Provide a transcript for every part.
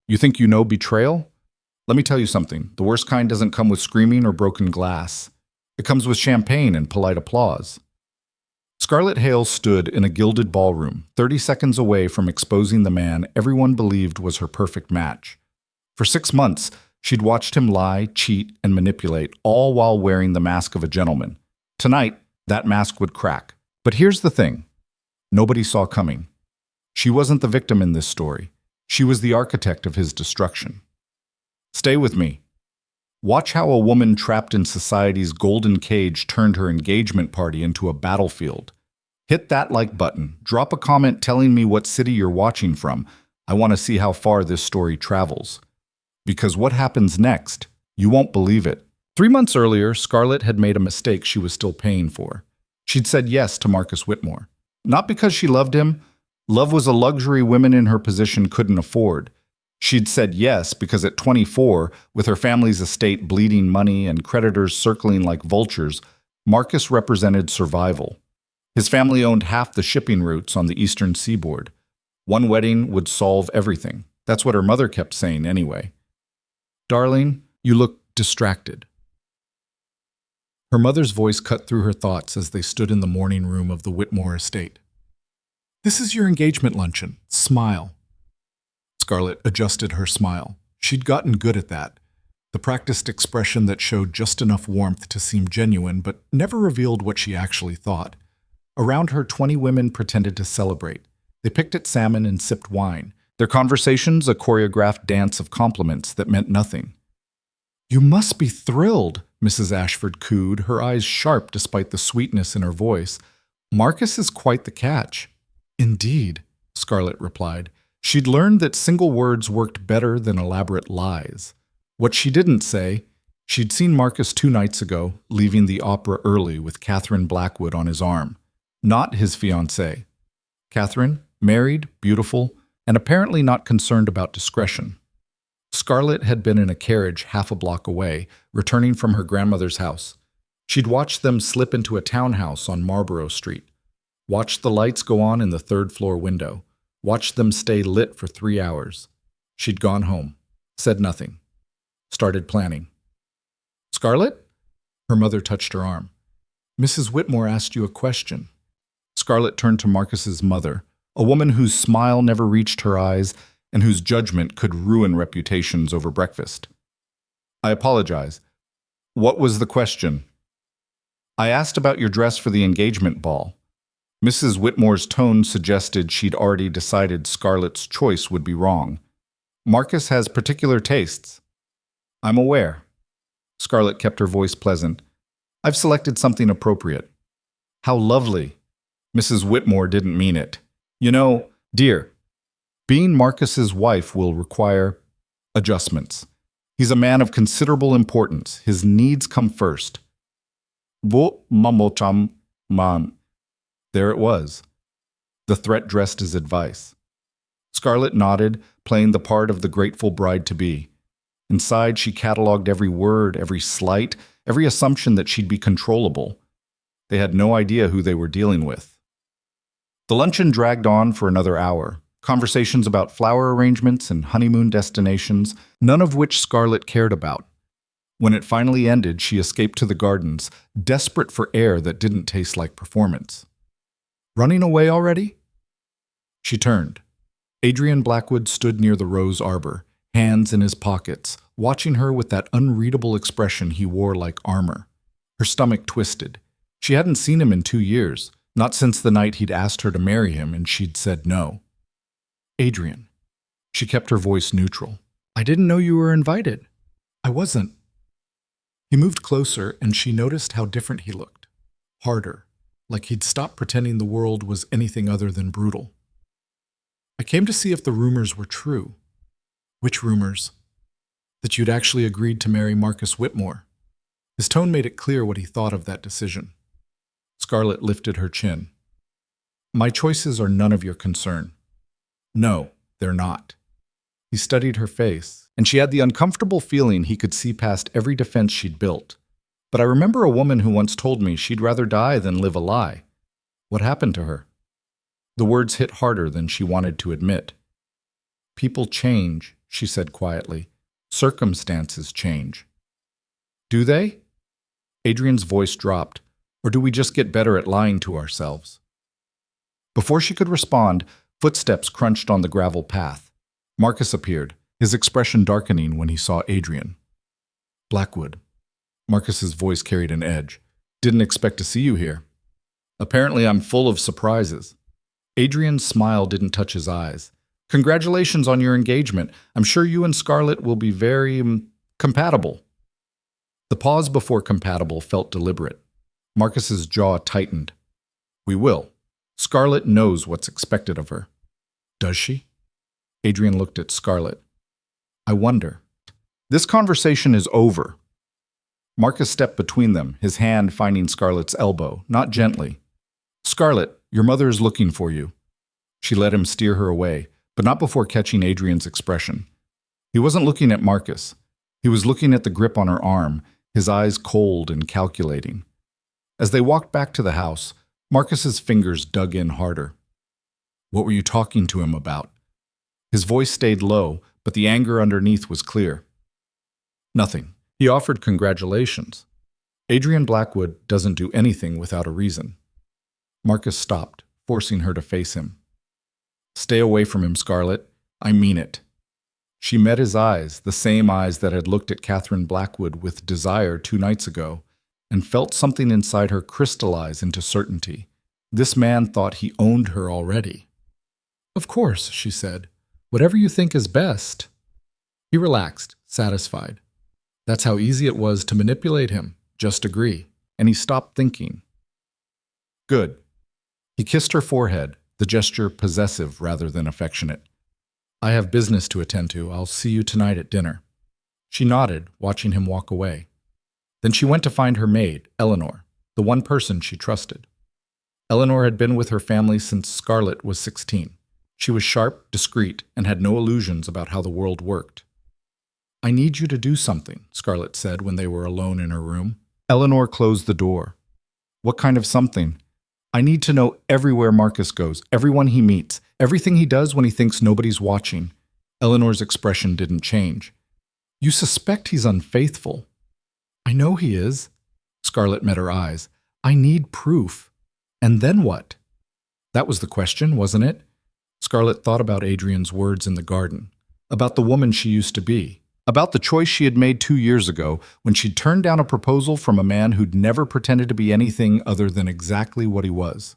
You think you know betrayal? Let me tell you something. The worst kind doesn't come with screaming or broken glass. It comes with champagne and polite applause. Scarlett Hale stood in a gilded ballroom, 30 seconds away from exposing the man everyone believed was her perfect match. For 6 months, she'd watched him lie, cheat, and manipulate, all while wearing the mask of a gentleman. Tonight, that mask would crack. But here's the thing. Nobody saw coming. She wasn't the victim in this story. She was the architect of his destruction. Stay with me. Watch how a woman trapped in society's golden cage turned her engagement party into a battlefield. Hit that like button. Drop a comment telling me what city you're watching from. I want to see how far this story travels. Because what happens next, you won't believe it. 3 months earlier, Scarlett had made a mistake she was still paying for. She'd said yes to Marcus Whitmore. Not because she loved him. Love was a luxury women in her position couldn't afford. She'd said yes because at 24, with her family's estate bleeding money and creditors circling like vultures, Marcus represented survival. His family owned half the shipping routes on the eastern seaboard. One wedding would solve everything. That's what her mother kept saying anyway. "Darling, you look distracted." Her mother's voice cut through her thoughts as they stood in the morning room of the Whitmore estate. "This is your engagement luncheon. Smile." Scarlett adjusted her smile. She'd gotten good at that. The practiced expression that showed just enough warmth to seem genuine, but never revealed what she actually thought. Around her, 20 women pretended to celebrate. They picked at salmon and sipped wine. Their conversations a choreographed dance of compliments that meant nothing. "You must be thrilled," Mrs. Ashford cooed, her eyes sharp despite the sweetness in her voice. "Marcus is quite the catch." "Indeed," Scarlett replied. She'd learned that single words worked better than elaborate lies. What she didn't say, she'd seen Marcus 2 nights ago, leaving the opera early with Catherine Blackwood on his arm. Not his fiancée. Catherine, married, beautiful, and apparently not concerned about discretion. Scarlett had been in a carriage half a block away, returning from her grandmother's house. She'd watched them slip into a townhouse on Marlborough Street. Watched the lights go on in the 3rd-floor window. Watched them stay lit for 3 hours. She'd gone home. Said nothing. Started planning. "Scarlett?" Her mother touched her arm. "Mrs. Whitmore asked you a question." Scarlett turned to Marcus's mother, a woman whose smile never reached her eyes and whose judgment could ruin reputations over breakfast. "I apologize. What was the question?" "I asked about your dress for the engagement ball." Mrs. Whitmore's tone suggested she'd already decided Scarlett's choice would be wrong. "Marcus has particular tastes." "I'm aware." Scarlett kept her voice pleasant. "I've selected something appropriate." "How lovely." Mrs. Whitmore didn't mean it. "You know, dear, being Marcus's wife will require adjustments. He's a man of considerable importance. His needs come first." "Bo mamocham man." There it was. The threat dressed as advice. Scarlett nodded, playing the part of the grateful bride-to-be. Inside, she catalogued every word, every slight, every assumption that she'd be controllable. They had no idea who they were dealing with. The luncheon dragged on for another hour. Conversations about flower arrangements and honeymoon destinations, none of which Scarlett cared about. When it finally ended, she escaped to the gardens, desperate for air that didn't taste like performance. "Running away already?" She turned. Adrian Blackwood stood near the rose arbor, hands in his pockets, watching her with that unreadable expression he wore like armor. Her stomach twisted. She hadn't seen him in 2 years, not since the night he'd asked her to marry him and she'd said no. "Adrian." She kept her voice neutral. "I didn't know you were invited." "I wasn't." He moved closer and she noticed how different he looked. Harder. Like he'd stopped pretending the world was anything other than brutal. "I came to see if the rumors were true." "Which rumors?" "That you'd actually agreed to marry Marcus Whitmore." His tone made it clear what he thought of that decision. Scarlett lifted her chin. "My choices are none of your concern." "No, they're not." He studied her face, and she had the uncomfortable feeling he could see past every defense she'd built. "But I remember a woman who once told me she'd rather die than live a lie. What happened to her?" The words hit harder than she wanted to admit. "People change," she said quietly. Circumstances change. Do they? Adrian's voice dropped. Or do we just get better at lying to ourselves? Before she could respond, footsteps crunched on the gravel path. Marcus appeared, his expression darkening when he saw Adrian. Blackwood. Marcus's voice carried an edge. Didn't expect to see you here. Apparently I'm full of surprises. Adrian's smile didn't touch his eyes. Congratulations on your engagement. I'm sure you and Scarlett will be very compatible. The pause before compatible felt deliberate. Marcus's jaw tightened. We will. Scarlett knows what's expected of her. Does she? Adrian looked at Scarlett. I wonder. This conversation is over. Marcus stepped between them, his hand finding Scarlett's elbow, not gently. Scarlett, your mother is looking for you. She let him steer her away, but not before catching Adrian's expression. He wasn't looking at Marcus. He was looking at the grip on her arm, his eyes cold and calculating. As they walked back to the house, Marcus's fingers dug in harder. What were you talking to him about? His voice stayed low, but the anger underneath was clear. Nothing. He offered congratulations. Adrian Blackwood doesn't do anything without a reason. Marcus stopped, forcing her to face him. Stay away from him, Scarlett. I mean it. She met his eyes, the same eyes that had looked at Catherine Blackwood with desire 2 nights ago, and felt something inside her crystallize into certainty. This man thought he owned her already. Of course, she said. Whatever you think is best. He relaxed, satisfied. That's how easy it was to manipulate him. Just agree. And he stopped thinking. Good. He kissed her forehead, the gesture possessive rather than affectionate. I have business to attend to. I'll see you tonight at dinner. She nodded, watching him walk away. Then she went to find her maid, Eleanor, the one person she trusted. Eleanor had been with her family since Scarlett was 16. She was sharp, discreet, and had no illusions about how the world worked. I need you to do something, Scarlett said when they were alone in her room. Eleanor closed the door. What kind of something? I need to know everywhere Marcus goes, everyone he meets, everything he does when he thinks nobody's watching. Eleanor's expression didn't change. You suspect he's unfaithful. I know he is. Scarlett met her eyes. I need proof. And then what? That was the question, wasn't it? Scarlett thought about Adrian's words in the garden, about the woman she used to be, about the choice she had made 2 years ago when she'd turned down a proposal from a man who'd never pretended to be anything other than exactly what he was.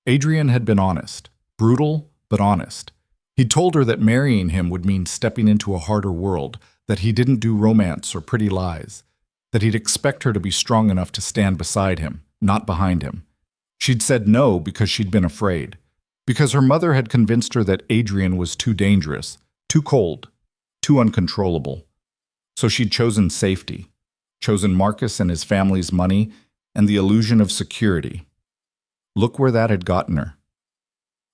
Adrian had been honest, brutal, but honest. He'd told her that marrying him would mean stepping into a harder world, that he didn't do romance or pretty lies, that he'd expect her to be strong enough to stand beside him, not behind him. She'd said no because she'd been afraid, because her mother had convinced her that Adrian was too dangerous, too cold, too uncontrollable. So she'd chosen safety, chosen Marcus and his family's money and the illusion of security. Look where that had gotten her.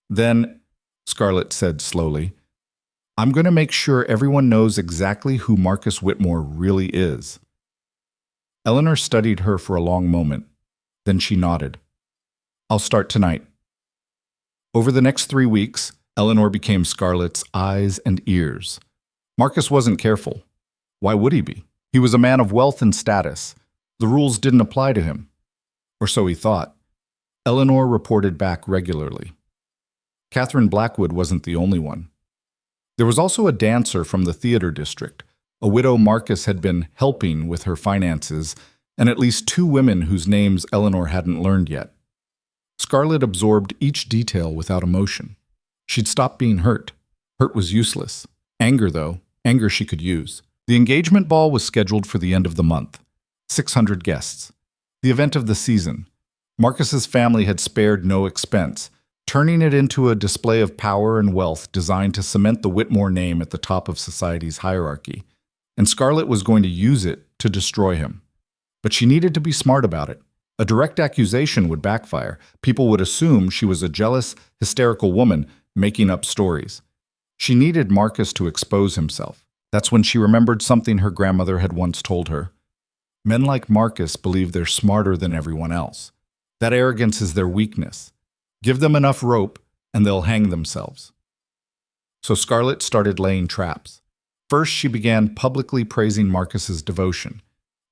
Then, Scarlett said slowly, I'm going to make sure everyone knows exactly who Marcus Whitmore really is. Eleanor studied her for a long moment. Then she nodded. I'll start tonight. Over the next 3 weeks, Eleanor became Scarlett's eyes and ears. Marcus wasn't careful. Why would he be? He was a man of wealth and status. The rules didn't apply to him. Or so he thought. Eleanor reported back regularly. Catherine Blackwood wasn't the only one. There was also a dancer from the theater district, a widow Marcus had been helping with her finances, and at least 2 women whose names Eleanor hadn't learned yet. Scarlett absorbed each detail without emotion. She'd stopped being hurt. Hurt was useless. Anger, though, anger she could use. The engagement ball was scheduled for the end of the month. 600 guests. The event of the season. Marcus's family had spared no expense, turning it into a display of power and wealth designed to cement the Whitmore name at the top of society's hierarchy. And Scarlett was going to use it to destroy him. But she needed to be smart about it. A direct accusation would backfire. People would assume she was a jealous, hysterical woman making up stories. She needed Marcus to expose himself. That's when she remembered something her grandmother had once told her. Men like Marcus believe they're smarter than everyone else. That arrogance is their weakness. Give them enough rope, and they'll hang themselves. So Scarlett started laying traps. First, she began publicly praising Marcus's devotion.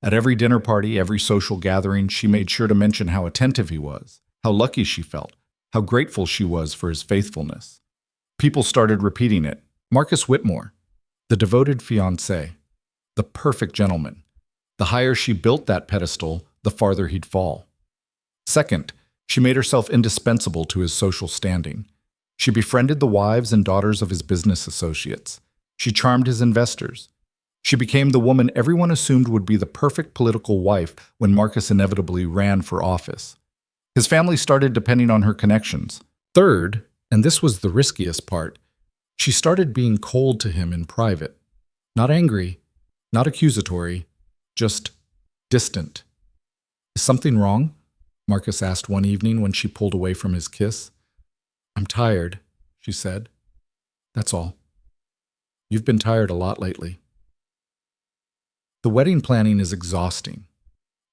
At every dinner party, every social gathering, she made sure to mention how attentive he was, how lucky she felt, how grateful she was for his faithfulness. People started repeating it. Marcus Whitmore, the devoted fiancé, the perfect gentleman. The higher she built that pedestal, the farther he'd fall. Second, she made herself indispensable to his social standing. She befriended the wives and daughters of his business associates. She charmed his investors. She became the woman everyone assumed would be the perfect political wife when Marcus inevitably ran for office. His family started depending on her connections. Third, and this was the riskiest part, she started being cold to him in private. Not angry, not accusatory, just distant. Is something wrong? Marcus asked one evening when she pulled away from his kiss. I'm tired, she said. That's all. You've been tired a lot lately. The wedding planning is exhausting.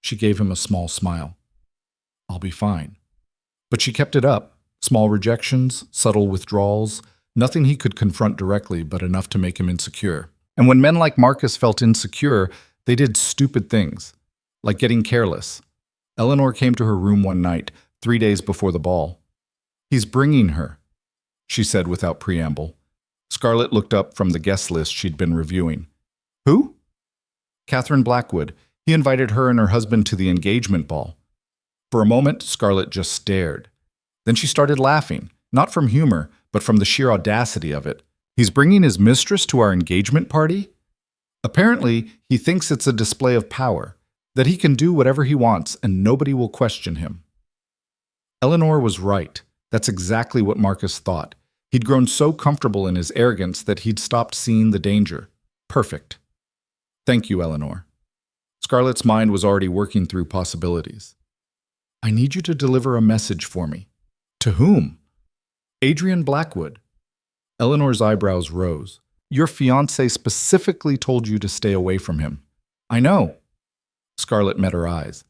She gave him a small smile. I'll be fine. But she kept it up. Small rejections, subtle withdrawals, nothing he could confront directly, but enough to make him insecure. And when men like Marcus felt insecure, they did stupid things, like getting careless. Eleanor came to her room one night, 3 days before the ball. He's bringing her, she said without preamble. Scarlett looked up from the guest list she'd been reviewing. Who? Catherine Blackwood. He invited her and her husband to the engagement ball. For a moment, Scarlett just stared. Then she started laughing, not from humor, but from the sheer audacity of it. He's bringing his mistress to our engagement party? Apparently, he thinks it's a display of power, that he can do whatever he wants and nobody will question him. Eleanor was right. That's exactly what Marcus thought. He'd grown so comfortable in his arrogance that he'd stopped seeing the danger. Perfect. Thank you, Eleanor. Scarlett's mind was already working through possibilities. I need you to deliver a message for me. To whom? Adrian Blackwood. Eleanor's eyebrows rose. Your fiancé specifically told you to stay away from him. I know. Scarlett met her eyes.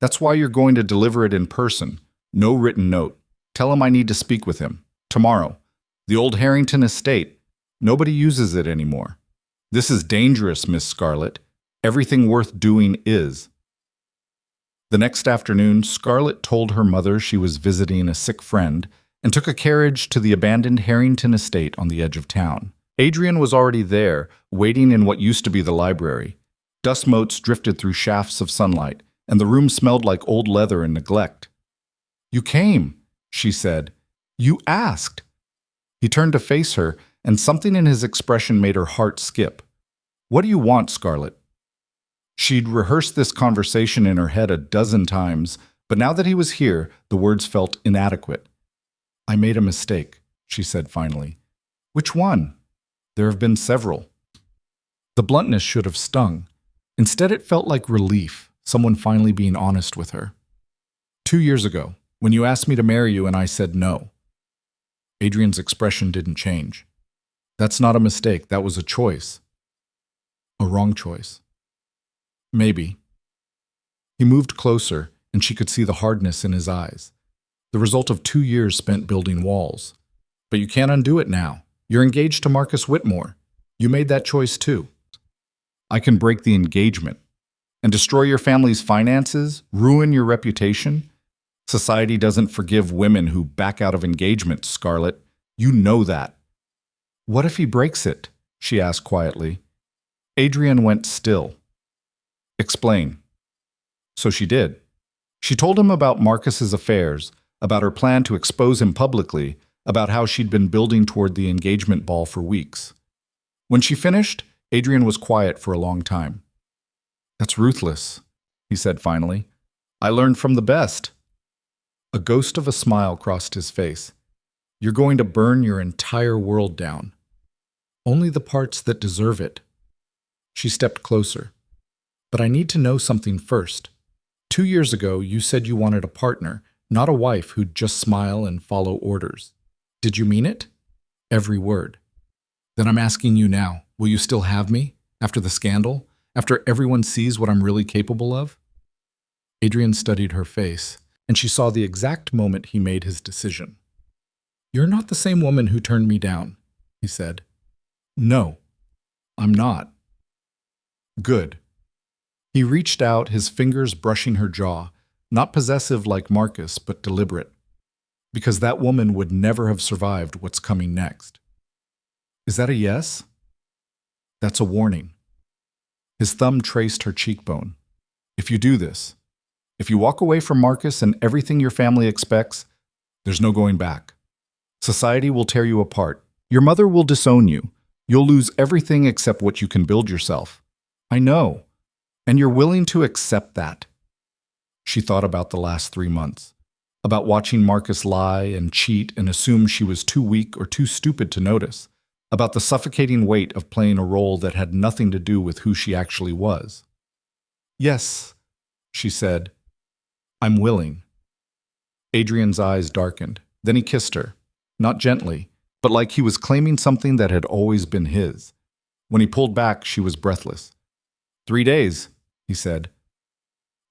That's why you're going to deliver it in person. No written note. Tell him I need to speak with him. Tomorrow. The old Harrington estate. Nobody uses it anymore. This is dangerous, Miss Scarlett. Everything worth doing is. The next afternoon, Scarlett told her mother she was visiting a sick friend and took a carriage to the abandoned Harrington estate on the edge of town. Adrian was already there, waiting in what used to be the library. Dust motes drifted through shafts of sunlight, and the room smelled like old leather and neglect. You came, she said. You asked. He turned to face her, and something in his expression made her heart skip. What do you want, Scarlett? She'd rehearsed this conversation in her head a dozen times, but now that he was here, the words felt inadequate. I made a mistake, she said finally. Which one? There have been several. The bluntness should have stung. Instead, it felt like relief, someone finally being honest with her. 2 years ago, when you asked me to marry you and I said no. Adrian's expression didn't change. That's not a mistake, that was a choice. A wrong choice. Maybe. He moved closer, and she could see the hardness in his eyes. The result of 2 years spent building walls. But you can't undo it now. You're engaged to Marcus Whitmore. You made that choice too. I can break the engagement and destroy your family's finances, ruin your reputation. Society doesn't forgive women who back out of engagements, Scarlett. You know that. What if he breaks it? She asked quietly. Adrian went still. Explain. So she did. She told him about Marcus's affairs, about her plan to expose him publicly, about how she'd been building toward the engagement ball for weeks. When she finished, Adrian was quiet for a long time. That's ruthless, he said finally. I learned from the best. A ghost of a smile crossed his face. You're going to burn your entire world down. Only the parts that deserve it. She stepped closer. But I need to know something first. 2 years ago, you said you wanted a partner, not a wife who'd just smile and follow orders. Did you mean it? Every word. Then I'm asking you now, will you still have me? After the scandal? After everyone sees what I'm really capable of? Adrian studied her face, and she saw the exact moment he made his decision. You're not the same woman who turned me down, he said. No. I'm not. Good. He reached out, his fingers brushing her jaw, not possessive like Marcus, but deliberate. Because that woman would never have survived what's coming next. Is that a yes? That's a warning. His thumb traced her cheekbone. If you do this, if you walk away from Marcus and everything your family expects, there's no going back. Society will tear you apart. Your mother will disown you. You'll lose everything except what you can build yourself. I know. And you're willing to accept that. She thought about the last 3 months, about watching Marcus lie and cheat and assume she was too weak or too stupid to notice, about the suffocating weight of playing a role that had nothing to do with who she actually was. Yes, she said, I'm willing. Adrian's eyes darkened. Then he kissed her, not gently, but like he was claiming something that had always been his. When he pulled back, she was breathless. 3 days, he said.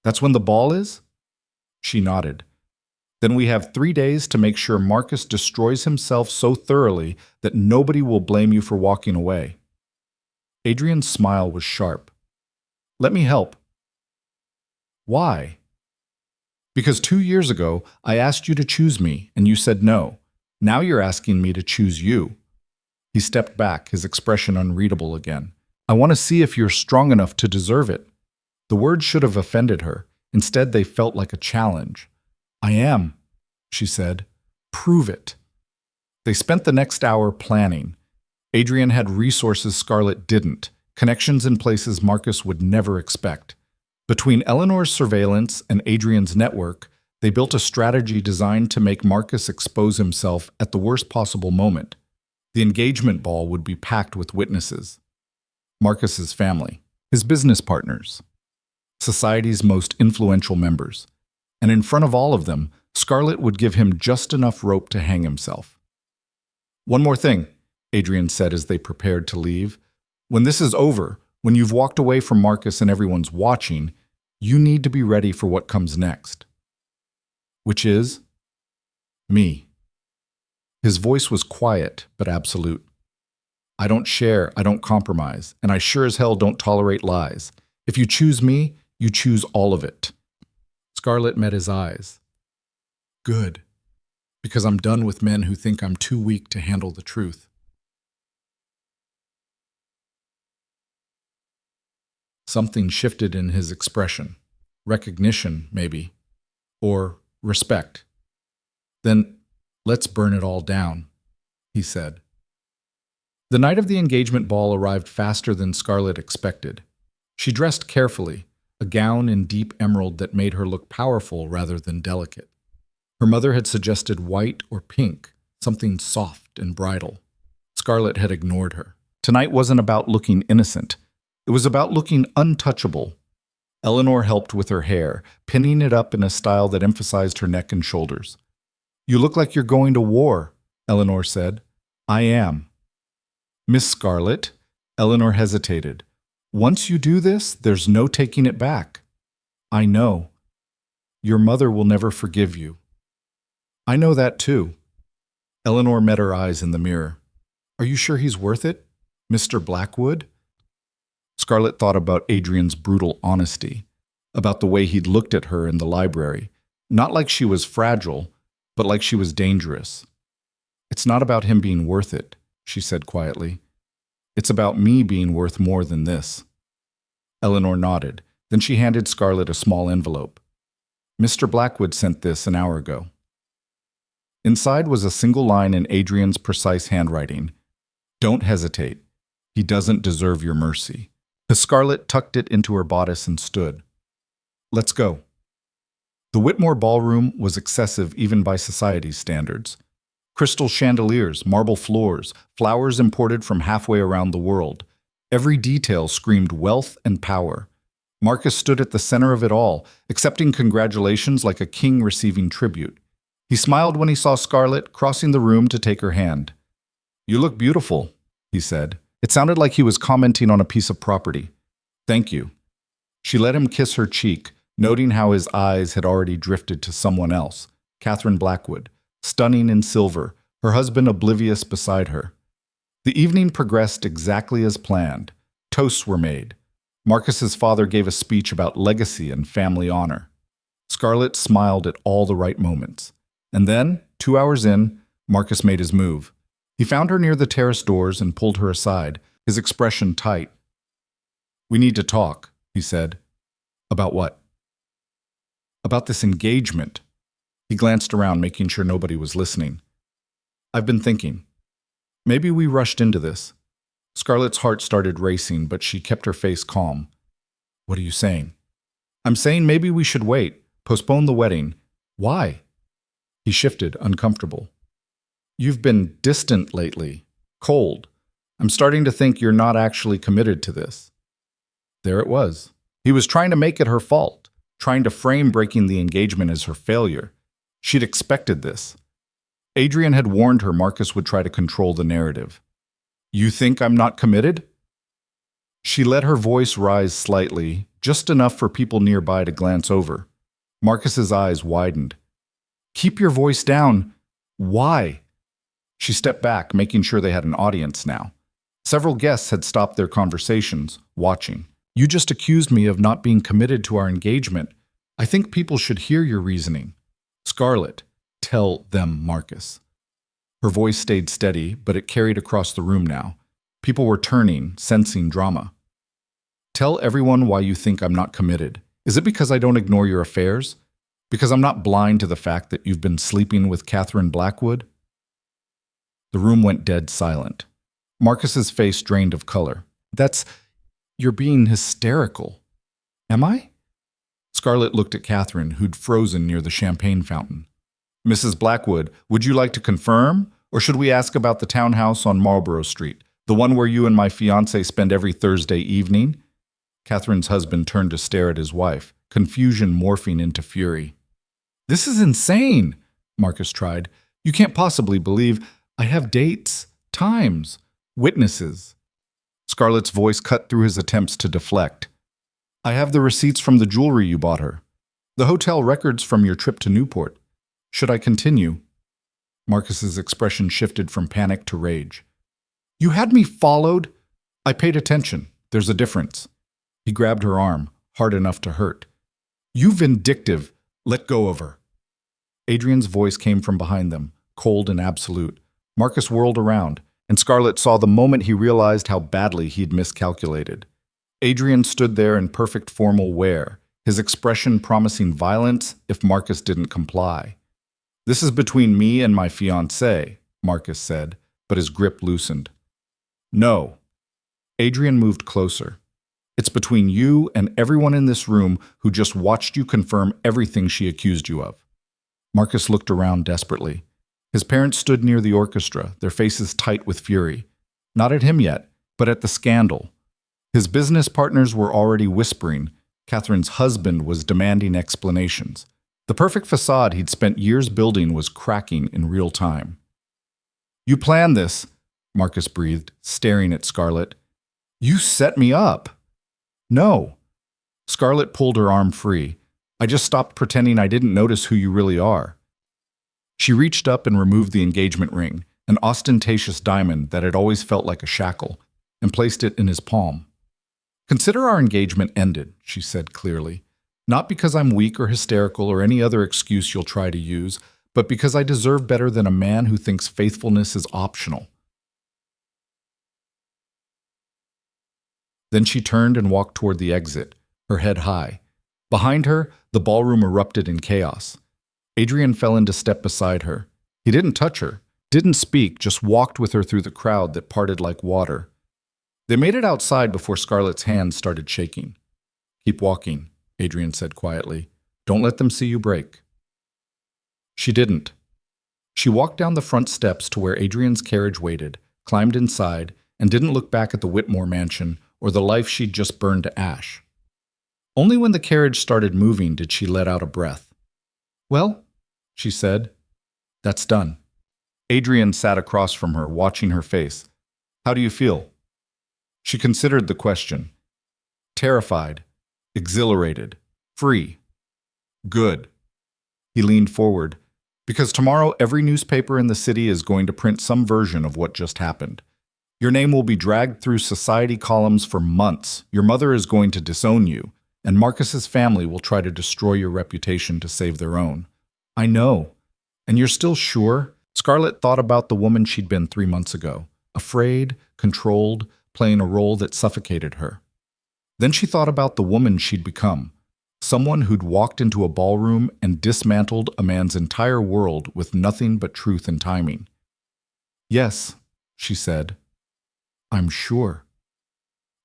That's when the ball is? She nodded. Then we have 3 days to make sure Marcus destroys himself so thoroughly that nobody will blame you for walking away. Adrian's smile was sharp. Let me help. Why? Because 2 years ago, I asked you to choose me, and you said no. Now you're asking me to choose you. He stepped back, his expression unreadable again. I want to see if you're strong enough to deserve it. The words should have offended her. Instead, they felt like a challenge. I am, she said. Prove it. They spent the next hour planning. Adrian had resources Scarlett didn't, connections in places Marcus would never expect. Between Eleanor's surveillance and Adrian's network, they built a strategy designed to make Marcus expose himself at the worst possible moment. The engagement ball would be packed with witnesses. Marcus's family, his business partners, society's most influential members. And in front of all of them, Scarlett would give him just enough rope to hang himself. One more thing, Adrian said as they prepared to leave. When this is over, when you've walked away from Marcus and everyone's watching, you need to be ready for what comes next. Which is? Me. His voice was quiet, but absolute. I don't share, I don't compromise, and I sure as hell don't tolerate lies. If you choose me, you choose all of it. Scarlett met his eyes. Good. Because I'm done with men who think I'm too weak to handle the truth. Something shifted in his expression. Recognition, maybe. Or respect. Then, let's burn it all down, he said. The night of the engagement ball arrived faster than Scarlett expected. She dressed carefully, a gown in deep emerald that made her look powerful rather than delicate. Her mother had suggested white or pink, something soft and bridal. Scarlett had ignored her. Tonight wasn't about looking innocent. It was about looking untouchable. Eleanor helped with her hair, pinning it up in a style that emphasized her neck and shoulders. You look like you're going to war, Eleanor said. I am. Miss Scarlett, Eleanor hesitated. Once you do this, there's no taking it back. I know. Your mother will never forgive you. I know that too. Eleanor met her eyes in the mirror. Are you sure he's worth it, Mr. Blackwood? Scarlett thought about Adrian's brutal honesty, about the way he'd looked at her in the library, not like she was fragile, but like she was dangerous. It's not about him being worth it, she said quietly. It's about me being worth more than this. Eleanor nodded. Then she handed Scarlett a small envelope. Mr. Blackwood sent this an hour ago. Inside was a single line in Adrian's precise handwriting. Don't hesitate. He doesn't deserve your mercy. Scarlett tucked it into her bodice and stood. Let's go. The Whitmore ballroom was excessive even by society's standards. Crystal chandeliers, marble floors, flowers imported from halfway around the world. Every detail screamed wealth and power. Marcus stood at the center of it all, accepting congratulations like a king receiving tribute. He smiled when he saw Scarlett crossing the room to take her hand. You look beautiful, he said. It sounded like he was commenting on a piece of property. Thank you. She let him kiss her cheek, noting how his eyes had already drifted to someone else, Catherine Blackwood, stunning in silver, her husband oblivious beside her. The evening progressed exactly as planned. Toasts were made. Marcus's father gave a speech about legacy and family honor. Scarlett smiled at all the right moments. And then, 2 hours in, Marcus made his move. He found her near the terrace doors and pulled her aside, his expression tight. "We need to talk," he said. "About what?" "About this engagement." He glanced around, making sure nobody was listening. "I've been thinking. Maybe we rushed into this." Scarlett's heart started racing, but she kept her face calm. "What are you saying?" "I'm saying maybe we should wait, postpone the wedding." "Why?" He shifted, uncomfortable. "You've been distant lately, cold. I'm starting to think you're not actually committed to this." There it was. He was trying to make it her fault, trying to frame breaking the engagement as her failure. She'd expected this. Adrian had warned her Marcus would try to control the narrative. "You think I'm not committed?" She let her voice rise slightly, just enough for people nearby to glance over. Marcus's eyes widened. "Keep your voice down. Why?" She stepped back, making sure they had an audience now. Several guests had stopped their conversations, watching. "You just accused me of not being committed to our engagement. I think people should hear your reasoning." "Scarlett, tell them, Marcus." Her voice stayed steady, but it carried across the room now. People were turning, sensing drama. "Tell everyone why you think I'm not committed. Is it because I don't ignore your affairs? Because I'm not blind to the fact that you've been sleeping with Catherine Blackwood?" The room went dead silent. Marcus's face drained of color. You're being hysterical." "Am I?" Scarlett looked at Catherine, who'd frozen near the champagne fountain. "Mrs. Blackwood, would you like to confirm, or should we ask about the townhouse on Marlborough Street, the one where you and my fiancé spend every Thursday evening?" Catherine's husband turned to stare at his wife, confusion morphing into fury. "This is insane," Marcus tried. "You can't possibly believe I have dates, times, witnesses." Scarlett's voice cut through his attempts to deflect. "I have the receipts from the jewelry you bought her, the hotel records from your trip to Newport. Should I continue?" Marcus's expression shifted from panic to rage. "You had me followed." "I paid attention. There's a difference." He grabbed her arm, hard enough to hurt. "You vindictive. Let go of her." Adrian's voice came from behind them, cold and absolute. Marcus whirled around, and Scarlett saw the moment he realized how badly he'd miscalculated. Adrian stood there in perfect formal wear, his expression promising violence if Marcus didn't comply. "This is between me and my fiancée," Marcus said, but his grip loosened. "No." Adrian moved closer. "It's between you and everyone in this room who just watched you confirm everything she accused you of." Marcus looked around desperately. His parents stood near the orchestra, their faces tight with fury. Not at him yet, but at the scandal. His business partners were already whispering. Catherine's husband was demanding explanations. The perfect facade he'd spent years building was cracking in real time. "You planned this," Marcus breathed, staring at Scarlett. "You set me up." "No." Scarlett pulled her arm free. "I just stopped pretending I didn't notice who you really are." She reached up and removed the engagement ring, an ostentatious diamond that had always felt like a shackle, and placed it in his palm. "Consider our engagement ended," she said clearly. "Not because I'm weak or hysterical or any other excuse you'll try to use, but because I deserve better than a man who thinks faithfulness is optional." Then she turned and walked toward the exit, her head high. Behind her, the ballroom erupted in chaos. Adrian fell into step beside her. He didn't touch her, didn't speak, just walked with her through the crowd that parted like water. They made it outside before Scarlett's hands started shaking. "Keep walking," Adrian said quietly. "Don't let them see you break." She didn't. She walked down the front steps to where Adrian's carriage waited, climbed inside, and didn't look back at the Whitmore mansion or the life she'd just burned to ash. Only when the carriage started moving did she let out a breath. "Well," she said, "that's done." Adrian sat across from her, watching her face. "How do you feel?" She considered the question. "Terrified, exhilarated, free." "Good." He leaned forward. "Because tomorrow every newspaper in the city is going to print some version of what just happened. Your name will be dragged through society columns for months. Your mother is going to disown you, and Marcus's family will try to destroy your reputation to save their own. I know. And you're still sure? Scarlett thought about the woman she'd been 3 months ago, afraid, controlled, playing a role that suffocated her. Then she thought about the woman she'd become, someone who'd walked into a ballroom and dismantled a man's entire world with nothing but truth and timing. Yes, she said. I'm sure.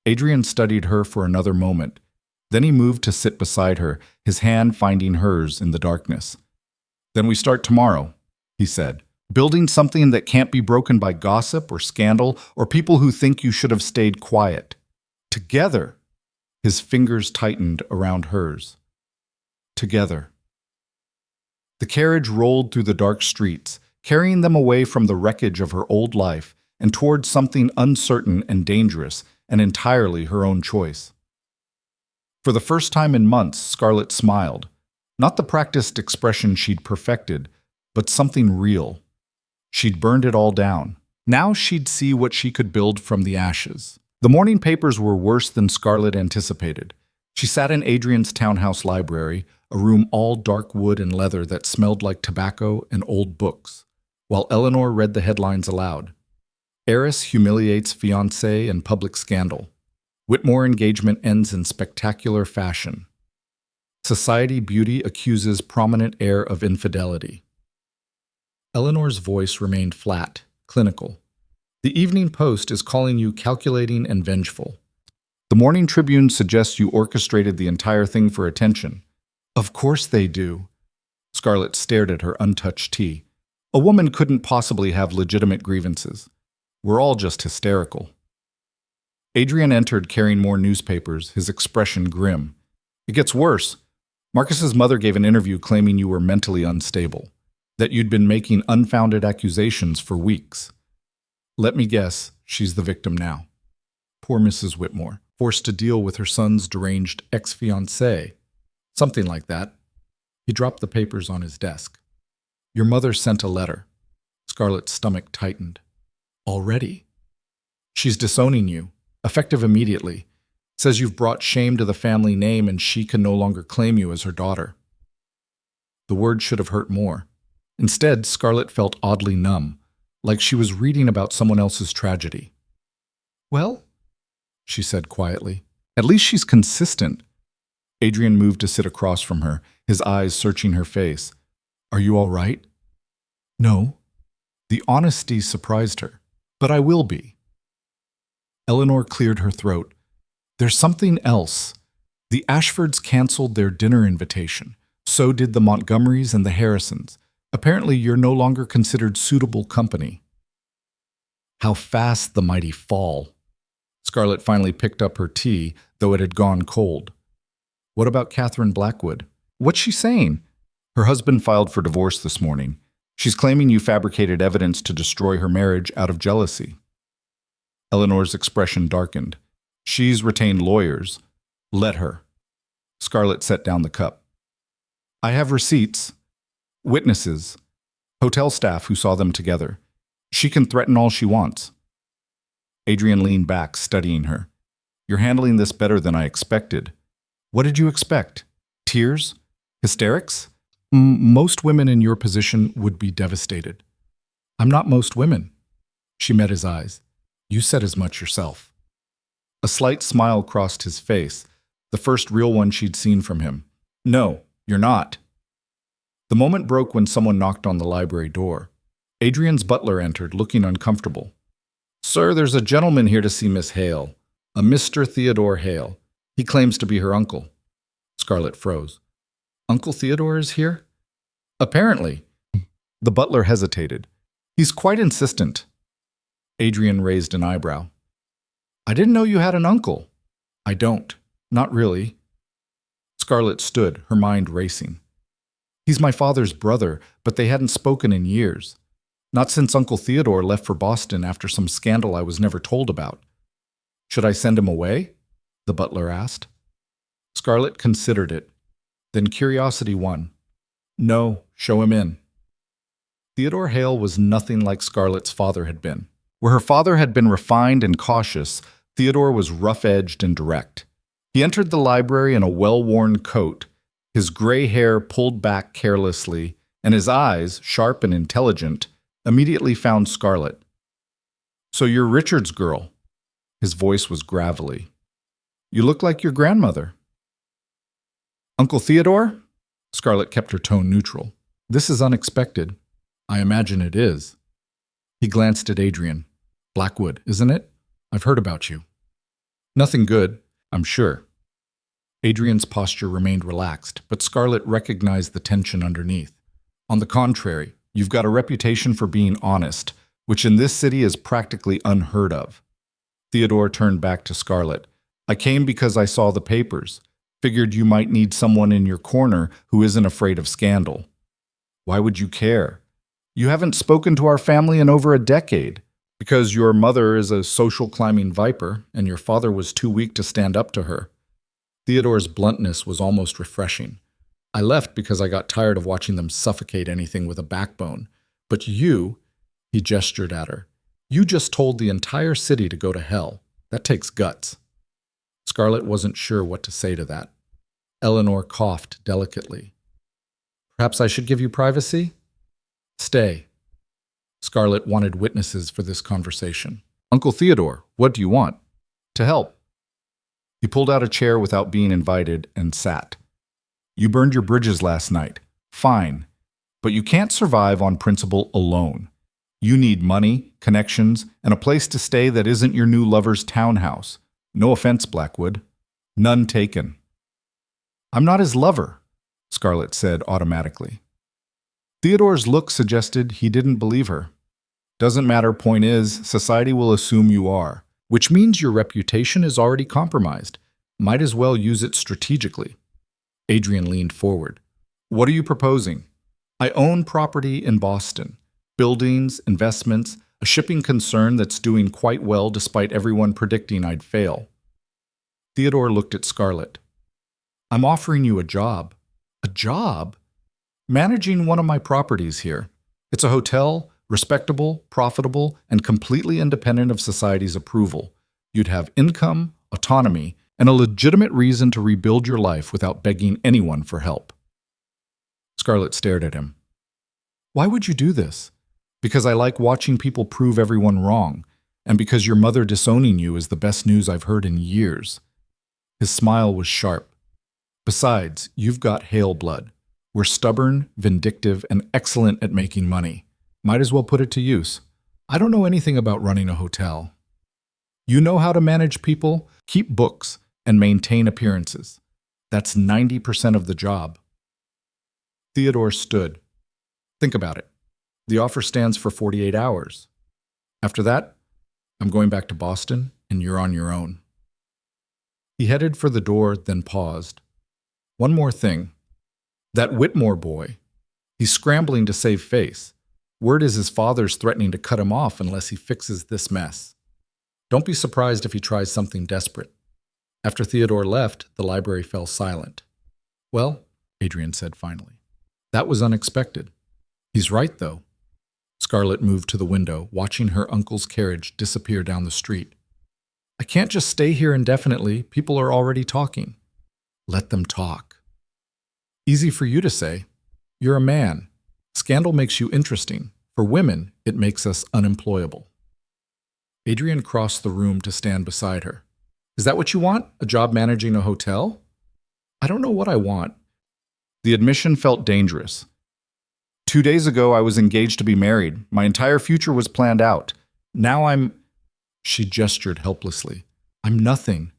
Adrian studied her for another moment. Then he moved to sit beside her, his hand finding hers in the darkness. Then we start tomorrow, he said, building something that can't be broken by gossip or scandal or people who think you should have stayed quiet. Together. His fingers tightened around hers. Together. The carriage rolled through the dark streets, carrying them away from the wreckage of her old life and towards something uncertain and dangerous and entirely her own choice. For the first time in months, Scarlett smiled, not the practiced expression she'd perfected, but something real. She'd burned it all down. Now she'd see what she could build from the ashes. The morning papers were worse than Scarlett anticipated. She sat in Adrian's townhouse library, a room all dark wood and leather that smelled like tobacco and old books, while Eleanor read the headlines aloud. Heiress humiliates fiancé in public scandal. Whitmore engagement ends in spectacular fashion. Society beauty accuses prominent heir of infidelity. Eleanor's voice remained flat, clinical. The Evening Post is calling you calculating and vengeful. The Morning Tribune suggests you orchestrated the entire thing for attention. Of course they do. Scarlett stared at her untouched tea. A woman couldn't possibly have legitimate grievances. We're all just hysterical. Adrian entered carrying more newspapers, his expression grim. It gets worse. Marcus's mother gave an interview claiming you were mentally unstable, that you'd been making unfounded accusations for weeks. Let me guess, she's the victim now. Poor Mrs. Whitmore, forced to deal with her son's deranged ex-fiancé. Something like that. He dropped the papers on his desk. Your mother sent a letter. Scarlett's stomach tightened. Already? She's disowning you, effective immediately. Says you've brought shame to the family name and she can no longer claim you as her daughter. The word should have hurt more. Instead, Scarlett felt oddly numb, like she was reading about someone else's tragedy. Well, she said quietly, at least she's consistent. Adrian moved to sit across from her, his eyes searching her face. Are you all right? No. The honesty surprised her. But I will be. Eleanor cleared her throat. There's something else. The Ashfords canceled their dinner invitation. So did the Montgomerys and the Harrisons. Apparently, you're no longer considered suitable company. How fast the mighty fall. Scarlett finally picked up her tea, though it had gone cold. What about Catherine Blackwood? What's she saying? Her husband filed for divorce this morning. She's claiming you fabricated evidence to destroy her marriage out of jealousy. Eleanor's expression darkened. She's retained lawyers. Let her. Scarlett set down the cup. I have receipts. Witnesses, hotel staff who saw them together. She can threaten all she wants. Adrian leaned back, studying her. You're handling this better than I expected. What did you expect? Tears? Hysterics? Most women in your position would be devastated. I'm not most women. She met his eyes. You said as much yourself. A slight smile crossed his face, the first real one she'd seen from him. No, you're not. The moment broke when someone knocked on the library door. Adrian's butler entered, looking uncomfortable. Sir, there's a gentleman here to see Miss Hale, a Mr. Theodore Hale. He claims to be her uncle. Scarlett froze. Uncle Theodore is here? Apparently. The butler hesitated. He's quite insistent. Adrian raised an eyebrow. I didn't know you had an uncle. I don't. Not really. Scarlett stood, her mind racing. He's my father's brother, but they hadn't spoken in years. Not since Uncle Theodore left for Boston after some scandal I was never told about. Should I send him away? The butler asked. Scarlett considered it. Then curiosity won. No, show him in. Theodore Hale was nothing like Scarlett's father had been. Where her father had been refined and cautious, Theodore was rough-edged and direct. He entered the library in a well-worn coat, his gray hair pulled back carelessly, and his eyes, sharp and intelligent, immediately found Scarlett. "So you're Richard's girl." His voice was gravelly. "You look like your grandmother." "Uncle Theodore?" Scarlett kept her tone neutral. "This is unexpected." "I imagine it is." He glanced at Adrian. "Blackwood, isn't it? I've heard about you." "Nothing good, I'm sure." Adrian's posture remained relaxed, but Scarlett recognized the tension underneath. "On the contrary, you've got a reputation for being honest, which in this city is practically unheard of." Theodore turned back to Scarlett. "I came because I saw the papers. Figured you might need someone in your corner who isn't afraid of scandal." "Why would you care? You haven't spoken to our family in over a decade. Because your mother is a social climbing viper, and your father was too weak to stand up to her." Theodore's bluntness was almost refreshing. "I left because I got tired of watching them suffocate anything with a backbone. But you," he gestured at her, "you just told the entire city to go to hell. That takes guts." Scarlett wasn't sure what to say to that. Eleanor coughed delicately. "Perhaps I should give you privacy?" "Stay." Scarlett wanted witnesses for this conversation. "Uncle Theodore, what do you want?" "To help." He pulled out a chair without being invited and sat. "You burned your bridges last night. Fine. But you can't survive on principle alone. You need money, connections, and a place to stay that isn't your new lover's townhouse. No offense, Blackwood. None taken." "I'm not his lover," Scarlett said automatically. Theodore's look suggested he didn't believe her. "Doesn't matter, point is, society will assume you are, which means your reputation is already compromised. Might as well use it strategically." Adrian leaned forward. "What are you proposing?" "I own property in Boston. Buildings, investments, a shipping concern that's doing quite well despite everyone predicting I'd fail." Theodore looked at Scarlett. "I'm offering you a job." "A job?" "Managing one of my properties here. It's a hotel, respectable, profitable, and completely independent of society's approval. You'd have income, autonomy, and a legitimate reason to rebuild your life without begging anyone for help." Scarlett stared at him. "Why would you do this?" "Because I like watching people prove everyone wrong, and because your mother disowning you is the best news I've heard in years." His smile was sharp. "Besides, you've got Hale blood. We're stubborn, vindictive, and excellent at making money. Might as well put it to use. I don't know anything about running a hotel. You know how to manage people, keep books, and maintain appearances. That's 90% of the job." Theodore stood. "Think about it. The offer stands for 48 hours. After that, I'm going back to Boston, and you're on your own." He headed for the door, then paused. "One more thing. That Whitmore boy, he's scrambling to save face. Word is his father's threatening to cut him off unless he fixes this mess. Don't be surprised if he tries something desperate." After Theodore left, the library fell silent. "Well," Adrian said finally, "that was unexpected." "He's right, though." Scarlett moved to the window, watching her uncle's carriage disappear down the street. "I can't just stay here indefinitely. People are already talking." "Let them talk." "Easy for you to say. You're a man. Scandal makes you interesting. For women, it makes us unemployable." Adrian crossed the room to stand beside her. "Is that what you want? A job managing a hotel?" "I don't know what I want." The admission felt dangerous. 2 days ago, I was engaged to be married. My entire future was planned out. Now I'm... She gestured helplessly. "I'm nothing."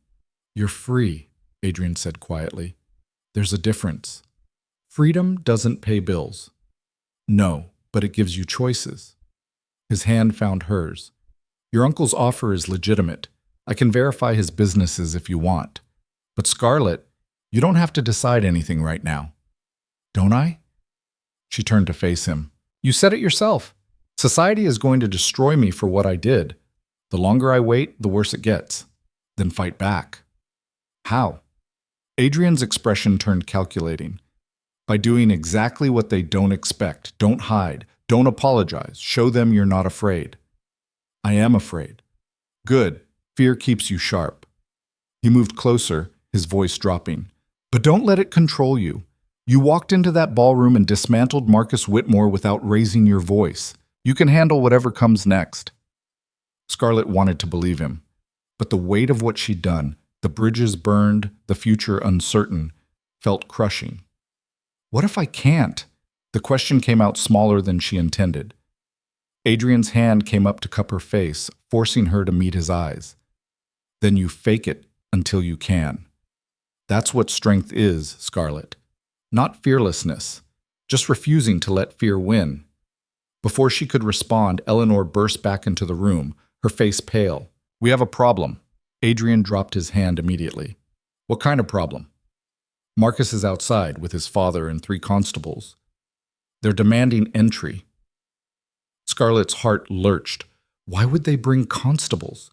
"You're free," Adrian said quietly. "There's a difference. Freedom doesn't pay bills." "No, but it gives you choices." His hand found hers. "Your uncle's offer is legitimate. I can verify his businesses if you want. But Scarlett, you don't have to decide anything right now." "Don't I?" She turned to face him. "You said it yourself. Society is going to destroy me for what I did. The longer I wait, the worse it gets. Then fight back." "How?" Adrian's expression turned calculating. "By doing exactly what they don't expect. Don't hide. Don't apologize. Show them you're not afraid." I am afraid. Good. Fear keeps you sharp. He moved closer, his voice dropping. But don't let it control you. You walked into that ballroom and dismantled Marcus Whitmore without raising your voice. You can handle whatever comes next. Scarlett wanted to believe him. But the weight of what she'd done, the bridges burned, the future uncertain, felt crushing. What if I can't? The question came out smaller than she intended. Adrian's hand came up to cup her face, forcing her to meet his eyes. Then you fake it until you can. That's what strength is, Scarlett. Not fearlessness, just refusing to let fear win. Before she could respond, Eleanor burst back into the room, her face pale. We have a problem. Adrian dropped his hand immediately. What kind of problem? Marcus is outside with his father and 3 constables. They're demanding entry. Scarlett's heart lurched. Why would they bring constables?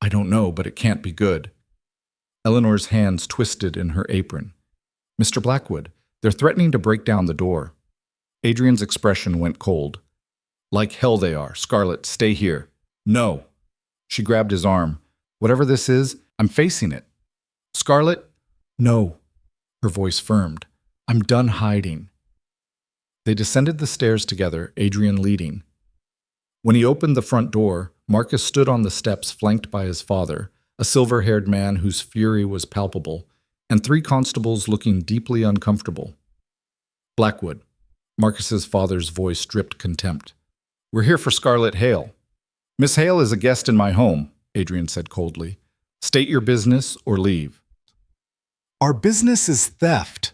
I don't know, but it can't be good. Eleanor's hands twisted in her apron. Mr. Blackwood, they're threatening to break down the door. Adrian's expression went cold. Like hell they are. Scarlett, stay here. No. She grabbed his arm. Whatever this is, I'm facing it. Scarlett? No. Her voice firmed. I'm done hiding. They descended the stairs together, Adrian leading. When he opened the front door, Marcus stood on the steps flanked by his father, a silver-haired man whose fury was palpable, and 3 constables looking deeply uncomfortable. Blackwood. Marcus's father's voice dripped contempt. We're here for Scarlett Hale. Miss Hale is a guest in my home, Adrian said coldly. State your business or leave. Our business is theft.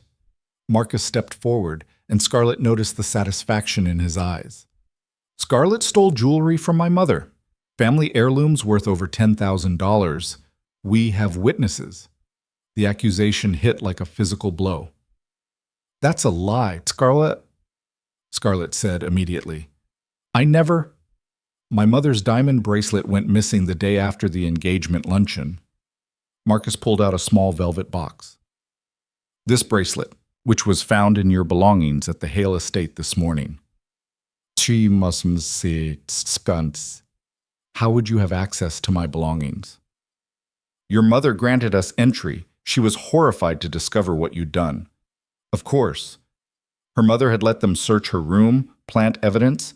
Marcus stepped forward, and Scarlett noticed the satisfaction in his eyes. Scarlett stole jewelry from my mother. Family heirlooms worth over $10,000. We have witnesses. The accusation hit like a physical blow. That's a lie, Scarlett said immediately. I never. My mother's diamond bracelet went missing the day after the engagement luncheon. Marcus pulled out a small velvet box. This bracelet, which was found in your belongings at the Hale estate this morning. She mustn't say skunts. How would you have access to my belongings? Your mother granted us entry. She was horrified to discover what you'd done. Of course. Her mother had let them search her room, plant evidence,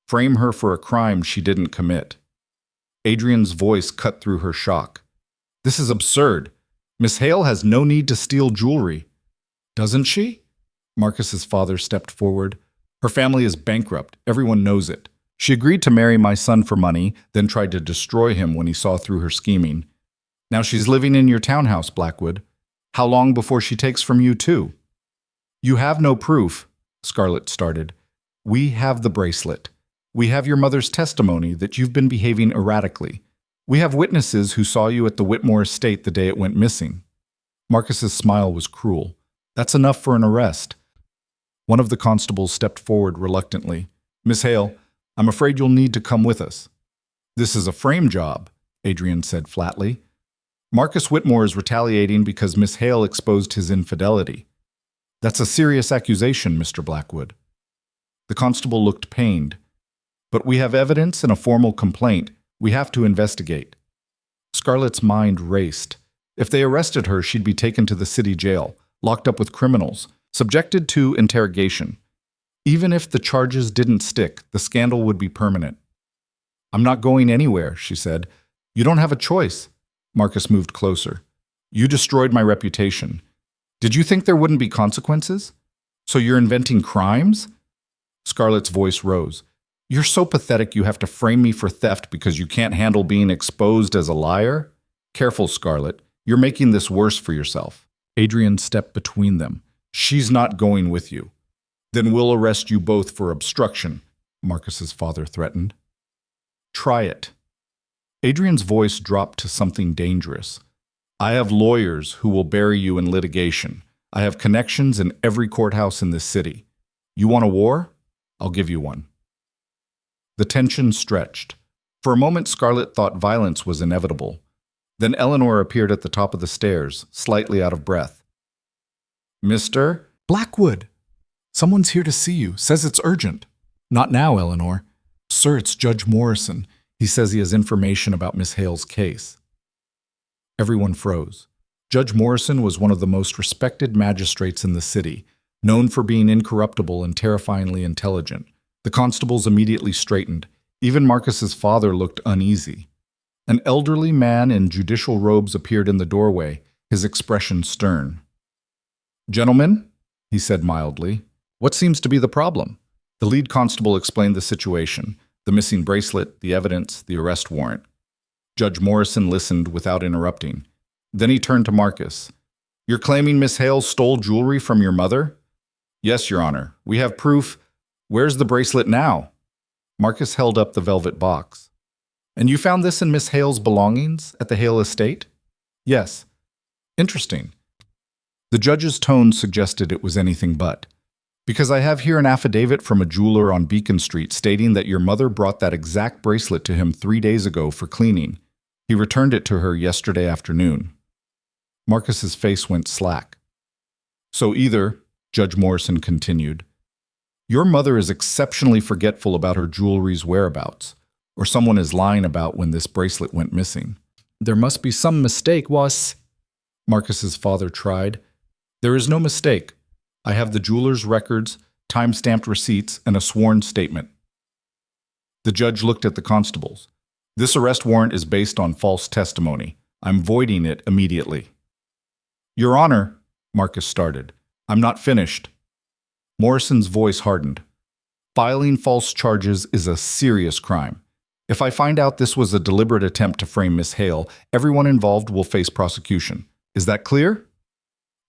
frame her for a crime she didn't commit. Adrian's voice cut through her shock. This is absurd. Miss Hale has no need to steal jewelry. Doesn't she? Marcus's father stepped forward. Her family is bankrupt. Everyone knows it. She agreed to marry my son for money, then tried to destroy him when he saw through her scheming. Now she's living in your townhouse, Blackwood. How long before she takes from you, too? You have no proof, Scarlett started. We have the bracelet. We have your mother's testimony that you've been behaving erratically. We have witnesses who saw you at the Whitmore estate the day it went missing. Marcus's smile was cruel. That's enough for an arrest. One of the constables stepped forward reluctantly. Miss Hale, I'm afraid you'll need to come with us. This is a frame job, Adrian said flatly. Marcus Whitmore is retaliating because Miss Hale exposed his infidelity. That's a serious accusation, Mr. Blackwood. The constable looked pained. But we have evidence and a formal complaint. We have to investigate. Scarlett's mind raced. If they arrested her, she'd be taken to the city jail, locked up with criminals, subjected to interrogation. Even if the charges didn't stick, the scandal would be permanent. I'm not going anywhere, she said. You don't have a choice. Marcus moved closer. You destroyed my reputation. Did you think there wouldn't be consequences? So you're inventing crimes? Scarlett's voice rose. You're so pathetic you have to frame me for theft because you can't handle being exposed as a liar? Careful, Scarlett. You're making this worse for yourself. Adrian stepped between them. She's not going with you. Then we'll arrest you both for obstruction, Marcus's father threatened. Try it. Adrian's voice dropped to something dangerous. I have lawyers who will bury you in litigation. I have connections in every courthouse in this city. You want a war? I'll give you one. The tension stretched. For a moment, Scarlett thought violence was inevitable. Then Eleanor appeared at the top of the stairs, slightly out of breath. Mr. Blackwood! Someone's here to see you. Says it's urgent. Not now, Eleanor. Sir, it's Judge Morrison. He says he has information about Miss Hale's case. Everyone froze. Judge Morrison was one of the most respected magistrates in the city, known for being incorruptible and terrifyingly intelligent. The constables immediately straightened. Even Marcus's father looked uneasy. An elderly man in judicial robes appeared in the doorway, his expression stern. "Gentlemen," he said mildly, "what seems to be the problem?" The lead constable explained the situation, the missing bracelet, the evidence, the arrest warrant. Judge Morrison listened without interrupting. Then he turned to Marcus. "You're claiming Miss Hale stole jewelry from your mother?" "Yes, Your Honor. We have proof. Where's the bracelet now?" Marcus held up the velvet box. "And you found this in Miss Hale's belongings at the Hale estate?" "Yes." "Interesting." The judge's tone suggested it was anything but. "Because I have here an affidavit from a jeweler on Beacon Street stating that your mother brought that exact bracelet to him 3 days ago for cleaning. He returned it to her yesterday afternoon." Marcus's face went slack. "So either," Judge Morrison continued, "your mother is exceptionally forgetful about her jewelry's whereabouts, or someone is lying about when this bracelet went missing." "There must be some mistake, was?" Marcus's father tried. "There is no mistake. I have the jeweler's records, time-stamped receipts, and a sworn statement." The judge looked at the constables. "This arrest warrant is based on false testimony. I'm voiding it immediately." "Your Honor," Marcus started, "I'm not finished." Morrison's voice hardened. "Filing false charges is a serious crime. If I find out this was a deliberate attempt to frame Miss Hale, everyone involved will face prosecution. Is that clear?"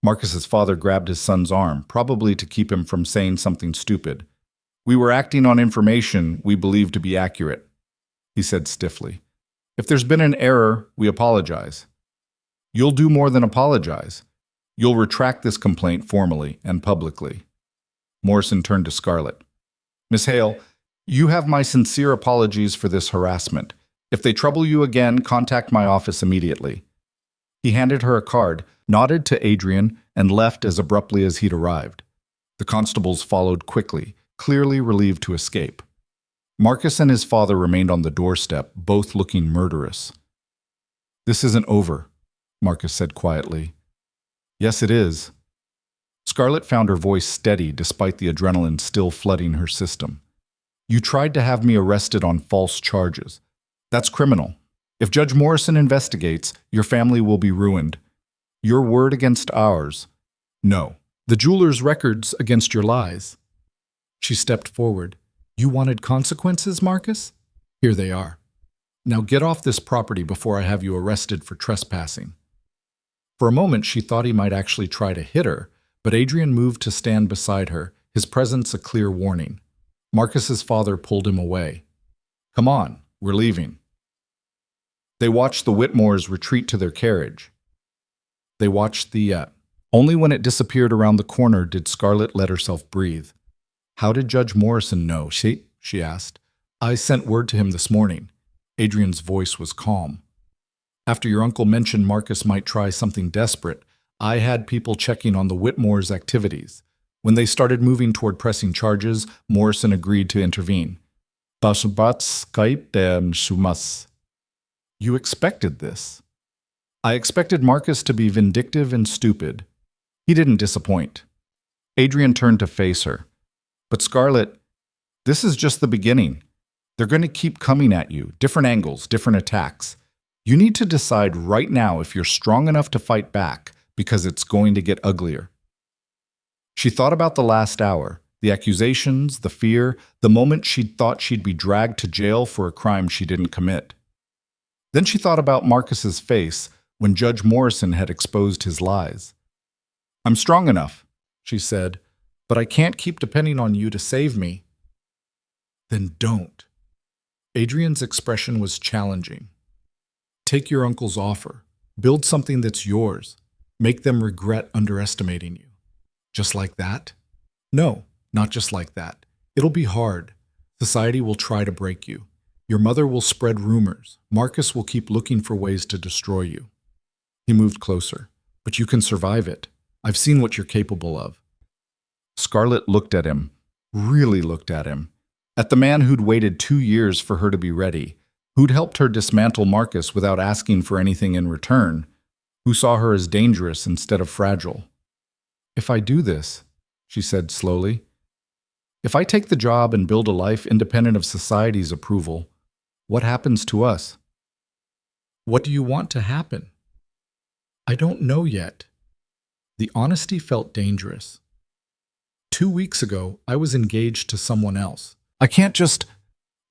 Marcus's father grabbed his son's arm, probably to keep him from saying something stupid. "We were acting on information we believe to be accurate," he said stiffly. "If there's been an error, we apologize." "You'll do more than apologize. You'll retract this complaint formally and publicly." Morrison turned to Scarlett. "Miss Hale, you have my sincere apologies for this harassment. If they trouble you again, contact my office immediately." He handed her a card, nodded to Adrian, and left as abruptly as he'd arrived. The constables followed quickly, clearly relieved to escape. Marcus and his father remained on the doorstep, both looking murderous. "This isn't over," Marcus said quietly. "Yes, it is." Scarlett found her voice steady despite the adrenaline still flooding her system. "You tried to have me arrested on false charges. That's criminal. If Judge Morrison investigates, your family will be ruined. Your word against ours. No. The jeweler's records against your lies." She stepped forward. "You wanted consequences, Marcus? Here they are. Now get off this property before I have you arrested for trespassing." For a moment, she thought he might actually try to hit her, but Adrian moved to stand beside her, his presence a clear warning. Marcus's father pulled him away. "Come on, we're leaving." They watched the Whitmores retreat to their carriage. They watched the Only when it disappeared around the corner did Scarlett let herself breathe. "How did Judge Morrison know?" she asked. "I sent word to him this morning." Adrian's voice was calm. "After your uncle mentioned Marcus might try something desperate, I had people checking on the Whitmores' activities. When they started moving toward pressing charges, Morrison agreed to intervene. You expected this. I expected Marcus to be vindictive and stupid. He didn't disappoint." Adrian turned to face her. "But Scarlett, this is just the beginning. They're going to keep coming at you, different angles, different attacks. You need to decide right now if you're strong enough to fight back, because it's going to get uglier." She thought about the last hour, the accusations, the fear, the moment she'd thought she'd be dragged to jail for a crime she didn't commit. Then she thought about Marcus's face when Judge Morrison had exposed his lies. "I'm strong enough," she said, "but I can't keep depending on you to save me." "Then don't." Adrian's expression was challenging. "Take your uncle's offer. Build something that's yours. Make them regret underestimating you." "Just like that?" "No, not just like that. It'll be hard. Society will try to break you. Your mother will spread rumors. Marcus will keep looking for ways to destroy you." He moved closer. "But you can survive it. I've seen what you're capable of." Scarlett looked at him, really looked at him, at the man who'd waited 2 years for her to be ready, who'd helped her dismantle Marcus without asking for anything in return, who saw her as dangerous instead of fragile. "If I do this," she said slowly, "if I take the job and build a life independent of society's approval, what happens to us?" "What do you want to happen?" "I don't know yet." The honesty felt dangerous. 2 weeks ago, I was engaged to someone else. I can't just...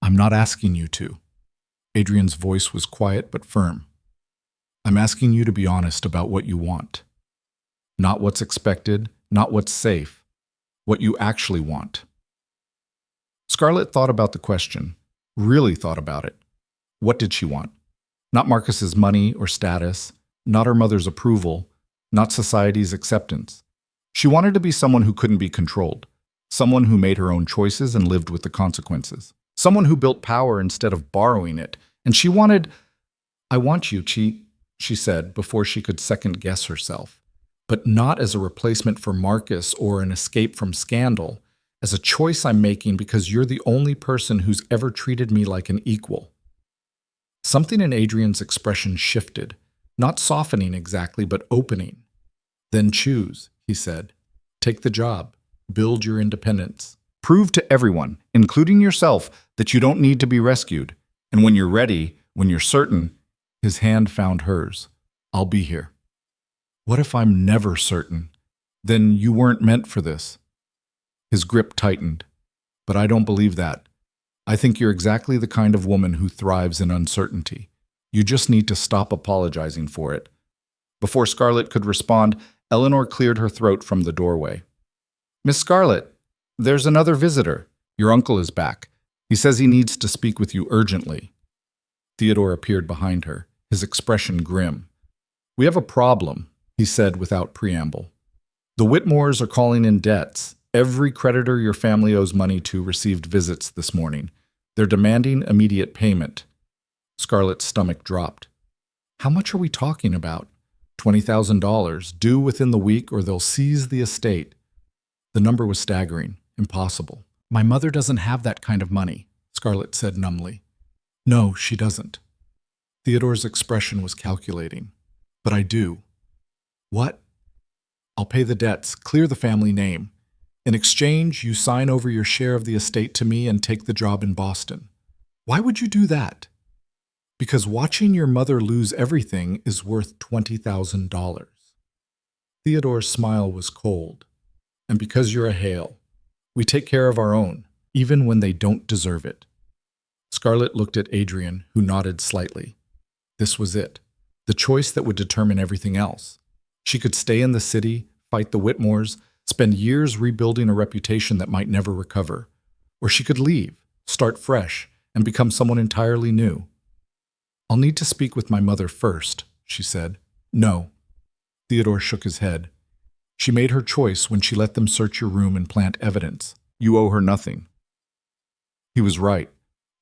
I'm not asking you to. Adrian's voice was quiet but firm. I'm asking you to be honest about what you want. Not what's expected, not what's safe. What you actually want. Scarlett thought about the question, really thought about it. What did she want? Not Marcus's money or status, not her mother's approval, not society's acceptance. She wanted to be someone who couldn't be controlled, someone who made her own choices and lived with the consequences, someone who built power instead of borrowing it. And she wanted, "I want you, she said before she could second-guess herself, but not as a replacement for Marcus or an escape from scandal, as a choice I'm making because you're the only person who's ever treated me like an equal." Something in Adrian's expression shifted, not softening exactly, but opening. "Then choose," he said. "Take the job. Build your independence. Prove to everyone, including yourself, that you don't need to be rescued. And when you're ready, when you're certain," his hand found hers, "I'll be here." "What if I'm never certain? Then you weren't meant for this." His grip tightened. "But I don't believe that. I think you're exactly the kind of woman who thrives in uncertainty. You just need to stop apologizing for it." Before Scarlett could respond, Eleanor cleared her throat from the doorway. "Miss Scarlett, there's another visitor. Your uncle is back. He says he needs to speak with you urgently." Theodore appeared behind her, his expression grim. "We have a problem," he said without preamble. "The Whitmores are calling in debts. Every creditor your family owes money to received visits this morning. They're demanding immediate payment." Scarlett's stomach dropped. "How much are we talking about?" $20,000, due within the week or they'll seize the estate. The number was staggering, impossible. "My mother doesn't have that kind of money," Scarlett said numbly. "No, she doesn't." Theodore's expression was calculating. "But I do." "What?" "I'll pay the debts, clear the family name. In exchange, you sign over your share of the estate to me and take the job in Boston." "Why would you do that?" "Because watching your mother lose everything is worth $20,000. Theodore's smile was cold. "And because you're a Hale. We take care of our own, even when they don't deserve it." Scarlett looked at Adrian, who nodded slightly. This was it, the choice that would determine everything else. She could stay in the city, fight the Whitmores, spend years rebuilding a reputation that might never recover. Or she could leave, start fresh, and become someone entirely new. "I'll need to speak with my mother first," she said. "No." Theodore shook his head. "She made her choice when she let them search your room and plant evidence. You owe her nothing." He was right.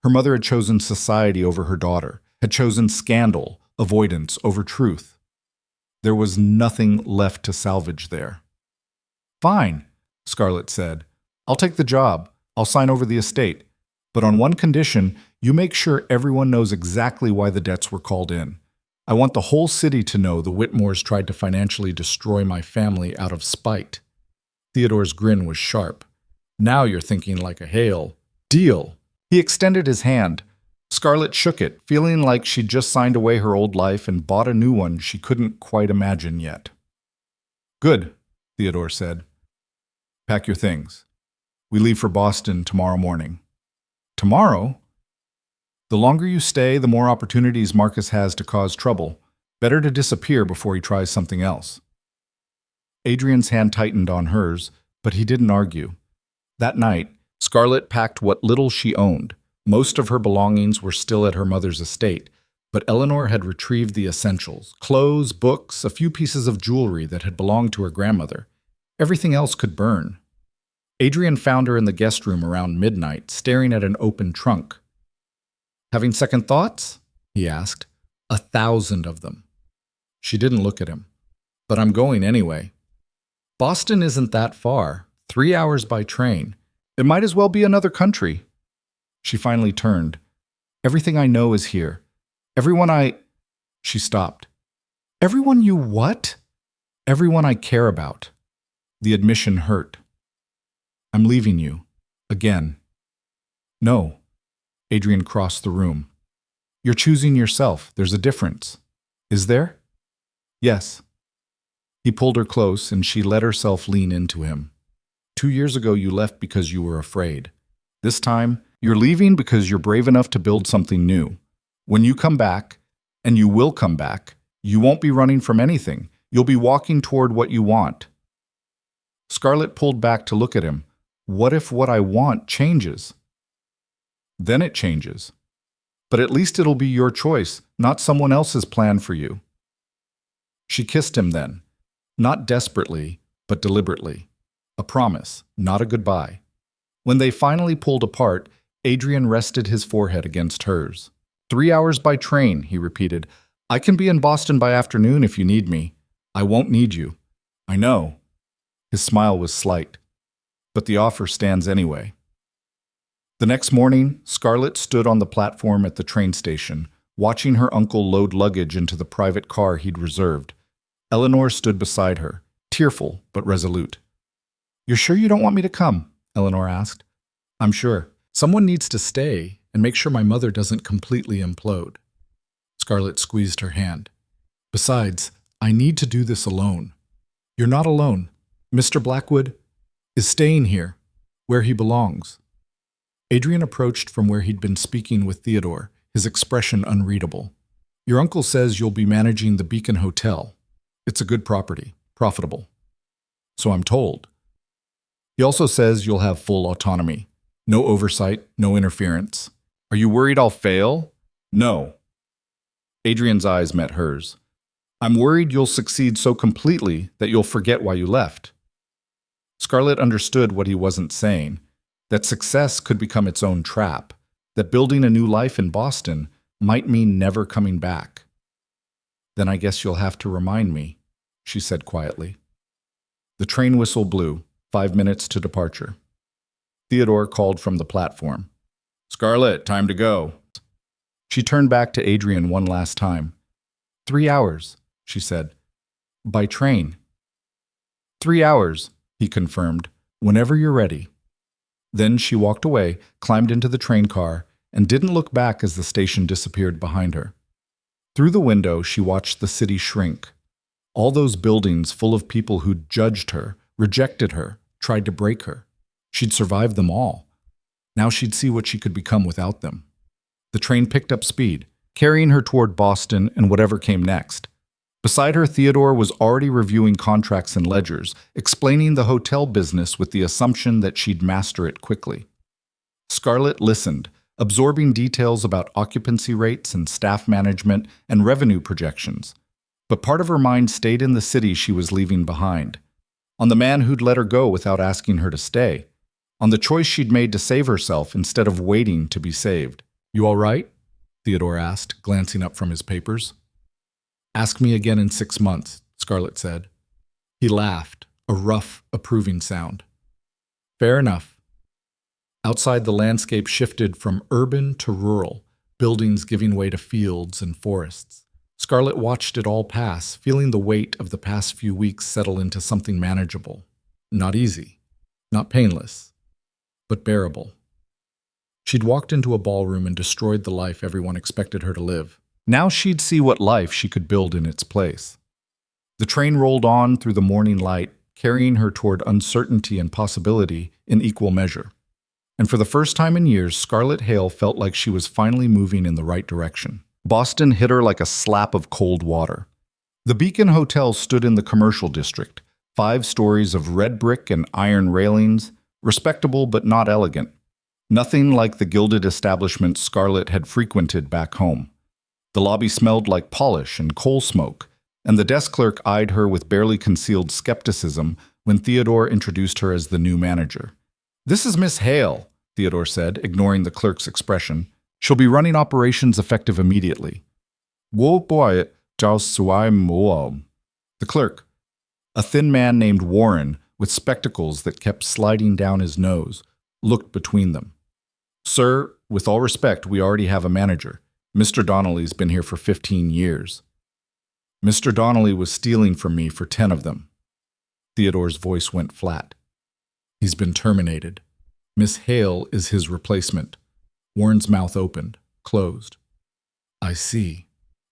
Her mother had chosen society over her daughter, had chosen scandal, avoidance over truth. There was nothing left to salvage there. "Fine," Scarlett said. "I'll take the job. I'll sign over the estate. But on one condition, you make sure everyone knows exactly why the debts were called in. I want the whole city to know the Whitmores tried to financially destroy my family out of spite." Theodore's grin was sharp. "Now you're thinking like a Hale. Deal." He extended his hand. Scarlett shook it, feeling like she'd just signed away her old life and bought a new one she couldn't quite imagine yet. "Good," Theodore said. "Pack your things. We leave for Boston tomorrow morning." "Tomorrow?" "The longer you stay, the more opportunities Marcus has to cause trouble. Better to disappear before he tries something else." Adrian's hand tightened on hers, but he didn't argue. That night, Scarlett packed what little she owned. Most of her belongings were still at her mother's estate, but Eleanor had retrieved the essentials: clothes, books, a few pieces of jewelry that had belonged to her grandmother. Everything else could burn. Adrian found her in the guest room around midnight, staring at an open trunk. "Having second thoughts?" he asked. 1,000 of them. She didn't look at him. "But I'm going anyway." "Boston isn't that far. 3 hours by train. It might as well be another country." She finally turned. Everything I know is here. Everyone I... She stopped. Everyone you what? Everyone I care about. The admission hurt. I'm leaving you. Again. No. Adrian crossed the room. You're choosing yourself. There's a difference. Is there? Yes. He pulled her close, and she let herself lean into him. 2 years ago, you left because you were afraid. This time, you're leaving because you're brave enough to build something new. When you come back, and you will come back, you won't be running from anything. You'll be walking toward what you want. Scarlett pulled back to look at him. What if what I want changes? Then it changes. But at least it'll be your choice, not someone else's plan for you. She kissed him then, not desperately, but deliberately. A promise, not a goodbye. When they finally pulled apart, Adrian rested his forehead against hers. 3 hours by train, he repeated. I can be in Boston by afternoon if you need me. I won't need you. I know. His smile was slight. But the offer stands anyway. The next morning, Scarlett stood on the platform at the train station, watching her uncle load luggage into the private car he'd reserved. Eleanor stood beside her, tearful but resolute. You're sure you don't want me to come? Eleanor asked. I'm sure. Someone needs to stay and make sure my mother doesn't completely implode. Scarlett squeezed her hand. Besides, I need to do this alone. You're not alone. Mr. Blackwood is staying here, where he belongs. Adrian approached from where he'd been speaking with Theodore, his expression unreadable. Your uncle says you'll be managing the Beacon Hotel. It's a good property, profitable. So I'm told. He also says you'll have full autonomy. No oversight, no interference. Are you worried I'll fail? No. Adrian's eyes met hers. I'm worried you'll succeed so completely that you'll forget why you left. Scarlett understood what he wasn't saying, that success could become its own trap, that building a new life in Boston might mean never coming back. Then I guess you'll have to remind me, she said quietly. The train whistle blew, 5 minutes to departure. Theodore called from the platform. Scarlett, time to go. She turned back to Adrian one last time. 3 hours, she said. By train. 3 hours, he confirmed, whenever you're ready. Then she walked away, climbed into the train car, and didn't look back as the station disappeared behind her. Through the window, she watched the city shrink. All those buildings full of people who'd judged her, rejected her, tried to break her. She'd survived them all. Now she'd see what she could become without them. The train picked up speed, carrying her toward Boston and whatever came next. Beside her, Theodore was already reviewing contracts and ledgers, explaining the hotel business with the assumption that she'd master it quickly. Scarlett listened, absorbing details about occupancy rates and staff management and revenue projections. But part of her mind stayed in the city she was leaving behind, on the man who'd let her go without asking her to stay, on the choice she'd made to save herself instead of waiting to be saved. You all right? Theodore asked, glancing up from his papers. Ask me again in 6 months, Scarlett said. He laughed, a rough, approving sound. Fair enough. Outside, the landscape shifted from urban to rural, buildings giving way to fields and forests. Scarlett watched it all pass, feeling the weight of the past few weeks settle into something manageable. Not easy, not painless, but bearable. She'd walked into a ballroom and destroyed the life everyone expected her to live. Now she'd see what life she could build in its place. The train rolled on through the morning light, carrying her toward uncertainty and possibility in equal measure. And for the first time in years, Scarlett Hale felt like she was finally moving in the right direction. Boston hit her like a slap of cold water. The Beacon Hotel stood in the commercial district, 5 stories of red brick and iron railings, respectable but not elegant. Nothing like the gilded establishment Scarlett had frequented back home. The lobby smelled like polish and coal smoke, and the desk clerk eyed her with barely concealed skepticism when Theodore introduced her as the new manager. This is Miss Hale, Theodore said, ignoring the clerk's expression. She'll be running operations effective immediately. The clerk, a thin man named Warren with spectacles that kept sliding down his nose, looked between them. Sir, with all respect, we already have a manager. Mr. Donnelly's been here for 15 years. Mr. Donnelly was stealing from me for 10 of them. Theodore's voice went flat. He's been terminated. Miss Hale is his replacement. Warren's mouth opened, closed. I see.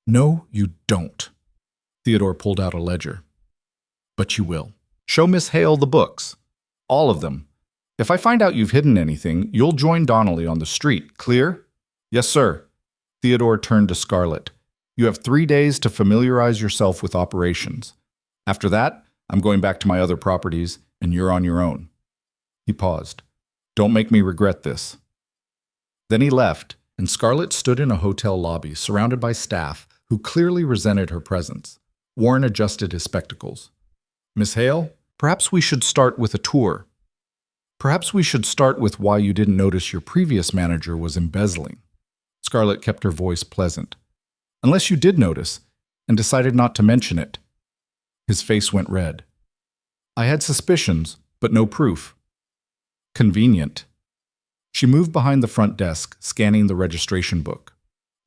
No, you don't. Theodore pulled out a ledger. But you will. Show Miss Hale the books. All of them. If I find out you've hidden anything, you'll join Donnelly on the street. Clear? Yes, sir. Theodore turned to Scarlett. You have 3 days to familiarize yourself with operations. After that, I'm going back to my other properties, and you're on your own. He paused. Don't make me regret this. Then he left, and Scarlett stood in a hotel lobby surrounded by staff who clearly resented her presence. Warren adjusted his spectacles. Miss Hale, perhaps we should start with a tour. Perhaps we should start with why you didn't notice your previous manager was embezzling. Scarlett kept her voice pleasant. Unless you did notice, and decided not to mention it. His face went red. I had suspicions, but no proof. Convenient. She moved behind the front desk, scanning the registration book.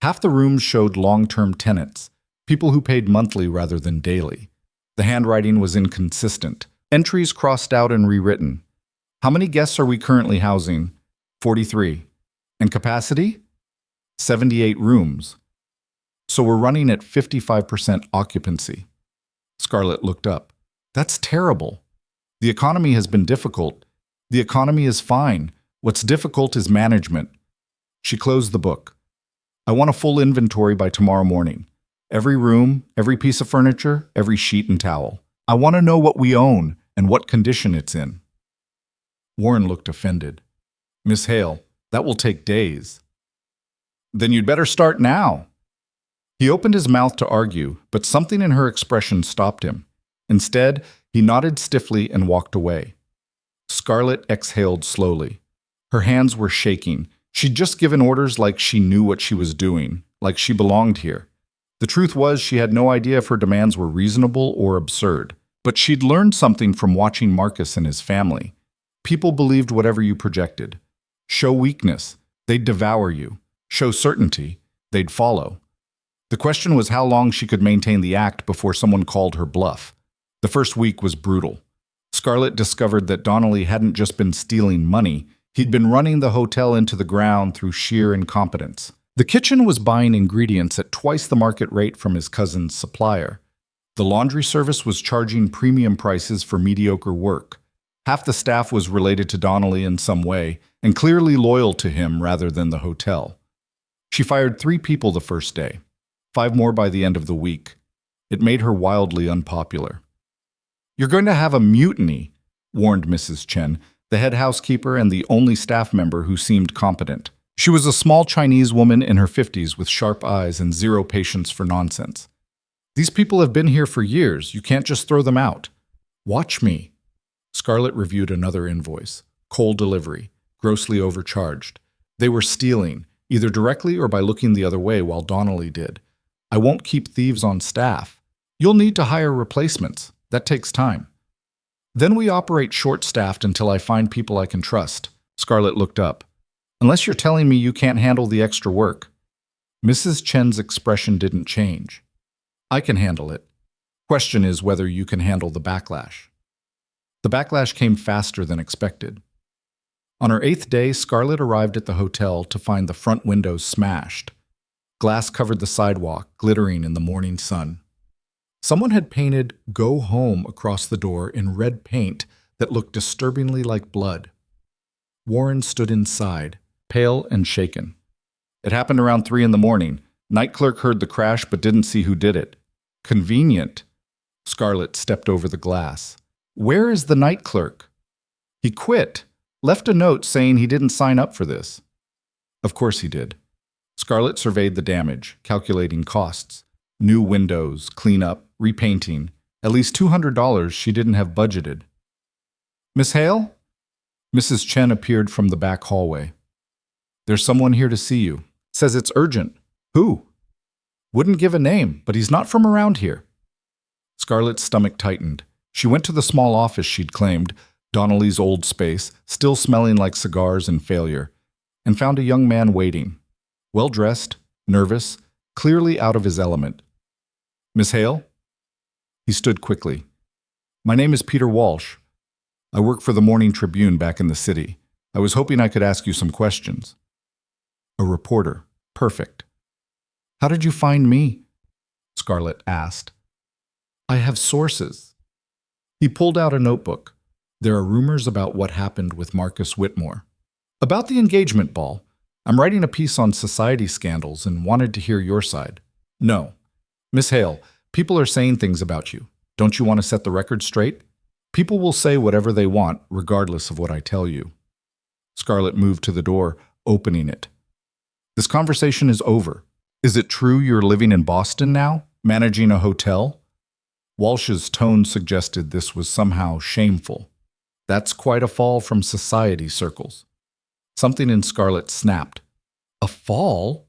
Half the rooms showed long-term tenants, people who paid monthly rather than daily. The handwriting was inconsistent. Entries crossed out and rewritten. How many guests are we currently housing? 43. And capacity? 78 rooms. So we're running at 55% occupancy. Scarlett looked up. That's terrible. The economy has been difficult. The economy is fine. What's difficult is management. She closed the book. I want a full inventory by tomorrow morning. Every room, every piece of furniture, every sheet and towel. I want to know what we own and what condition it's in. Warren looked offended. Miss Hale, that will take days. Then you'd better start now. He opened his mouth to argue, but something in her expression stopped him. Instead, he nodded stiffly and walked away. Scarlett exhaled slowly. Her hands were shaking. She'd just given orders like she knew what she was doing, like she belonged here. The truth was she had no idea if her demands were reasonable or absurd. But she'd learned something from watching Marcus and his family. People believed whatever you projected. Show weakness, they'd devour you. Show certainty, they'd follow. The question was how long she could maintain the act before someone called her bluff. The first week was brutal. Scarlett discovered that Donnelly hadn't just been stealing money, he'd been running the hotel into the ground through sheer incompetence. The kitchen was buying ingredients at twice the market rate from his cousin's supplier. The laundry service was charging premium prices for mediocre work. Half the staff was related to Donnelly in some way, and clearly loyal to him rather than the hotel. She fired 3 people the first day, 5 more by the end of the week. It made her wildly unpopular. You're going to have a mutiny, warned Mrs. Chen, the head housekeeper and the only staff member who seemed competent. She was a small Chinese woman in her 50s with sharp eyes and zero patience for nonsense. These people have been here for years. You can't just throw them out. Watch me. Scarlett reviewed another invoice. Coal delivery. Grossly overcharged. They were stealing, either directly or by looking the other way while Donnelly did. I won't keep thieves on staff. You'll need to hire replacements. That takes time. Then we operate short-staffed until I find people I can trust. Scarlett looked up. Unless you're telling me you can't handle the extra work. Mrs. Chen's expression didn't change. I can handle it. Question is whether you can handle the backlash. The backlash came faster than expected. On her 8th day, Scarlett arrived at the hotel to find the front windows smashed. Glass covered the sidewalk, glittering in the morning sun. Someone had painted "Go Home" across the door in red paint that looked disturbingly like blood. Warren stood inside, pale and shaken. It happened around 3 in the morning. Night clerk heard the crash but didn't see who did it. Convenient. Scarlett stepped over the glass. Where is the night clerk? He quit. Left a note saying he didn't sign up for this. Of course he did. Scarlett surveyed the damage, calculating costs. New windows, cleanup, repainting. At least $200 she didn't have budgeted. Miss Hale? Mrs. Chen appeared from the back hallway. There's someone here to see you. Says it's urgent. Who? Wouldn't give a name, but he's not from around here. Scarlett's stomach tightened. She went to the small office she'd claimed, Donnelly's old space, still smelling like cigars and failure. and found a young man waiting, well-dressed, nervous, clearly out of his element. "Miss Hale?" He stood quickly. "My name is Peter Walsh. I work for the Morning Tribune back in the city. I was hoping I could ask you some questions." A reporter. Perfect. "How did you find me?" Scarlett asked. "I have sources." He pulled out a notebook. "There are rumors about what happened with Marcus Whitmore. About the engagement ball. I'm writing a piece on society scandals and wanted to hear your side." "No. Miss Hale, people are saying things about you. Don't you want to set the record straight? People will say whatever they want, regardless of what I tell you." Scarlett moved to the door, opening it. "This conversation is over. Is it true you're living in Boston now, managing a hotel?" Walsh's tone suggested this was somehow shameful. That's quite a fall from society circles. Something in Scarlett snapped. "A fall?"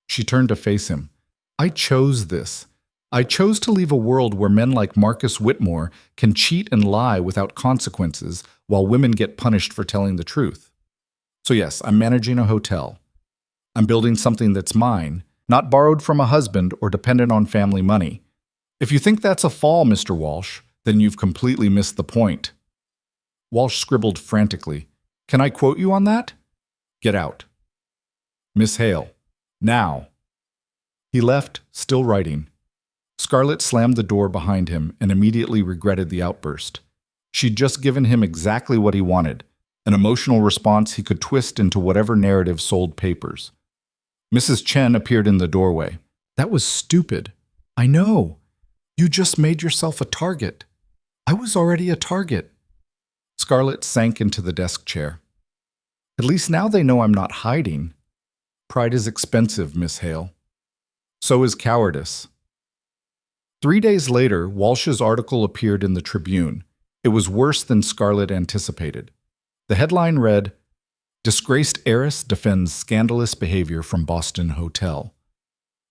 She turned to face him. "I chose this. I chose to leave a world where men like Marcus Whitmore can cheat and lie without consequences while women get punished for telling the truth. So yes, I'm managing a hotel. I'm building something that's mine, not borrowed from a husband or dependent on family money. If you think that's a fall, Mr. Walsh, then you've completely missed the point." Walsh scribbled frantically. "Can I quote you on that?" "Get out." "Miss Hale. Now." He left, still writing. Scarlett slammed the door behind him and immediately regretted the outburst. She'd just given him exactly what he wanted, an emotional response he could twist into whatever narrative sold papers. Mrs. Chen appeared in the doorway. "That was stupid." "I know. You just made yourself a target." "I was already a target." Scarlett sank into the desk chair. "At least now they know I'm not hiding." "Pride is expensive, Miss Hale." "So is cowardice." 3 days later, Walsh's article appeared in the Tribune. It was worse than Scarlett anticipated. The headline read, "Disgraced Heiress Defends Scandalous Behavior from Boston Hotel."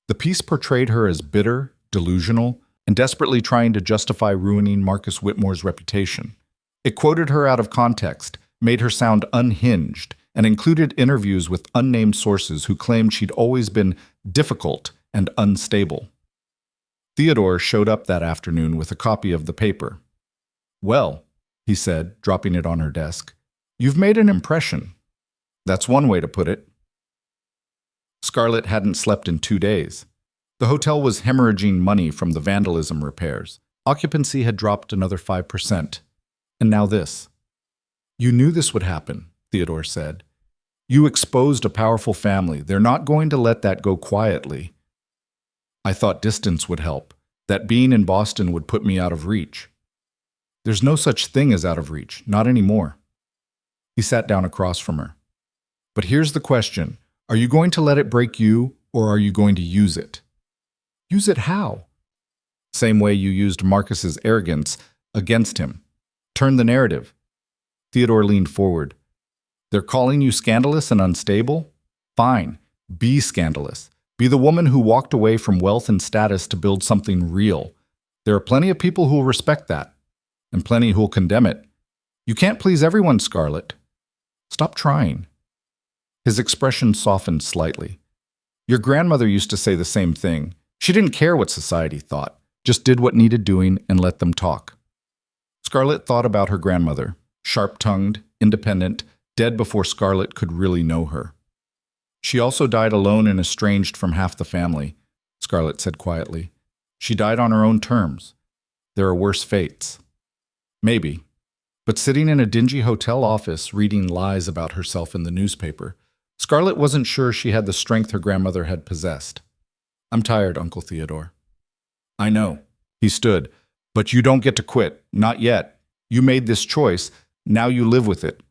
The piece portrayed her as bitter, delusional, and desperately trying to justify ruining Marcus Whitmore's reputation. It quoted her out of context, made her sound unhinged, and included interviews with unnamed sources who claimed she'd always been difficult and unstable. Theodore showed up that afternoon with a copy of the paper. "Well," he said, dropping it on her desk, "you've made an impression." That's one way to put it. Scarlett hadn't slept in 2 days. The hotel was hemorrhaging money from the vandalism repairs. Occupancy had dropped another 5%. And now this. "You knew this would happen," Theodore said. "You exposed a powerful family. They're not going to let that go quietly. I thought distance would help, that being in Boston would put me out of reach." "There's no such thing as out of reach, not anymore." He sat down across from her. "But here's the question. Are you going to let it break you, or are you going to use it?" "Use it how?" "Same way you used Marcus's arrogance against him. Turn the narrative." Theodore leaned forward. "They're calling you scandalous and unstable? Fine. Be scandalous. Be the woman who walked away from wealth and status to build something real. There are plenty of people who'll respect that, and plenty who'll condemn it. You can't please everyone, Scarlett. Stop trying." His expression softened slightly. "Your grandmother used to say the same thing. She didn't care what society thought, just did what needed doing and let them talk." Scarlett thought about her grandmother, sharp-tongued, independent, dead before Scarlett could really know her. "She also died alone and estranged from half the family," Scarlett said quietly. "She died on her own terms. There are worse fates." Maybe. But sitting in a dingy hotel office reading lies about herself in the newspaper, Scarlett wasn't sure she had the strength her grandmother had possessed. "I'm tired, Uncle Theodore." "I know." He stood. "But you don't get to quit. Not yet. You made this choice. Now you live with it."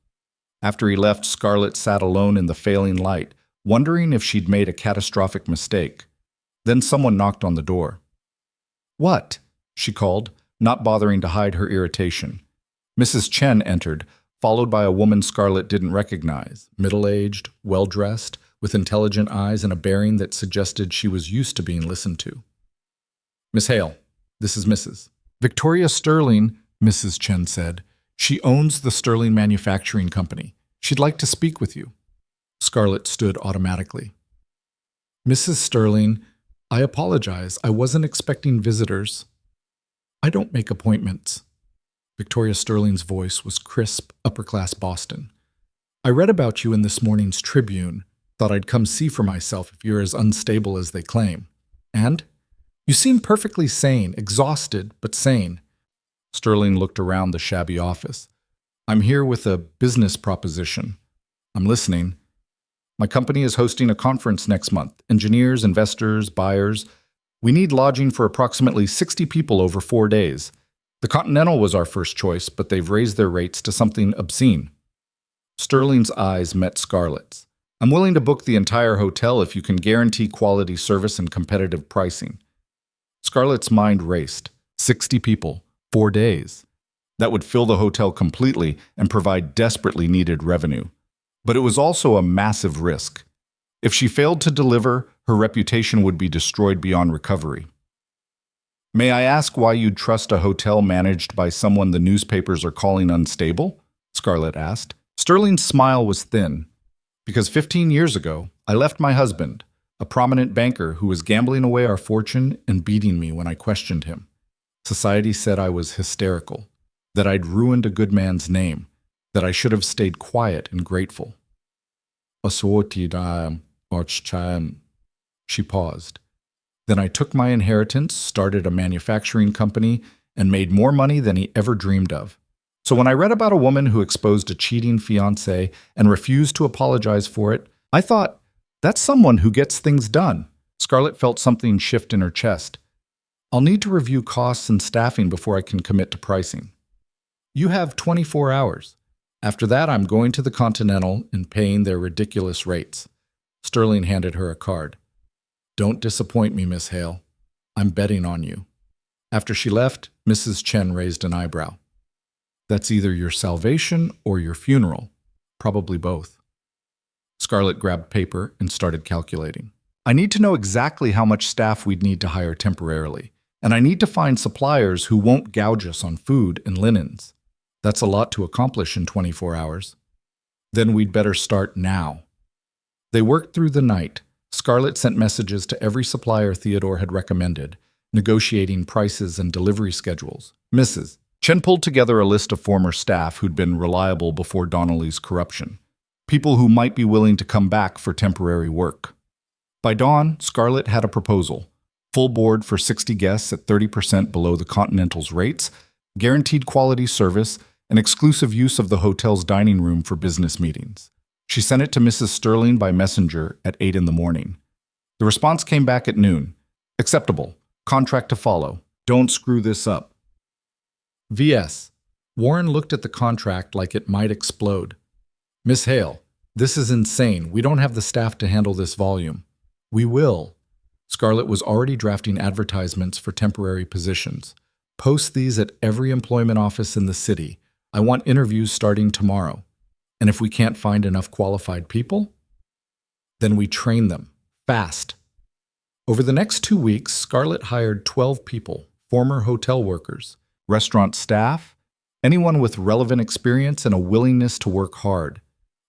After he left, Scarlett sat alone in the failing light, wondering if she'd made a catastrophic mistake. Then someone knocked on the door. "What?" she called, not bothering to hide her irritation. Mrs. Chen entered, followed by a woman Scarlett didn't recognize, middle-aged, well-dressed, with intelligent eyes and a bearing that suggested she was used to being listened to. "Miss Hale, this is Mrs. Victoria Sterling," Mrs. Chen said. "She owns the Sterling Manufacturing Company. She'd like to speak with you." Scarlett stood automatically. Mrs. Sterling, I apologize. I wasn't expecting visitors. I don't make appointments. Victoria Sterling's voice was crisp, upper-class Boston. I read about you in this morning's Tribune. Thought I'd come see for myself if you're as unstable as they claim. And? You seem perfectly sane, exhausted, but sane. Sterling looked around the shabby office. I'm here with a business proposition. I'm listening. My company is hosting a conference next month. Engineers, investors, buyers. We need lodging for approximately 60 people over 4 days. The Continental was our first choice, but they've raised their rates to something obscene. Sterling's eyes met Scarlett's. I'm willing to book the entire hotel if you can guarantee quality service and competitive pricing. Scarlett's mind raced. 60 people, 4 days. That would fill the hotel completely and provide desperately needed revenue. But it was also a massive risk. If she failed to deliver, her reputation would be destroyed beyond recovery. May I ask why you'd trust a hotel managed by someone the newspapers are calling unstable? Scarlett asked. Sterling's smile was thin. Because 15 years ago, I left my husband, a prominent banker who was gambling away our fortune and beating me when I questioned him. Society said I was hysterical, that I'd ruined a good man's name, that I should have stayed quiet and grateful. She paused. Then I took my inheritance, started a manufacturing company, and made more money than he ever dreamed of. So when I read about a woman who exposed a cheating fiancé and refused to apologize for it, I thought, that's someone who gets things done. Scarlett felt something shift in her chest. I'll need to review costs and staffing before I can commit to pricing. You have 24 hours. After that, I'm going to the Continental and paying their ridiculous rates. Sterling handed her a card. Don't disappoint me, Miss Hale. I'm betting on you. After she left, Mrs. Chen raised an eyebrow. That's either your salvation or your funeral. Probably both. Scarlett grabbed paper and started calculating. I need to know exactly how much staff we'd need to hire temporarily, and I need to find suppliers who won't gouge us on food and linens. That's a lot to accomplish in 24 hours. Then we'd better start now. They worked through the night. Scarlett sent messages to every supplier Theodore had recommended, negotiating prices and delivery schedules. Mrs. Chen pulled together a list of former staff who'd been reliable before Donnelly's corruption. People who might be willing to come back for temporary work. By dawn, Scarlett had a proposal. Full board for 60 guests at 30% below the Continental's rates, guaranteed quality service, and exclusive use of the hotel's dining room for business meetings. She sent it to Mrs. Sterling by messenger at 8 in the morning. The response came back at noon. Acceptable. Contract to follow. Don't screw this up. V.S. Warren looked at the contract like it might explode. Miss Hale, this is insane. We don't have the staff to handle this volume. We will. Scarlett was already drafting advertisements for temporary positions. Post these at every employment office in the city. I want interviews starting tomorrow. And if we can't find enough qualified people, then we train them, fast. Over the next 2 weeks, Scarlett hired 12 people, former hotel workers, restaurant staff, anyone with relevant experience and a willingness to work hard.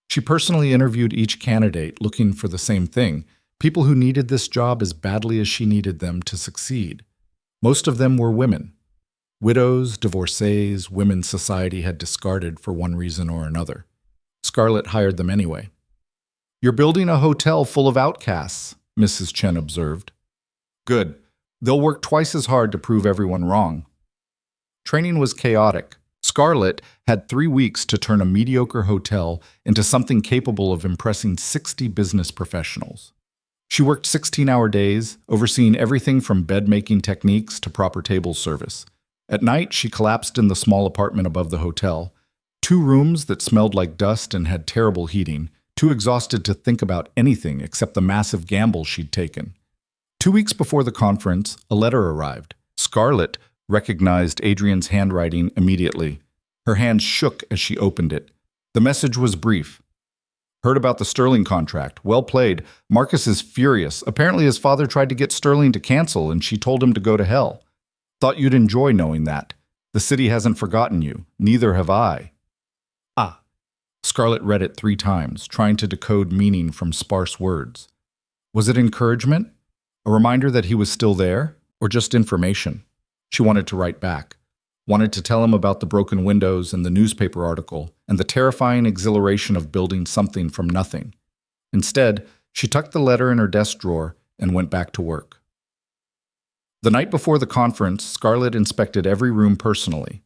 She personally interviewed each candidate looking for the same thing, people who needed this job as badly as she needed them to succeed. Most of them were women. Widows, divorcees, women society had discarded for one reason or another. Scarlett hired them anyway. You're building a hotel full of outcasts, Mrs. Chen observed. Good. They'll work twice as hard to prove everyone wrong. Training was chaotic. Scarlett had 3 weeks to turn a mediocre hotel into something capable of impressing 60 business professionals. She worked 16-hour days, overseeing everything from bed-making techniques to proper table service. At night, she collapsed in the small apartment above the hotel. 2 rooms that smelled like dust and had terrible heating, too exhausted to think about anything except the massive gamble she'd taken. 2 weeks before the conference, a letter arrived. Scarlett recognized Adrian's handwriting immediately. Her hands shook as she opened it. The message was brief. Heard about the Sterling contract. Well played. Marcus is furious. Apparently his father tried to get Sterling to cancel and she told him to go to hell. Thought you'd enjoy knowing that. The city hasn't forgotten you. Neither have I. Scarlett read it 3 times, trying to decode meaning from sparse words. Was it encouragement? A reminder that he was still there? Or just information? She wanted to write back. Wanted to tell him about the broken windows and the newspaper article and the terrifying exhilaration of building something from nothing. Instead, she tucked the letter in her desk drawer and went back to work. The night before the conference, Scarlett inspected every room personally.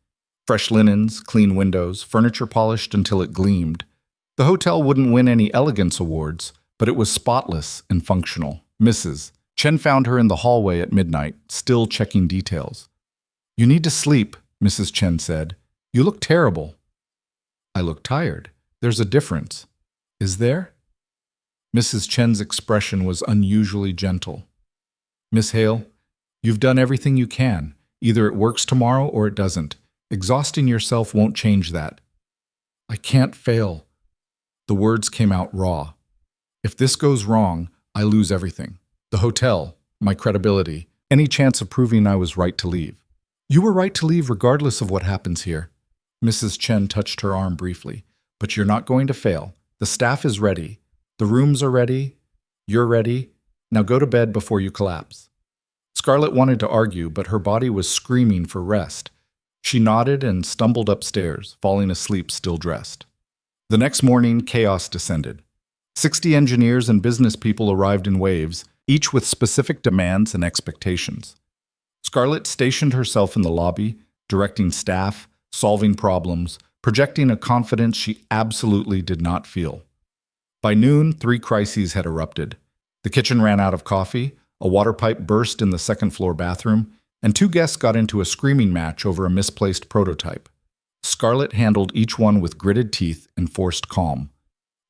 Fresh linens, clean windows, furniture polished until it gleamed. The hotel wouldn't win any elegance awards, but it was spotless and functional. Mrs. Chen found her in the hallway at midnight, still checking details. "You need to sleep," Mrs. Chen said. "You look terrible." "I look tired. There's a difference." "Is there?" Mrs. Chen's expression was unusually gentle. "Miss Hale, you've done everything you can. Either it works tomorrow or it doesn't. Exhausting yourself won't change that." "I can't fail." The words came out raw. "If this goes wrong, I lose everything. The hotel, my credibility, any chance of proving I was right to leave." "You were right to leave regardless of what happens here." Mrs. Chen touched her arm briefly. "But you're not going to fail. The staff is ready. The rooms are ready. You're ready. Now go to bed before you collapse." Scarlett wanted to argue, but her body was screaming for rest. She nodded and stumbled upstairs, falling asleep still dressed. The next morning, chaos descended. 60 engineers and business people arrived in waves, each with specific demands and expectations. Scarlett stationed herself in the lobby, directing staff, solving problems, projecting a confidence she absolutely did not feel. By noon, 3 crises had erupted. The kitchen ran out of coffee, a water pipe burst in the second-floor bathroom, and 2 guests got into a screaming match over a misplaced prototype. Scarlett handled each one with gritted teeth and forced calm.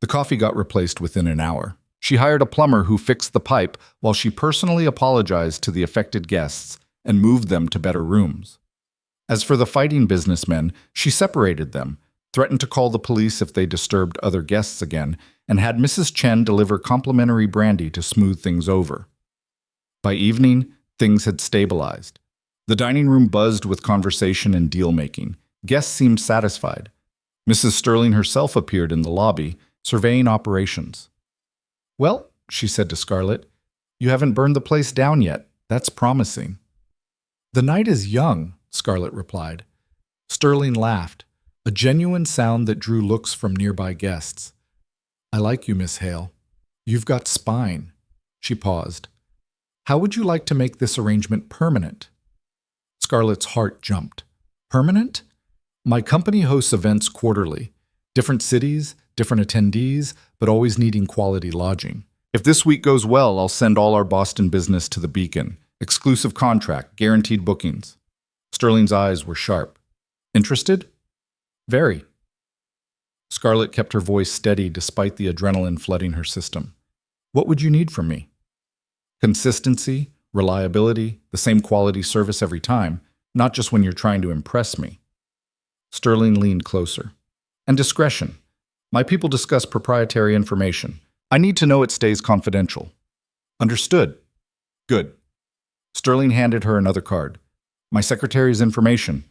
The coffee got replaced within an hour. She hired a plumber who fixed the pipe while she personally apologized to the affected guests and moved them to better rooms. As for the fighting businessmen, she separated them, threatened to call the police if they disturbed other guests again, and had Mrs. Chen deliver complimentary brandy to smooth things over. By evening, things had stabilized. The dining room buzzed with conversation and deal-making. Guests seemed satisfied. Mrs. Sterling herself appeared in the lobby, surveying operations. "Well," she said to Scarlett, "you haven't burned the place down yet. That's promising." "The night is young," Scarlett replied. Sterling laughed, a genuine sound that drew looks from nearby guests. "I like you, Miss Hale. You've got spine." She paused. "How would you like to make this arrangement permanent?" Scarlett's heart jumped. "Permanent? My company hosts events quarterly. Different cities, different attendees, but always needing quality lodging. If this week goes well, I'll send all our Boston business to the Beacon. Exclusive contract, guaranteed bookings." Sterling's eyes were sharp. "Interested?" "Very." Scarlett kept her voice steady despite the adrenaline flooding her system. "What would you need from me?" "Consistency, reliability, the same quality service every time, not just when you're trying to impress me." Sterling leaned closer. "And discretion. My people discuss proprietary information. I need to know it stays confidential." "Understood." "Good." Sterling handed her another card. "My secretary's information.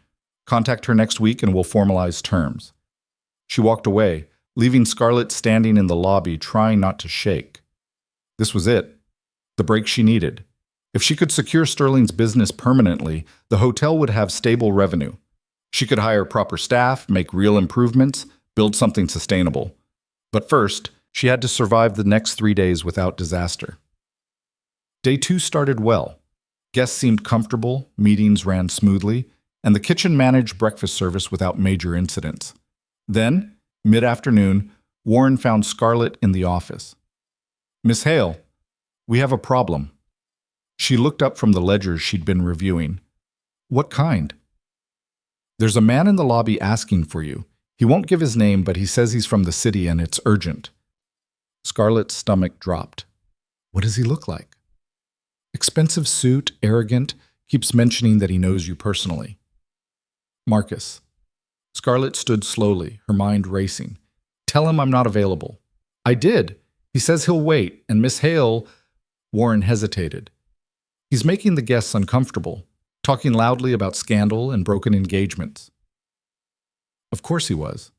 Contact her next week and we'll formalize terms." She walked away, leaving Scarlett standing in the lobby trying not to shake. This was it. The break she needed. If she could secure Sterling's business permanently, the hotel would have stable revenue. She could hire proper staff, make real improvements, build something sustainable. But first, she had to survive the next 3 days without disaster. Day 2 started well. Guests seemed comfortable, meetings ran smoothly, and the kitchen managed breakfast service without major incidents. Then, mid-afternoon, Warren found Scarlett in the office. "Miss Hale, we have a problem." She looked up from the ledgers she'd been reviewing. "What kind?" "There's a man in the lobby asking for you. He won't give his name, but he says he's from the city and it's urgent." Scarlett's stomach dropped. "What does he look like?" "Expensive suit, arrogant, keeps mentioning that he knows you personally." "Marcus." Scarlett stood slowly, her mind racing. "Tell him I'm not available." "I did. He says he'll wait, and Miss Hale—" Warren hesitated. "He's making the guests uncomfortable, talking loudly about scandal and broken engagements." Of course he was.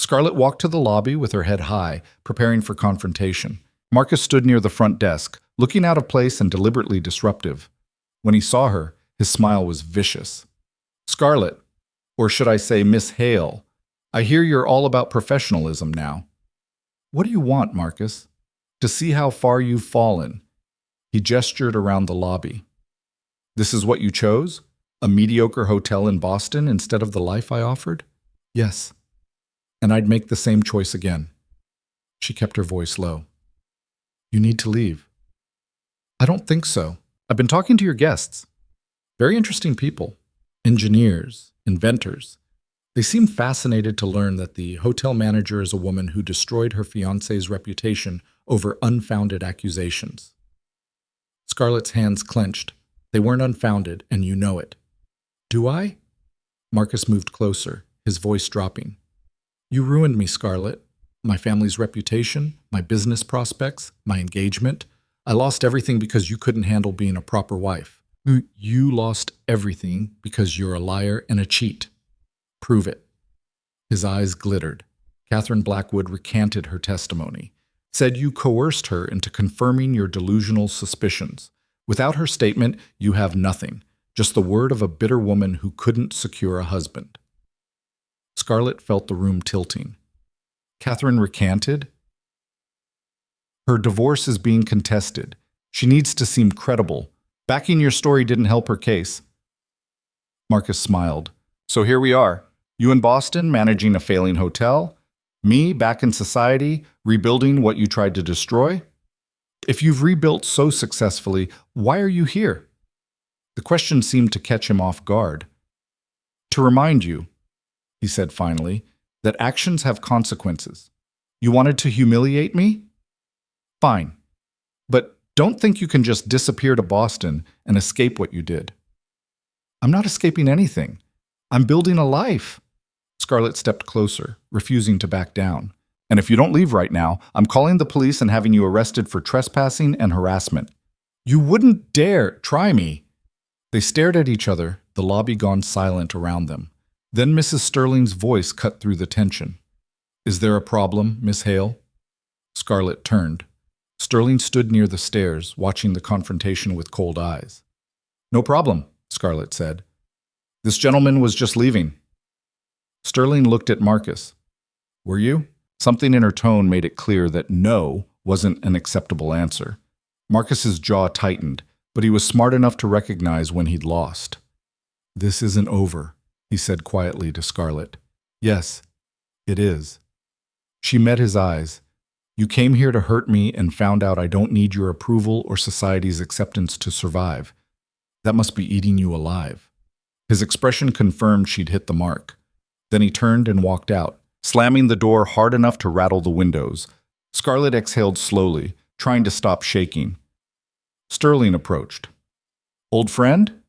Scarlett walked to the lobby with her head high, preparing for confrontation. Marcus stood near the front desk, looking out of place and deliberately disruptive. When he saw her, his smile was vicious. Scarlett, or should I say Miss Hale, I hear you're all about professionalism now. What do you want, Marcus? To see how far you've fallen. He gestured around the lobby. This is what you chose? A mediocre hotel in Boston instead of the life I offered? Yes. And I'd make the same choice again. She kept her voice low. You need to leave. I don't think so. I've been talking to your guests. Very interesting people. Engineers, inventors. They seem fascinated to learn that the hotel manager is a woman who destroyed her fiancé's reputation over unfounded accusations. Scarlett's hands clenched. They weren't unfounded, and you know it. Do I? Marcus moved closer, his voice dropping. You ruined me, Scarlett. My family's reputation, my business prospects, my engagement. I lost everything because you couldn't handle being a proper wife. You lost everything because you're a liar and a cheat. Prove it. His eyes glittered. Catherine Blackwood recanted her testimony, said you coerced her into confirming your delusional suspicions. Without her statement, you have nothing, just the word of a bitter woman who couldn't secure a husband. Scarlett felt the room tilting. Catherine recanted? Her divorce is being contested. She needs to seem credible. Backing your story didn't help her case. Marcus smiled. So here we are. You in Boston, managing a failing hotel. Me, back in society, rebuilding what you tried to destroy. If you've rebuilt so successfully, why are you here? The question seemed to catch him off guard. To remind you, he said finally, that actions have consequences. You wanted to humiliate me? Fine. But don't think you can just disappear to Boston and escape what you did. I'm not escaping anything. I'm building a life. Scarlett stepped closer, refusing to back down. And if you don't leave right now, I'm calling the police and having you arrested for trespassing and harassment. You wouldn't dare try me. They stared at each other, the lobby gone silent around them. Then Mrs. Sterling's voice cut through the tension. Is there a problem, Miss Hale? Scarlett turned. Sterling stood near the stairs, watching the confrontation with cold eyes. No problem, Scarlett said. This gentleman was just leaving. Sterling looked at Marcus. Were you? Something in her tone made it clear that no wasn't an acceptable answer. Marcus's jaw tightened, but he was smart enough to recognize when he'd lost. This isn't over, he said quietly to Scarlett. Yes, it is. She met his eyes. You came here to hurt me and found out I don't need your approval or society's acceptance to survive. That must be eating you alive. His expression confirmed she'd hit the mark. Then he turned and walked out, slamming the door hard enough to rattle the windows. Scarlett exhaled slowly, trying to stop shaking. Sterling approached. Old friend?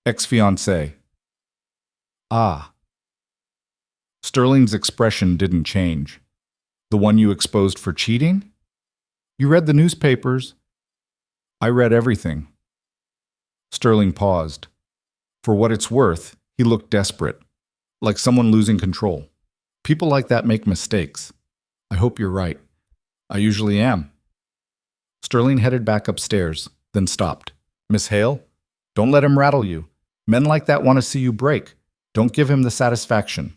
Ex-fiancé. Ah. Sterling's expression didn't change. The one you exposed for cheating? You read the newspapers. I read everything. Sterling paused. For what it's worth, he looked desperate, like someone losing control. People like that make mistakes. I hope you're right. I usually am. Sterling headed back upstairs, then stopped. Miss Hale, don't let him rattle you. Men like that want to see you break. Don't give him the satisfaction.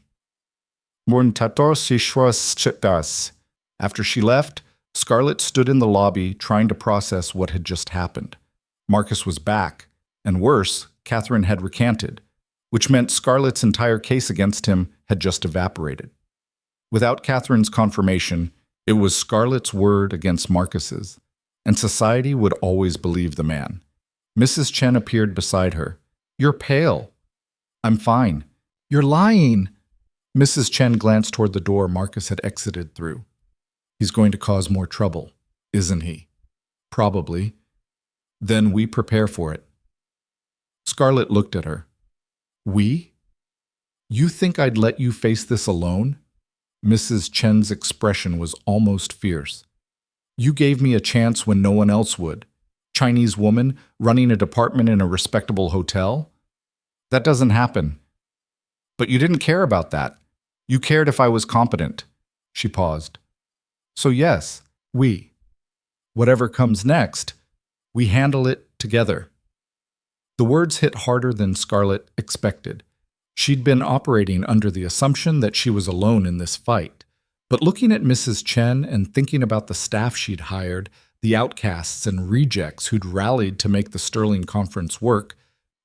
After she left, Scarlett stood in the lobby trying to process what had just happened. Marcus was back, and worse, Catherine had recanted, which meant Scarlett's entire case against him had just evaporated. Without Catherine's confirmation, it was Scarlett's word against Marcus's, and society would always believe the man. Mrs. Chen appeared beside her. You're pale. I'm fine. You're lying. Mrs. Chen glanced toward the door Marcus had exited through. He's going to cause more trouble, isn't he? Probably. Then we prepare for it. Scarlett looked at her. We? You think I'd let you face this alone? Mrs. Chen's expression was almost fierce. You gave me a chance when no one else would. Chinese woman running a department in a respectable hotel? That doesn't happen. But you didn't care about that. You cared if I was competent. She paused. So yes, whatever comes next, we handle it together. The words hit harder than Scarlett expected. She'd been operating under the assumption that she was alone in this fight. But looking at Mrs. Chen and thinking about the staff she'd hired, the outcasts and rejects who'd rallied to make the Sterling conference work,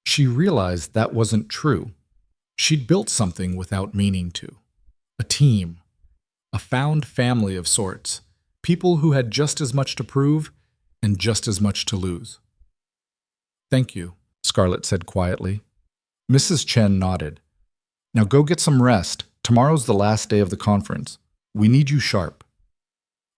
she realized that wasn't true. She'd built something without meaning to. A team. A found family of sorts. People who had just as much to prove and just as much to lose. Thank you, Scarlett said quietly. Mrs. Chen nodded. Now go get some rest. Tomorrow's the last day of the conference. We need you sharp.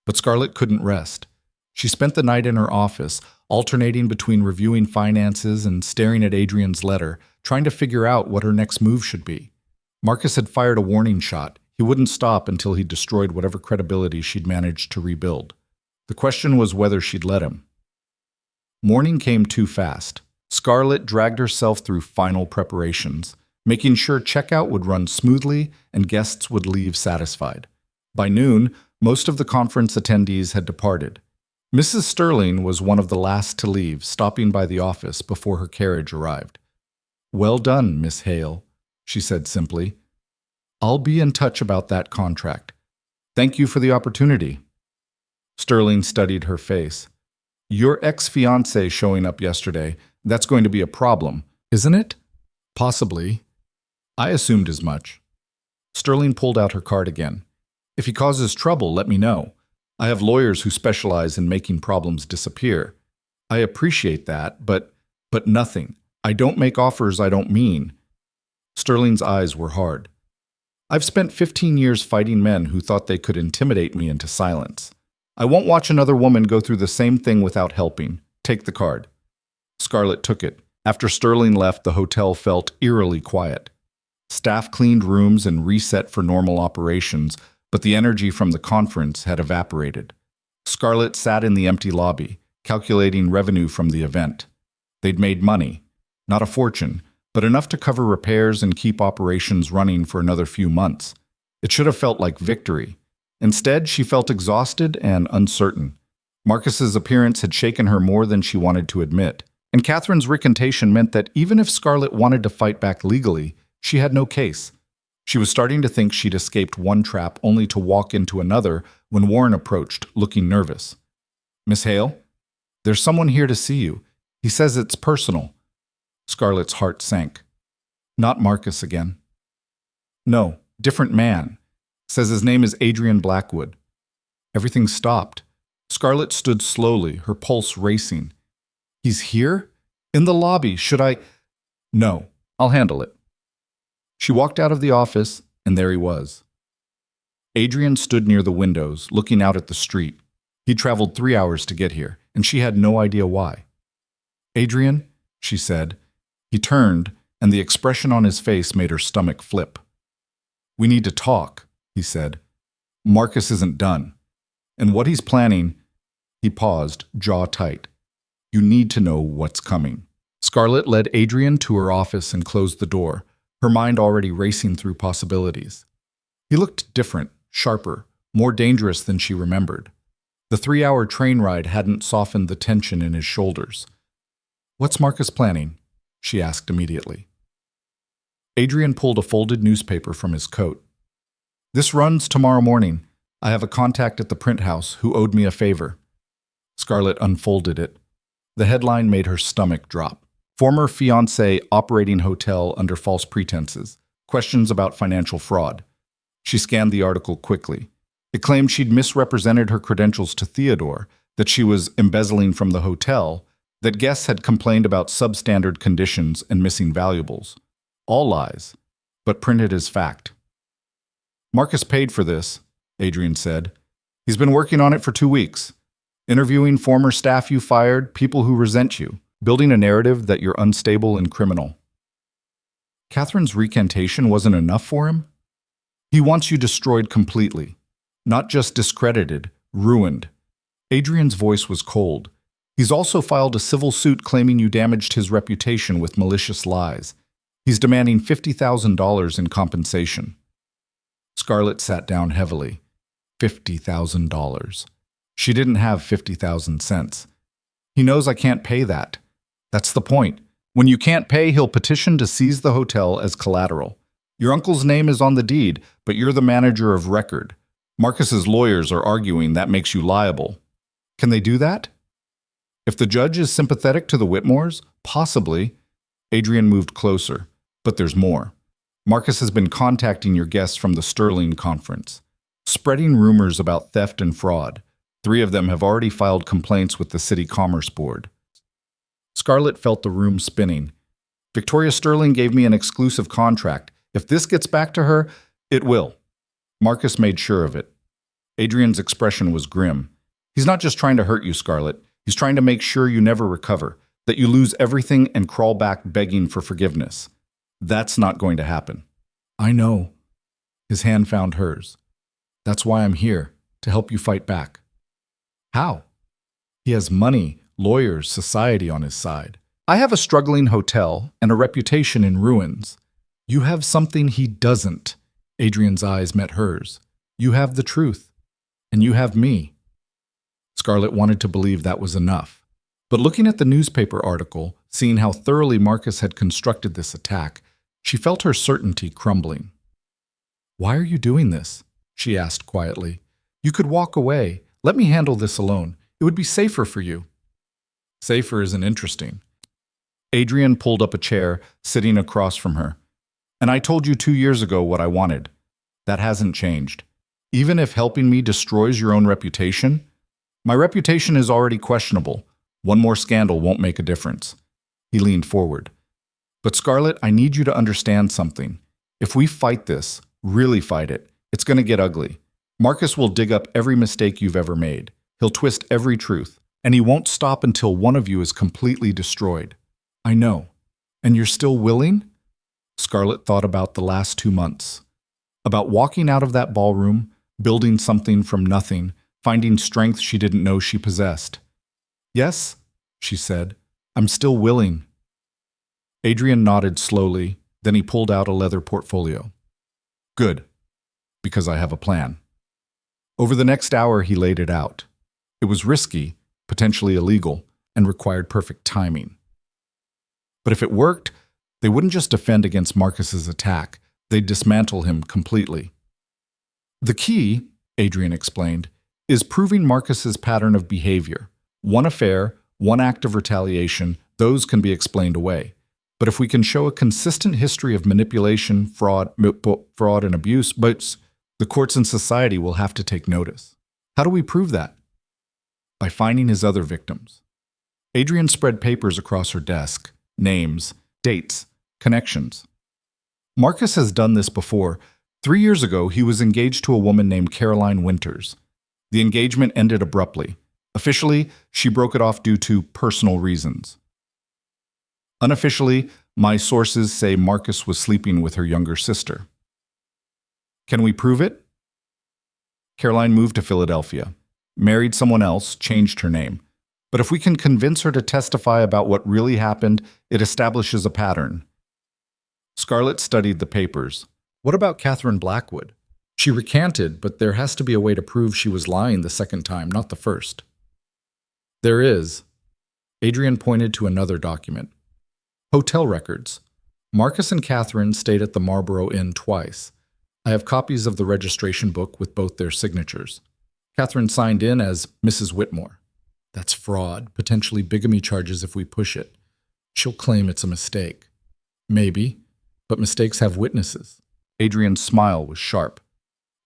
But Scarlett couldn't rest. She spent the night in her office, alternating between reviewing finances and staring at Adrian's letter, trying to figure out what her next move should be. Marcus had fired a warning shot. He wouldn't stop until he'd destroyed whatever credibility she'd managed to rebuild. The question was whether she'd let him. Morning came too fast. Scarlett dragged herself through final preparations, making sure checkout would run smoothly and guests would leave satisfied. By noon, most of the conference attendees had departed. Mrs. Sterling was one of the last to leave, stopping by the office before her carriage arrived. Well done, Miss Hale, she said simply. I'll be in touch about that contract. Thank you for the opportunity. Sterling studied her face. Your ex-fiancé showing up yesterday, that's going to be a problem, isn't it? Possibly. I assumed as much. Sterling pulled out her card again. If he causes trouble, let me know. I have lawyers who specialize in making problems disappear. I appreciate that, but nothing. I don't make offers I don't mean. Sterling's eyes were hard. I've spent 15 years fighting men who thought they could intimidate me into silence. I won't watch another woman go through the same thing without helping. Take the card. Scarlett took it. After Sterling left, the hotel felt eerily quiet. Staff cleaned rooms and reset for normal operations, but the energy from the conference had evaporated. Scarlett sat in the empty lobby, calculating revenue from the event. They'd made money. Not a fortune, but enough to cover repairs and keep operations running for another few months. It should have felt like victory. Instead, she felt exhausted and uncertain. Marcus's appearance had shaken her more than she wanted to admit, and Catherine's recantation meant that even if Scarlett wanted to fight back legally, she had no case. She was starting to think she'd escaped one trap only to walk into another when Warren approached, looking nervous. Miss Hale, there's someone here to see you. He says it's personal. Scarlett's heart sank. Not Marcus again. No, different man. Says his name is Adrian Blackwood. Everything stopped. Scarlett stood slowly, her pulse racing. He's here? In the lobby. Should I? No, I'll handle it. She walked out of the office, and there he was. Adrian stood near the windows, looking out at the street. He'd traveled 3 hours to get here, and she had no idea why. Adrian, she said. He turned, and the expression on his face made her stomach flip. We need to talk, he said. Marcus isn't done. And what he's planning, he paused, jaw tight. You need to know what's coming. Scarlett led Adrian to her office and closed the door, her mind already racing through possibilities. He looked different, sharper, more dangerous than she remembered. The 3-hour train ride hadn't softened the tension in his shoulders. What's Marcus planning? She asked immediately. Adrian pulled a folded newspaper from his coat. This runs tomorrow morning. I have a contact at the print house who owed me a favor. Scarlett unfolded it. The headline made her stomach drop. Former fiancé operating hotel under false pretenses. Questions about financial fraud. She scanned the article quickly. It claimed she'd misrepresented her credentials to Theodore, that she was embezzling from the hotel, that guests had complained about substandard conditions and missing valuables. All lies, but printed as fact. Marcus paid for this, Adrian said. He's been working on it for 2 weeks. Interviewing former staff you fired, people who resent you, building a narrative that you're unstable and criminal. Catherine's recantation wasn't enough for him? He wants you destroyed completely. Not just discredited, ruined. Adrian's voice was cold. He's also filed a civil suit claiming you damaged his reputation with malicious lies. He's demanding $50,000 in compensation. Scarlett sat down heavily. $50,000. She didn't have 50,000 cents. He knows I can't pay that. That's the point. When you can't pay, he'll petition to seize the hotel as collateral. Your uncle's name is on the deed, but you're the manager of record. Marcus's lawyers are arguing that makes you liable. Can they do that? If the judge is sympathetic to the Whitmores, possibly. Adrian moved closer. But there's more. Marcus has been contacting your guests from the Sterling conference, spreading rumors about theft and fraud. 3 of them have already filed complaints with the City Commerce Board. Scarlett felt the room spinning. Victoria Sterling gave me an exclusive contract. If this gets back to her, it will. Marcus made sure of it. Adrian's expression was grim. He's not just trying to hurt you, Scarlett. He's trying to make sure you never recover, that you lose everything and crawl back begging for forgiveness. That's not going to happen. I know. His hand found hers. That's why I'm here, to help you fight back. How? He has money, lawyers, society on his side. I have a struggling hotel and a reputation in ruins. You have something he doesn't. Adrian's eyes met hers. You have the truth. And you have me. Scarlett wanted to believe that was enough. But looking at the newspaper article, seeing how thoroughly Marcus had constructed this attack, she felt her certainty crumbling. Why are you doing this? She asked quietly. You could walk away. Let me handle this alone. It would be safer for you. Safer isn't interesting. Adrian pulled up a chair, sitting across from her. And I told you 2 years ago what I wanted. That hasn't changed. Even if helping me destroys your own reputation, my reputation is already questionable. One more scandal won't make a difference. He leaned forward. But Scarlett, I need you to understand something. If we fight this, really fight it, it's going to get ugly. Marcus will dig up every mistake you've ever made. He'll twist every truth. And he won't stop until one of you is completely destroyed. I know. And you're still willing? Scarlett thought about the last 2 months. About walking out of that ballroom, building something from nothing, finding strength she didn't know she possessed. Yes, she said, I'm still willing. Adrian nodded slowly, then he pulled out a leather portfolio. Good, because I have a plan. Over the next hour, he laid it out. It was risky, potentially illegal, and required perfect timing. But if it worked, they wouldn't just defend against Marcus's attack, they'd dismantle him completely. The key, Adrian explained, is proving Marcus's pattern of behavior. One affair, one act of retaliation, those can be explained away. But if we can show a consistent history of manipulation, fraud and abuse, but the courts and society will have to take notice. How do we prove that? By finding his other victims. Adrian spread papers across her desk, names, dates, connections. Marcus has done this before. 3 years ago, he was engaged to a woman named Caroline Winters. The engagement ended abruptly. Officially, she broke it off due to personal reasons. Unofficially, my sources say Marcus was sleeping with her younger sister. Can we prove it? Caroline moved to Philadelphia, married someone else, changed her name. But if we can convince her to testify about what really happened, it establishes a pattern. Scarlett studied the papers. What about Catherine Blackwood? She recanted, but there has to be a way to prove she was lying the second time, not the first. There is. Adrian pointed to another document. Hotel records. Marcus and Catherine stayed at the Marlborough Inn twice. I have copies of the registration book with both their signatures. Catherine signed in as Mrs. Whitmore. That's fraud, potentially bigamy charges if we push it. She'll claim it's a mistake. Maybe, but mistakes have witnesses. Adrian's smile was sharp.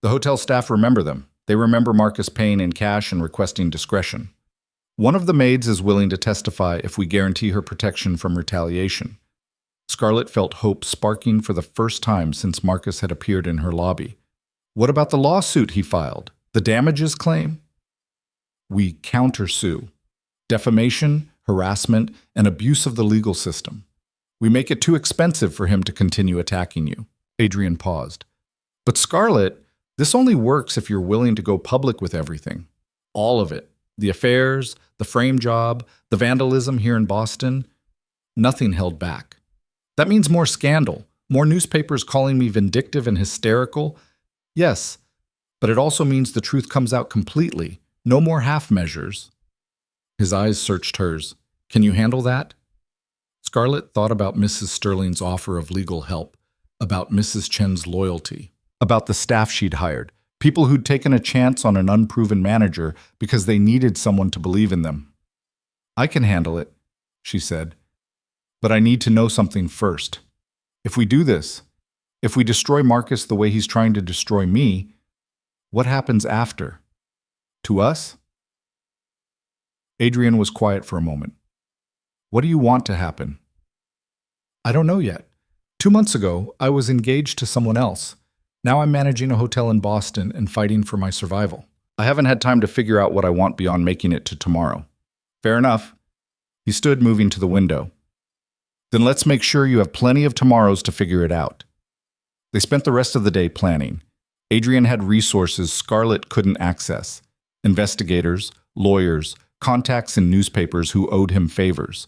The hotel staff remember them. They remember Marcus paying in cash and requesting discretion. One of the maids is willing to testify if we guarantee her protection from retaliation. Scarlett felt hope sparking for the first time since Marcus had appeared in her lobby. What about the lawsuit he filed? The damages claim? We countersue. Defamation, harassment, and abuse of the legal system. We make it too expensive for him to continue attacking you. Adrian paused. But Scarlett, this only works if you're willing to go public with everything. All of it. The affairs, the frame job, the vandalism here in Boston. Nothing held back. That means more scandal, more newspapers calling me vindictive and hysterical. Yes, but it also means the truth comes out completely. No more half measures. His eyes searched hers. Can you handle that? Scarlett thought about Mrs. Sterling's offer of legal help, about Mrs. Chen's loyalty, about the staff she'd hired, people who'd taken a chance on an unproven manager because they needed someone to believe in them. I can handle it, she said, but I need to know something first. If we do this, if we destroy Marcus the way he's trying to destroy me, what happens after? To us? Adrian was quiet for a moment. What do you want to happen? I don't know yet. 2 months ago, I was engaged to someone else. Now I'm managing a hotel in Boston and fighting for my survival. I haven't had time to figure out what I want beyond making it to tomorrow. Fair enough. He stood, moving to the window. Then let's make sure you have plenty of tomorrows to figure it out. They spent the rest of the day planning. Adrian had resources Scarlett couldn't access. Investigators, lawyers, contacts in newspapers who owed him favors.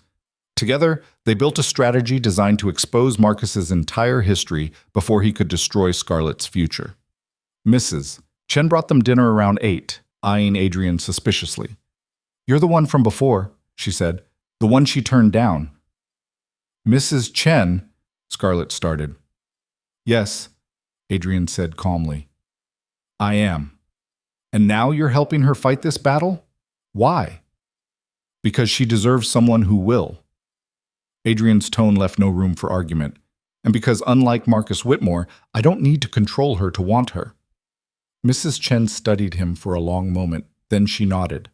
Together, they built a strategy designed to expose Marcus's entire history before he could destroy Scarlett's future. Mrs. Chen brought them dinner around 8, eyeing Adrian suspiciously. You're the one from before, she said, the one she turned down. Mrs. Chen, Scarlett started. Yes, Adrian said calmly. I am. And now you're helping her fight this battle? Why? Because she deserves someone who will. Adrian's tone left no room for argument, and because unlike Marcus Whitmore, I don't need to control her to want her. Mrs. Chen studied him for a long moment, then she nodded.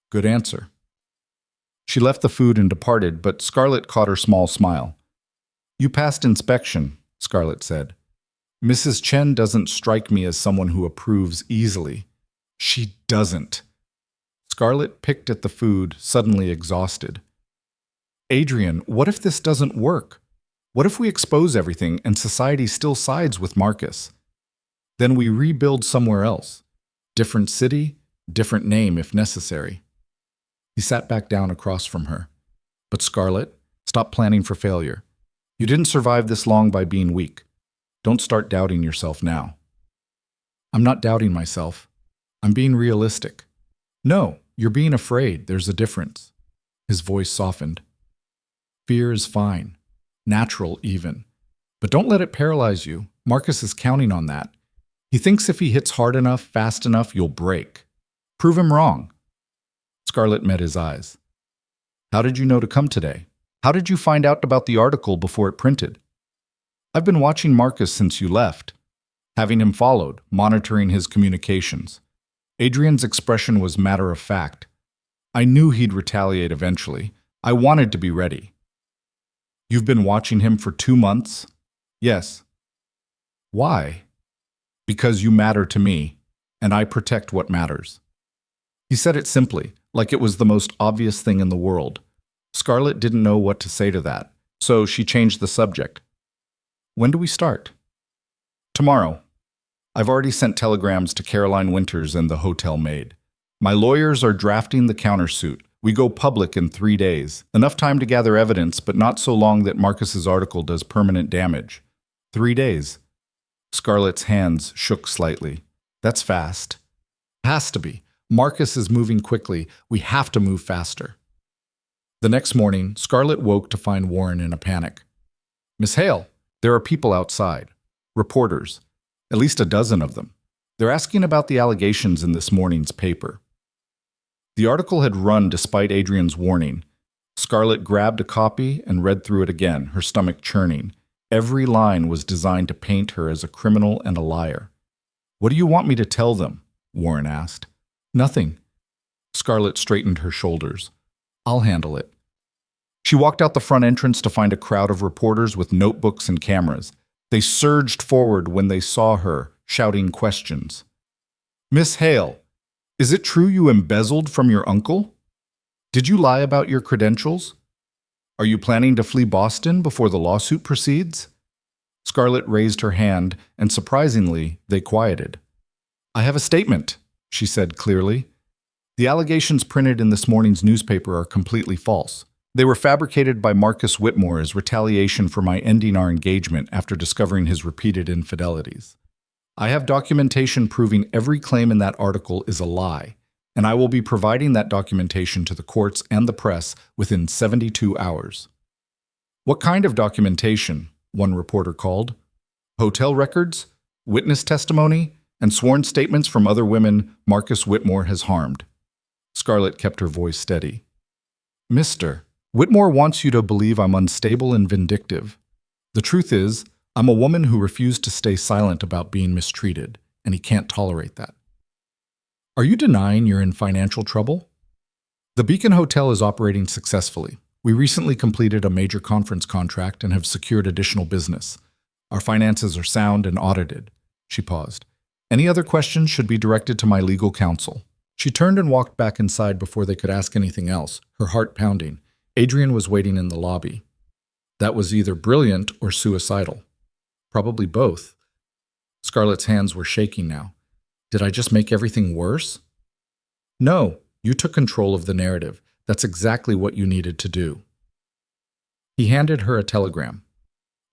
Good answer. She left the food and departed, but Scarlett caught her small smile. You passed inspection, Scarlett said. Mrs. Chen doesn't strike me as someone who approves easily. She doesn't. Scarlett picked at the food, suddenly exhausted. Adrian, what if this doesn't work? What if we expose everything and society still sides with Marcus? Then we rebuild somewhere else. Different city, different name if necessary. He sat back down across from her. But Scarlett, stop planning for failure. You didn't survive this long by being weak. Don't start doubting yourself now. I'm not doubting myself. I'm being realistic. No, you're being afraid. There's a difference. His voice softened. Fear is fine. Natural even. But don't let it paralyze you. Marcus is counting on that. He thinks if he hits hard enough, fast enough, you'll break. Prove him wrong. Scarlett met his eyes. How did you know to come today? How did you find out about the article before it printed? I've been watching Marcus since you left, having him followed, monitoring his communications. Adrian's expression was matter of fact. I knew he'd retaliate eventually. I wanted to be ready. You've been watching him for 2 months? Yes. Why? Because you matter to me, and I protect what matters. He said it simply, like it was the most obvious thing in the world. Scarlett didn't know what to say to that, so she changed the subject. When do we start? Tomorrow. I've already sent telegrams to Caroline Winters and the hotel maid. My lawyers are drafting the countersuit. We go public in 3 days. Enough time to gather evidence, but not so long that Marcus's article does permanent damage. 3 days. Scarlett's hands shook slightly. That's fast. Has to be. Marcus is moving quickly. We have to move faster. The next morning, Scarlett woke to find Warren in a panic. Miss Hale, there are people outside. Reporters. At least a dozen of them. They're asking about the allegations in this morning's paper. The article had run despite Adrian's warning. Scarlett grabbed a copy and read through it again, her stomach churning. Every line was designed to paint her as a criminal and a liar. What do you want me to tell them? Warren asked. Nothing. Scarlett straightened her shoulders. I'll handle it. She walked out the front entrance to find a crowd of reporters with notebooks and cameras. They surged forward when they saw her, shouting questions. Miss Hale, is it true you embezzled from your uncle? Did you lie about your credentials? Are you planning to flee Boston before the lawsuit proceeds? Scarlett raised her hand, and surprisingly, they quieted. I have a statement, she said clearly. The allegations printed in this morning's newspaper are completely false. They were fabricated by Marcus Whitmore as retaliation for my ending our engagement after discovering his repeated infidelities. I have documentation proving every claim in that article is a lie, and I will be providing that documentation to the courts and the press within 72 hours. What kind of documentation? One reporter called. Hotel records, witness testimony, and sworn statements from other women Marcus Whitmore has harmed. Scarlett kept her voice steady. Mister, Whitmore wants you to believe I'm unstable and vindictive. The truth is, I'm a woman who refused to stay silent about being mistreated, and he can't tolerate that. Are you denying you're in financial trouble? The Beacon Hotel is operating successfully. We recently completed a major conference contract and have secured additional business. Our finances are sound and audited. She paused. Any other questions should be directed to my legal counsel. She turned and walked back inside before they could ask anything else, her heart pounding. Adrian was waiting in the lobby. That was either brilliant or suicidal. Probably both. Scarlett's hands were shaking now. Did I just make everything worse? No, you took control of the narrative. That's exactly what you needed to do. He handed her a telegram.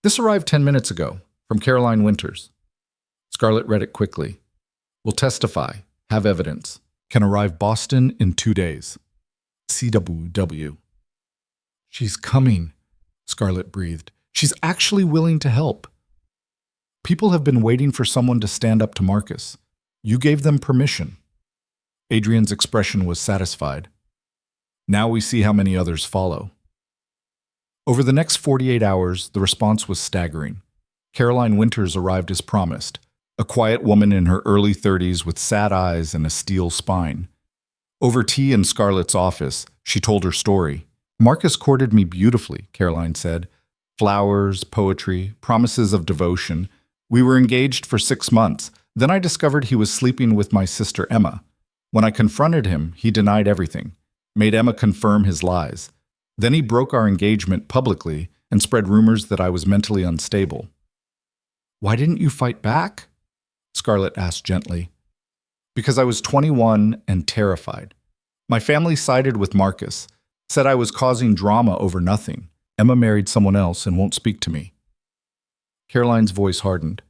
This arrived 10 minutes ago, from Caroline Winters. Scarlett read it quickly. Will testify, have evidence. Can arrive Boston in 2 days. CWW. She's coming, Scarlett breathed. She's actually willing to help. People have been waiting for someone to stand up to Marcus. You gave them permission. Adrian's expression was satisfied. Now we see how many others follow. Over the next 48 hours, the response was staggering. Caroline Winters arrived as promised, a quiet woman in her early 30s with sad eyes and a steel spine. Over tea in Scarlett's office, she told her story. Marcus courted me beautifully, Caroline said. Flowers, poetry, promises of devotion. We were engaged for 6 months. Then I discovered he was sleeping with my sister Emma. When I confronted him, he denied everything, made Emma confirm his lies. Then he broke our engagement publicly and spread rumors that I was mentally unstable. Why didn't you fight back? Scarlett asked gently. Because I was 21 and terrified. My family sided with Marcus, said I was causing drama over nothing. Emma married someone else and won't speak to me. Caroline's voice hardened.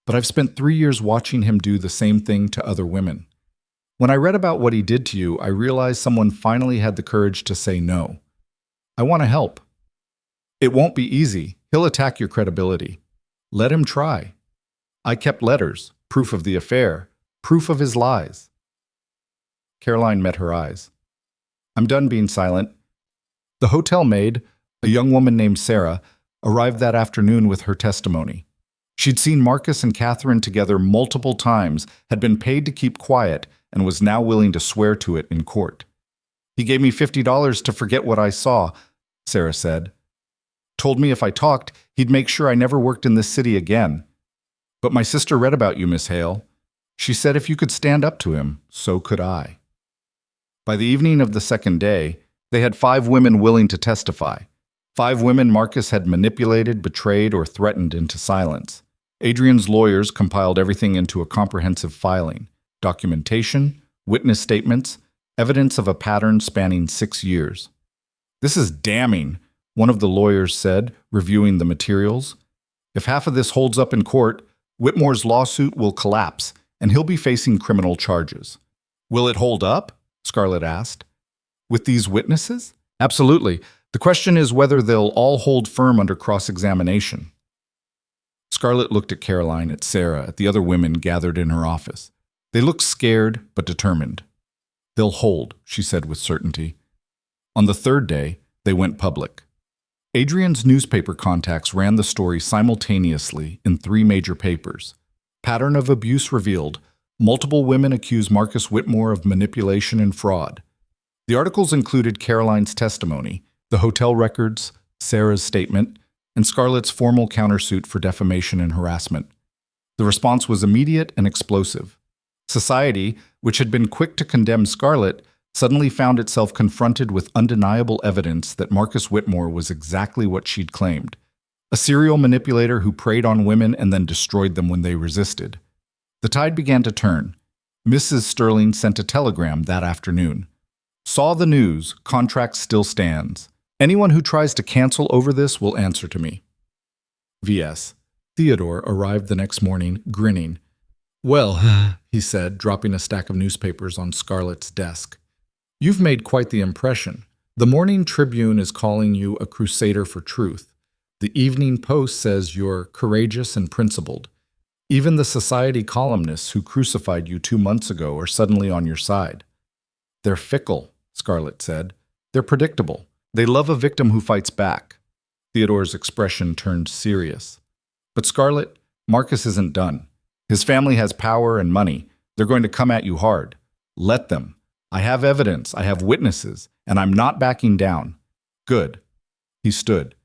But I've spent 3 years watching him do the same thing to other women. When I read about what he did to you, I realized someone finally had the courage to say no. I want to help. It won't be easy. He'll attack your credibility. Let him try. I kept letters, proof of the affair, proof of his lies. Caroline met her eyes. I'm done being silent. The hotel maid, a young woman named Sarah, arrived that afternoon with her testimony. She'd seen Marcus and Catherine together multiple times, had been paid to keep quiet, and was now willing to swear to it in court. He gave me $50 to forget what I saw, Sarah said. Told me if I talked, he'd make sure I never worked in this city again. But my sister read about you, Miss Hale. She said if you could stand up to him, so could I. By the evening of the second day, they had 5 women willing to testify. 5 women Marcus had manipulated, betrayed, or threatened into silence. Adrian's lawyers compiled everything into a comprehensive filing. Documentation, witness statements, evidence of a pattern spanning 6 years. This is damning, one of the lawyers said, reviewing the materials. If half of this holds up in court, Whitmore's lawsuit will collapse, and he'll be facing criminal charges. Will it hold up? Scarlett asked. With these witnesses? Absolutely. The question is whether they'll all hold firm under cross-examination. Scarlett looked at Caroline, at Sarah, at the other women gathered in her office. They looked scared but determined. They'll hold, she said with certainty. On the 3rd day, they went public. Adrian's newspaper contacts ran the story simultaneously in 3 major papers. Pattern of abuse revealed. Multiple women accuse Marcus Whitmore of manipulation and fraud. The articles included Caroline's testimony, the hotel records, Sarah's statement, and Scarlett's formal countersuit for defamation and harassment. The response was immediate and explosive. Society, which had been quick to condemn Scarlett, suddenly found itself confronted with undeniable evidence that Marcus Whitmore was exactly what she'd claimed, a serial manipulator who preyed on women and then destroyed them when they resisted. The tide began to turn. Mrs. Sterling sent a telegram that afternoon. Saw the news, contract still stands. Anyone who tries to cancel over this will answer to me. V.S. Theodore arrived the next morning, grinning. Well, he said, dropping a stack of newspapers on Scarlett's desk. You've made quite the impression. The Morning Tribune is calling you a crusader for truth. The Evening Post says you're courageous and principled. Even the Society columnists who crucified you 2 months ago are suddenly on your side. They're fickle, Scarlett said. They're predictable. They love a victim who fights back. Theodore's expression turned serious. But Scarlett, Marcus isn't done. His family has power and money. They're going to come at you hard. Let them. I have evidence, I have witnesses, and I'm not backing down. Good. He stood.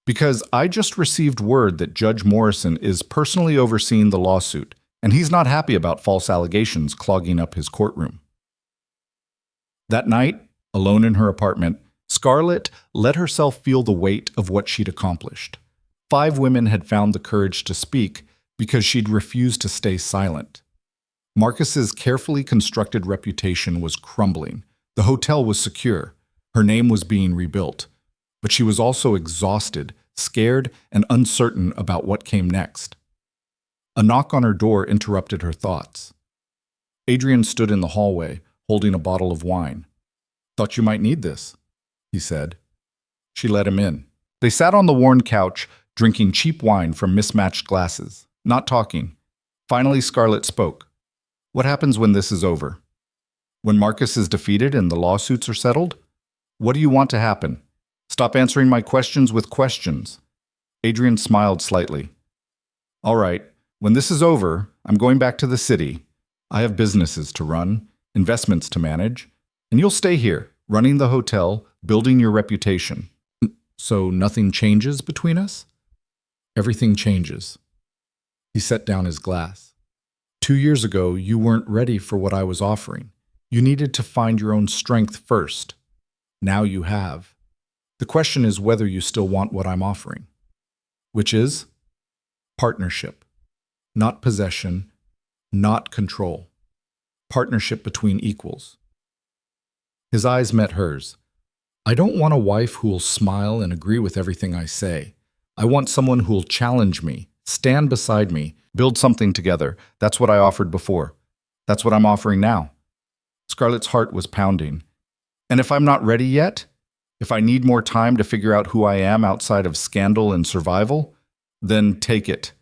Because I just received word that Judge Morrison is personally overseeing the lawsuit, and he's not happy about false allegations clogging up his courtroom. That night, alone in her apartment, Scarlett let herself feel the weight of what she'd accomplished. 5 women had found the courage to speak because she'd refused to stay silent. Marcus's carefully constructed reputation was crumbling. The hotel was secure. Her name was being rebuilt. But she was also exhausted, scared, and uncertain about what came next. A knock on her door interrupted her thoughts. Adrian stood in the hallway, holding a bottle of wine. "Thought you might need this," he said. She let him in. They sat on the worn couch, drinking cheap wine from mismatched glasses, not talking. Finally, Scarlett spoke. "What happens when this is over? When Marcus is defeated and the lawsuits are settled? What do you want to happen? Stop answering my questions with questions." Adrian smiled slightly. "All right, when this is over, I'm going back to the city. I have businesses to run, investments to manage, and you'll stay here, running the hotel, building your reputation. So nothing changes between us?" "Everything changes." He set down his glass. 2 years ago, you weren't ready for what I was offering. You needed to find your own strength first. Now you have. The question is whether you still want what I'm offering. Which is? Partnership. Not possession, not control. Partnership between equals. His eyes met hers. "I don't want a wife who'll smile and agree with everything I say. I want someone who'll challenge me, stand beside me, build something together. That's what I offered before. That's what I'm offering now." Scarlett's heart was pounding. "And if I'm not ready yet? If I need more time to figure out who I am outside of scandal and survival? Then take it.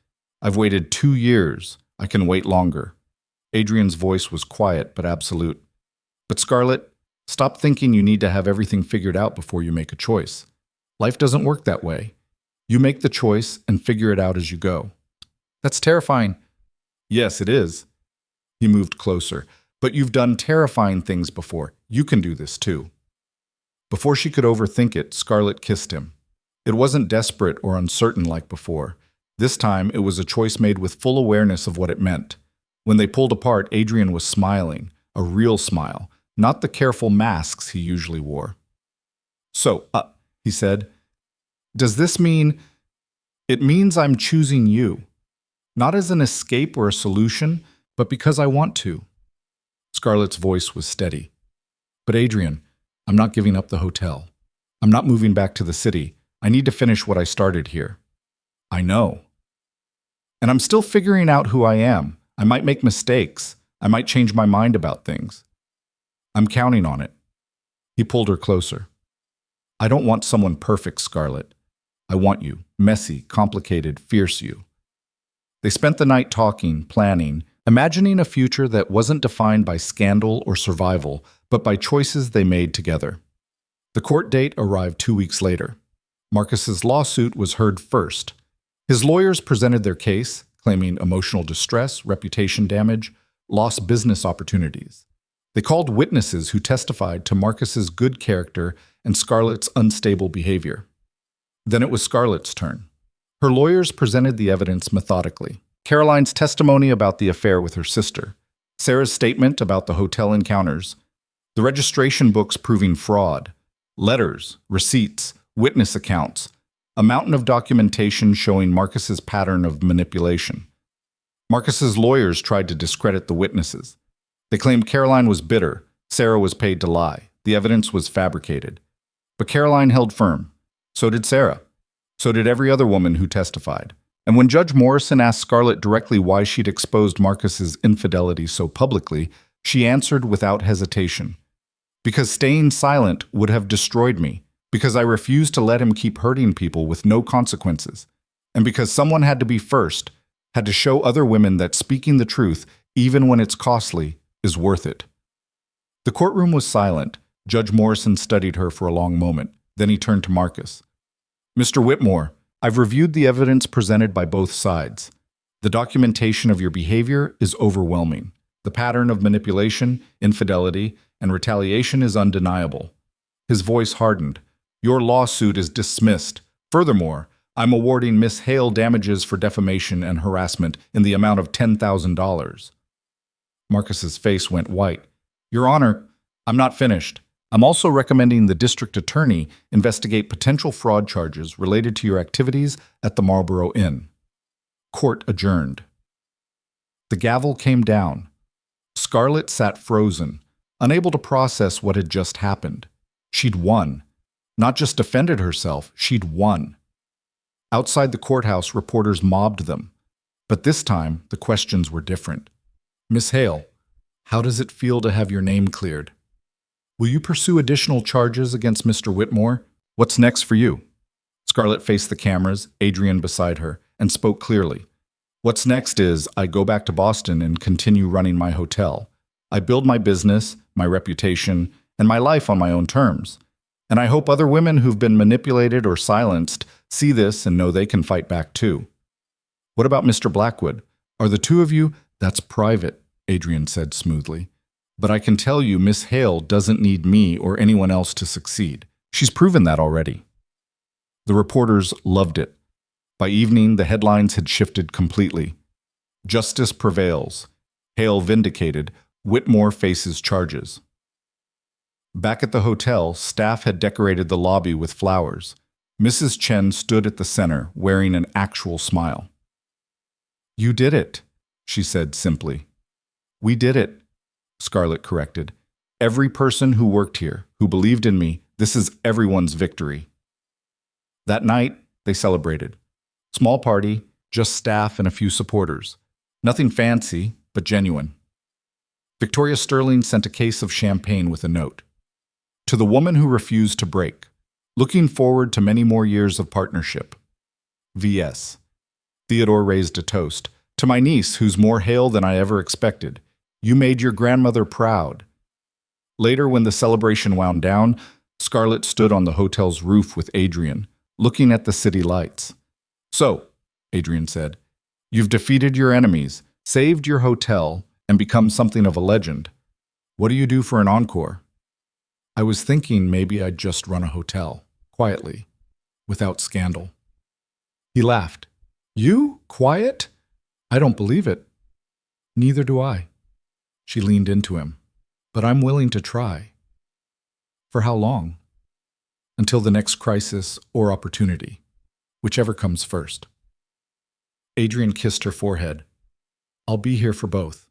I've waited 2 years. I can wait longer." Adrian's voice was quiet but absolute. "But Scarlett, stop thinking you need to have everything figured out before you make a choice. Life doesn't work that way. You make the choice and figure it out as you go." "That's terrifying." "Yes, it is." He moved closer. "But you've done terrifying things before. You can do this too." Before she could overthink it, Scarlett kissed him. It wasn't desperate or uncertain like before. This time, it was a choice made with full awareness of what it meant. When they pulled apart, Adrian was smiling, a real smile, not the careful masks he usually wore. "So, he said, does this mean... It means I'm choosing you. Not as an escape or a solution, but because I want to." Scarlett's voice was steady. "But Adrian, I'm not giving up the hotel. I'm not moving back to the city. I need to finish what I started here." "I know." "And I'm still figuring out who I am. I might make mistakes. I might change my mind about things. I'm counting on it." He pulled her closer. "I don't want someone perfect, Scarlett. I want you, messy, complicated, fierce you." They spent the night talking, planning, imagining a future that wasn't defined by scandal or survival, but by choices they made together. The court date arrived 2 weeks later. Marcus's lawsuit was heard first. His lawyers presented their case, claiming emotional distress, reputation damage, lost business opportunities. They called witnesses who testified to Marcus's good character and Scarlett's unstable behavior. Then it was Scarlett's turn. Her lawyers presented the evidence methodically. Caroline's testimony about the affair with her sister, Sarah's statement about the hotel encounters, the registration books proving fraud, letters, receipts, witness accounts, a mountain of documentation showing Marcus's pattern of manipulation. Marcus's lawyers tried to discredit the witnesses. They claimed Caroline was bitter, Sarah was paid to lie, the evidence was fabricated. But Caroline held firm. So did Sarah. So did every other woman who testified. And when Judge Morrison asked Scarlett directly why she'd exposed Marcus's infidelity so publicly, she answered without hesitation. Because staying silent would have destroyed me. Because I refused to let him keep hurting people with no consequences. And because someone had to be first, had to show other women that speaking the truth, even when it's costly, is worth it. The courtroom was silent. Judge Morrison studied her for a long moment. Then he turned to Marcus. Mr. Whitmore, I've reviewed the evidence presented by both sides. The documentation of your behavior is overwhelming. The pattern of manipulation, infidelity, and retaliation is undeniable. His voice hardened. Your lawsuit is dismissed. Furthermore, I'm awarding Miss Hale damages for defamation and harassment in the amount of $10,000. Marcus's face went white. Your Honor, I'm not finished. I'm also recommending the district attorney investigate potential fraud charges related to your activities at the Marlborough Inn. Court adjourned. The gavel came down. Scarlett sat frozen, unable to process what had just happened. She'd won. Not just defended herself, she'd won. Outside the courthouse, reporters mobbed them. But this time, the questions were different. Miss Hale, how does it feel to have your name cleared? Will you pursue additional charges against Mr. Whitmore? What's next for you? Scarlett faced the cameras, Adrian beside her, and spoke clearly. What's next is I go back to Boston and continue running my hotel. I build my business, my reputation, and my life on my own terms. And I hope other women who've been manipulated or silenced see this and know they can fight back too. What about Mr. Blackwood? Are the two of you? That's private, Adrian said smoothly. But I can tell you Miss Hale doesn't need me or anyone else to succeed. She's proven that already. The reporters loved it. By evening, the headlines had shifted completely. Justice prevails. Hale vindicated. Whitmore faces charges. Back at the hotel, staff had decorated the lobby with flowers. Mrs. Chen stood at the center, wearing an actual smile. You did it, she said simply. We did it, Scarlett corrected. Every person who worked here, who believed in me, this is everyone's victory. That night, they celebrated. Small party, just staff and a few supporters. Nothing fancy, but genuine. Victoria Sterling sent a case of champagne with a note. To the woman who refused to break, looking forward to many more years of partnership. V.S. Theodore raised a toast. To my niece, who's more Hale than I ever expected. You made your grandmother proud. Later, when the celebration wound down, Scarlett stood on the hotel's roof with Adrian, looking at the city lights. So, Adrian said, you've defeated your enemies, saved your hotel, and become something of a legend. What do you do for an encore? I was thinking maybe I'd just run a hotel, quietly, without scandal. He laughed. You? Quiet? I don't believe it. Neither do I. She leaned into him. But I'm willing to try. For how long? Until the next crisis or opportunity, whichever comes first. Adrian kissed her forehead. I'll be here for both.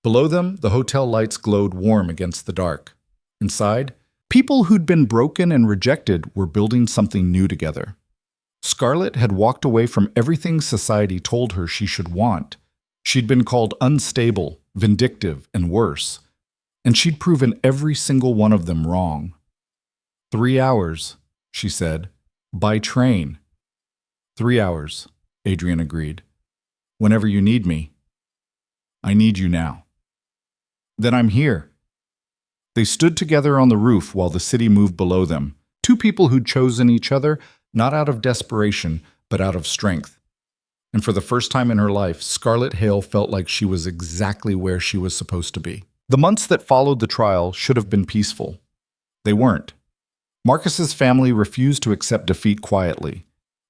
Below them, the hotel lights glowed warm against the dark. Inside, people who'd been broken and rejected were building something new together. Scarlett had walked away from everything society told her she should want. She'd been called unstable, vindictive, and worse. And she'd proven every single one of them wrong. 3 hours, she said, by train. 3 hours, Adrian agreed. Whenever you need me. I need you now. Then I'm here. They stood together on the roof while the city moved below them. Two people who'd chosen each other, not out of desperation, but out of strength. And for the first time in her life, Scarlett Hale felt like she was exactly where she was supposed to be. The months that followed the trial should have been peaceful. They weren't. Marcus's family refused to accept defeat quietly.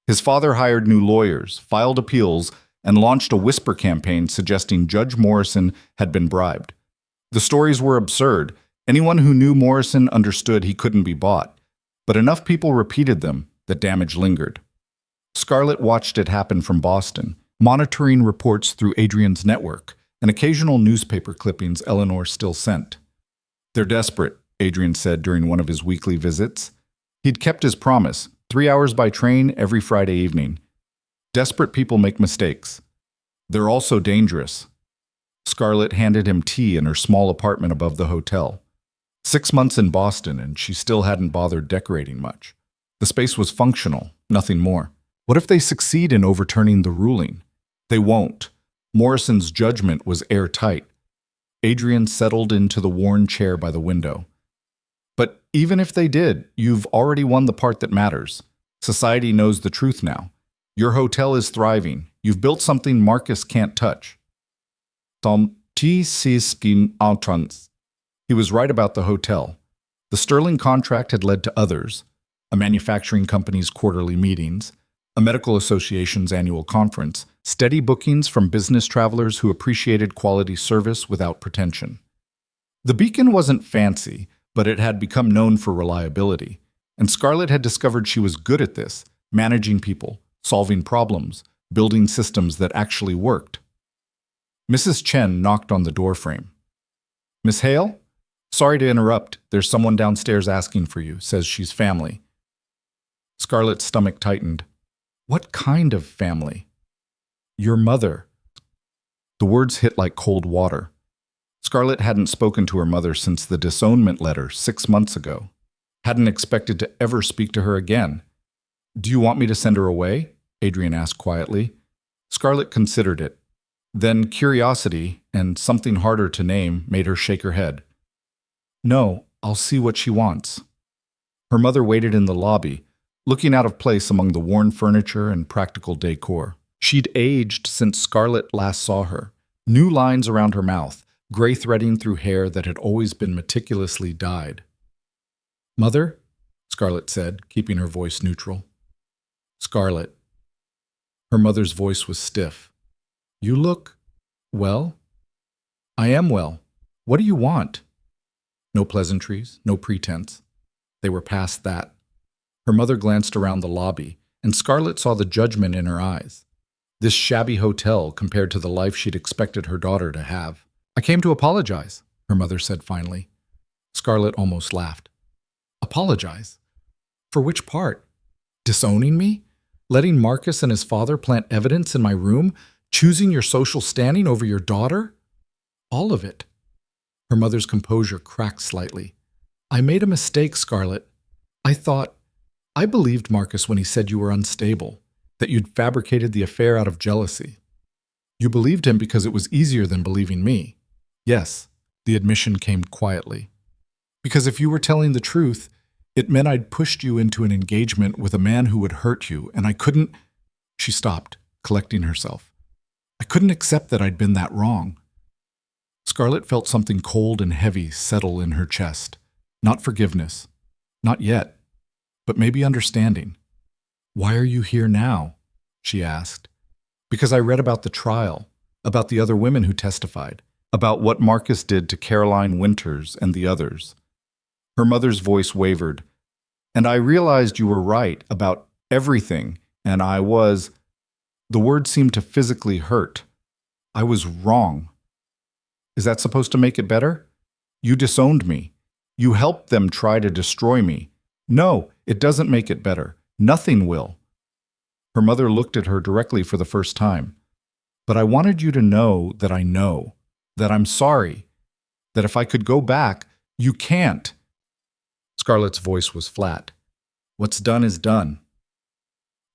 His father hired new lawyers, filed appeals, and launched a whisper campaign suggesting Judge Morrison had been bribed. The stories were absurd. Anyone who knew Morrison understood he couldn't be bought. But enough people repeated them that damage lingered. Scarlett watched it happen from Boston, monitoring reports through Adrian's network and occasional newspaper clippings Eleanor still sent. They're desperate, Adrian said during one of his weekly visits. He'd kept his promise, 3 hours by train every Friday evening. Desperate people make mistakes. They're also dangerous. Scarlett handed him tea in her small apartment above the hotel. 6 months in Boston, and she still hadn't bothered decorating much. The space was functional, nothing more. What if they succeed in overturning the ruling? They won't. Morrison's judgment was airtight. Adrian settled into the worn chair by the window. But even if they did, you've already won the part that matters. Society knows the truth now. Your hotel is thriving. You've built something Marcus can't touch. He was right about the hotel. The Sterling contract had led to others, a manufacturing company's quarterly meetings, a medical association's annual conference, steady bookings from business travelers who appreciated quality service without pretension. The Beacon wasn't fancy, but it had become known for reliability, and Scarlett had discovered she was good at this, managing people, solving problems, building systems that actually worked. Mrs. Chen knocked on the doorframe. "Miss Hale? Sorry to interrupt. There's someone downstairs asking for you, says she's family." Scarlett's stomach tightened. What kind of family? Your mother. The words hit like cold water. Scarlett hadn't spoken to her mother since the disownment letter 6 months ago. Hadn't expected to ever speak to her again. "Do you want me to send her away?" Adrian asked quietly. Scarlett considered it. Then curiosity, and something harder to name, made her shake her head. "No, I'll see what she wants." Her mother waited in the lobby, looking out of place among the worn furniture and practical decor. She'd aged since Scarlett last saw her. New lines around her mouth, gray threading through hair that had always been meticulously dyed. "Mother?" Scarlett said, keeping her voice neutral. "Scarlett." Her mother's voice was stiff. "You look, well?" "I am well. What do you want?" No pleasantries, no pretense. They were past that. Her mother glanced around the lobby, and Scarlett saw the judgment in her eyes. This shabby hotel compared to the life she'd expected her daughter to have. "I came to apologize," her mother said finally. Scarlett almost laughed. "Apologize? For which part? Disowning me? Letting Marcus and his father plant evidence in my room? Choosing your social standing over your daughter? All of it." Her mother's composure cracked slightly. "I made a mistake, Scarlett. I believed Marcus when he said you were unstable, that you'd fabricated the affair out of jealousy. You believed him because it was easier than believing me." "Yes," the admission came quietly. "Because if you were telling the truth, it meant I'd pushed you into an engagement with a man who would hurt you, and I couldn't—" She stopped, collecting herself. "I couldn't accept that I'd been that wrong." Scarlett felt something cold and heavy settle in her chest. Not forgiveness. Not yet. But maybe understanding. "Why are you here now?" she asked. "Because I read about the trial, about the other women who testified, about what Marcus did to Caroline Winters and the others." Her mother's voice wavered. "And I realized you were right about everything, and I was—" The word seemed to physically hurt. "I was wrong." "Is that supposed to make it better? You disowned me. You helped them try to destroy me. No, it doesn't make it better. Nothing will." Her mother looked at her directly for the first time. "But I wanted you to know, that I'm sorry, that if I could go back, you can't." Scarlett's voice was flat. "What's done is done."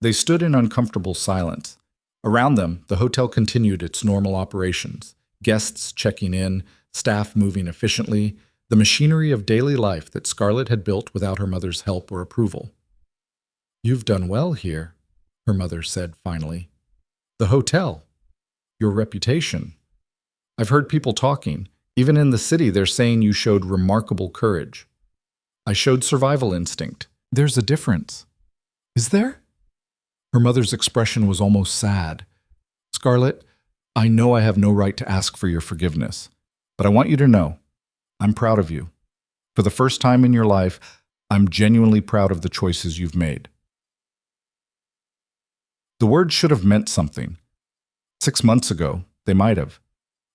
They stood in uncomfortable silence. Around them, the hotel continued its normal operations. Guests checking in, staff moving efficiently, the machinery of daily life that Scarlett had built without her mother's help or approval. "You've done well here," her mother said finally. "The hotel. Your reputation. I've heard people talking. Even in the city, they're saying you showed remarkable courage. I showed survival instinct. There's a difference." "Is there?" Her mother's expression was almost sad. "Scarlett, I know I have no right to ask for your forgiveness, but I want you to know, I'm proud of you. For the first time in your life, I'm genuinely proud of the choices you've made." The words should have meant something. 6 months ago, they might have.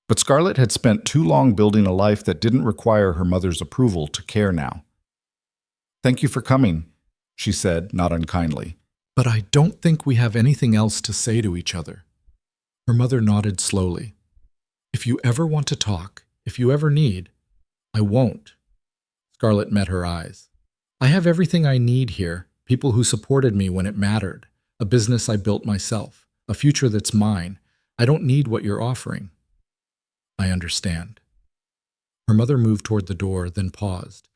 But Scarlett had spent too long building a life that didn't require her mother's approval to care now. "Thank you for coming," she said, not unkindly. But I don't think we have anything else to say to each other. Her mother nodded slowly. If you ever want to talk, if you ever need, I won't. Scarlett met her eyes. I have everything I need here, people who supported me when it mattered, a business I built myself, a future that's mine. I don't need what you're offering. I understand. Her mother moved toward the door, then paused.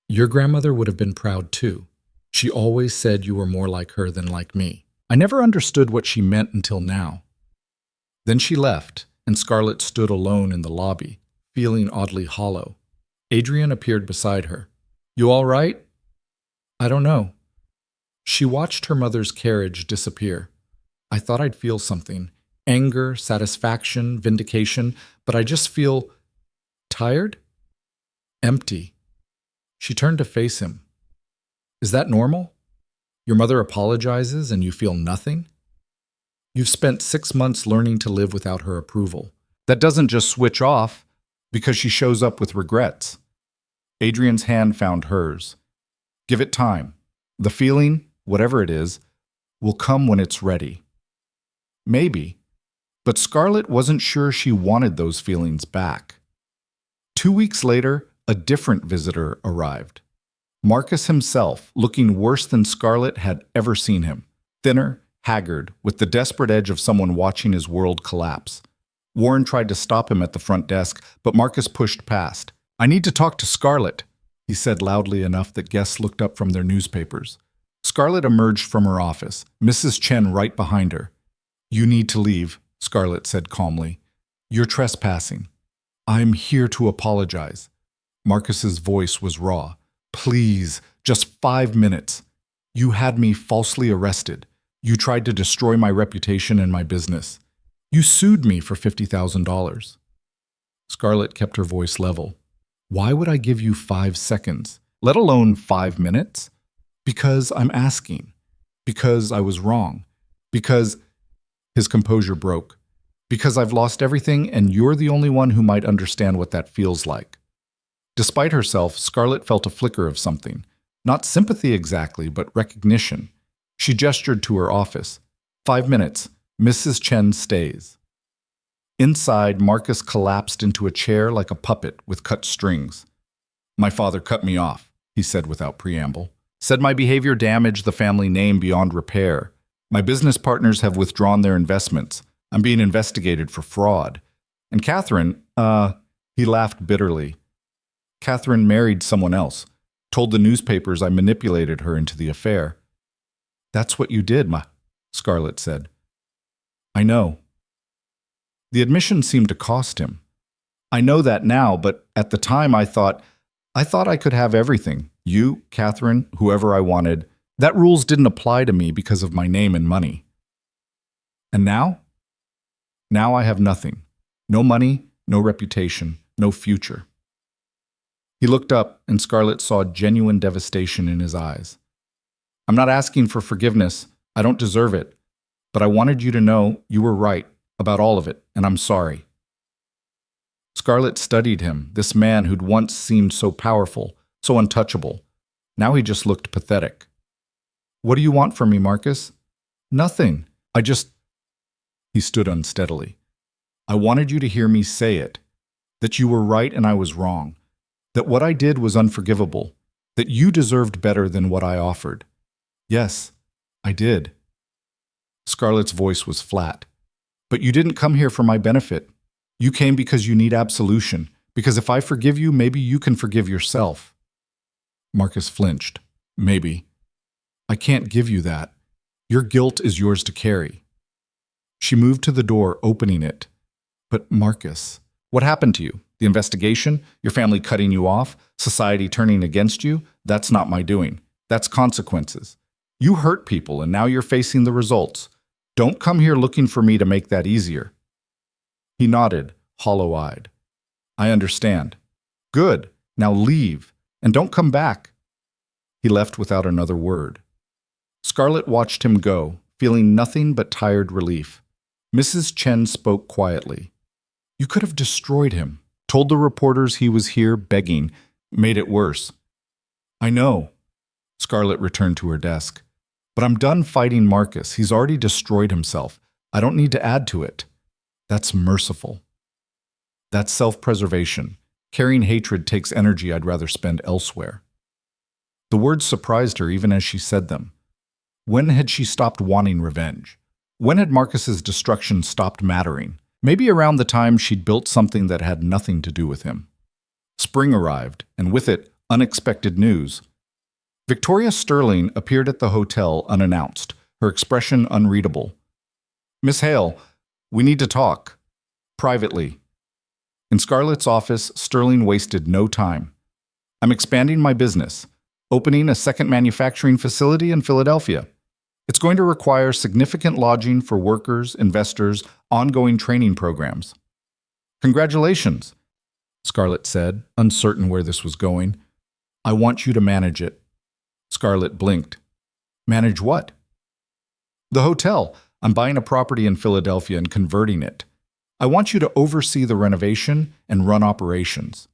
Your grandmother would have been proud too. She always said you were more like her than like me. I never understood what she meant until now. Then she left, and Scarlett stood alone in the lobby, feeling oddly hollow. Adrian appeared beside her. You all right? I don't know. She watched her mother's carriage disappear. I thought I'd feel something. Anger, satisfaction, vindication, but I just feel tired? Empty. She turned to face him. Is that normal? Your mother apologizes and you feel nothing? You've spent 6 months learning to live without her approval. That doesn't just switch off because she shows up with regrets. Adrian's hand found hers. Give it time. The feeling, whatever it is, will come when it's ready. Maybe, but Scarlett wasn't sure she wanted those feelings back. 2 weeks later, a different visitor arrived. Marcus himself, looking worse than Scarlett had ever seen him. Thinner, haggard, with the desperate edge of someone watching his world collapse. Warren tried to stop him at the front desk, but Marcus pushed past. I need to talk to Scarlett, he said loudly enough that guests looked up from their newspapers. Scarlett emerged from her office, Mrs. Chen right behind her. You need to leave, Scarlett said calmly. You're trespassing. I'm here to apologize. Marcus's voice was raw. Please, just 5 minutes. You had me falsely arrested. You tried to destroy my reputation and my business. You sued me for $50,000. Scarlett kept her voice level. Why would I give you 5 seconds, let alone 5 minutes? Because I'm asking. Because I was wrong. Because his composure broke. Because I've lost everything and you're the only one who might understand what that feels like. Despite herself, Scarlett felt a flicker of something. Not sympathy exactly, but recognition. She gestured to her office. 5 minutes. Mrs. Chen stays. Inside, Marcus collapsed into a chair like a puppet with cut strings. My father cut me off, he said without preamble. Said my behavior damaged the family name beyond repair. My business partners have withdrawn their investments. I'm being investigated for fraud. And Catherine, he laughed bitterly. Catherine married someone else. Told the newspapers I manipulated her into the affair. That's what you did, Scarlett said. I know. The admission seemed to cost him. I know that now, but at the time I thought I could have everything. You, Catherine, whoever I wanted. That rules didn't apply to me because of my name and money. And now? Now I have nothing. No money, no reputation, no future. He looked up, and Scarlett saw genuine devastation in his eyes. I'm not asking for forgiveness. I don't deserve it. But I wanted you to know you were right about all of it, and I'm sorry. Scarlett studied him, this man who'd once seemed so powerful, so untouchable. Now he just looked pathetic. What do you want from me, Marcus? Nothing. He stood unsteadily. I wanted you to hear me say it, that you were right and I was wrong. That what I did was unforgivable, that you deserved better than what I offered. Yes, I did. Scarlett's voice was flat. But you didn't come here for my benefit. You came because you need absolution, because if I forgive you, maybe you can forgive yourself. Marcus flinched. Maybe. I can't give you that. Your guilt is yours to carry. She moved to the door, opening it. But Marcus, what happened to you? The investigation? Your family cutting you off? Society turning against you? That's not my doing. That's consequences. You hurt people and now you're facing the results. Don't come here looking for me to make that easier. He nodded, hollow-eyed. I understand. Good. Now leave. And don't come back. He left without another word. Scarlett watched him go, feeling nothing but tired relief. Mrs. Chen spoke quietly. You could have destroyed him. Told the reporters he was here begging, made it worse. I know. Scarlett returned to her desk. But I'm done fighting Marcus. He's already destroyed himself. I don't need to add to it. That's merciful. That's self-preservation. Carrying hatred takes energy I'd rather spend elsewhere. The words surprised her even as she said them. When had she stopped wanting revenge? When had Marcus's destruction stopped mattering? Maybe around the time she'd built something that had nothing to do with him. Spring arrived, and with it, unexpected news. Victoria Sterling appeared at the hotel unannounced, her expression unreadable. "Miss Hale, we need to talk. Privately." In Scarlett's office, Sterling wasted no time. "I'm expanding my business, opening a second manufacturing facility in Philadelphia. It's going to require significant lodging for workers, investors, ongoing training programs." "Congratulations," Scarlett said, uncertain where this was going. "I want you to manage it." Scarlett blinked. "Manage what?" "The hotel. I'm buying a property in Philadelphia and converting it. I want you to oversee the renovation and run operations."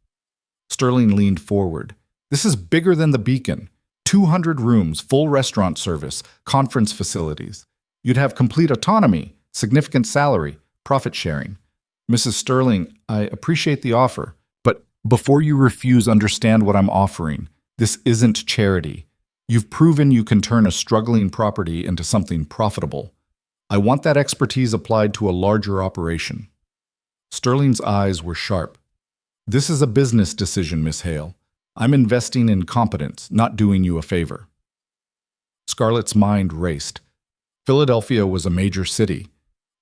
Sterling leaned forward. "This is bigger than the Beacon. 200 rooms, full restaurant service, conference facilities. You'd have complete autonomy, significant salary, profit sharing. Mrs. Sterling, I appreciate the offer, but before you refuse, understand what I'm offering. This isn't charity. You've proven you can turn a struggling property into something profitable. I want that expertise applied to a larger operation." Sterling's eyes were sharp. "This is a business decision, Miss Hale. I'm investing in competence, not doing you a favor." Scarlett's mind raced. Philadelphia was a major city.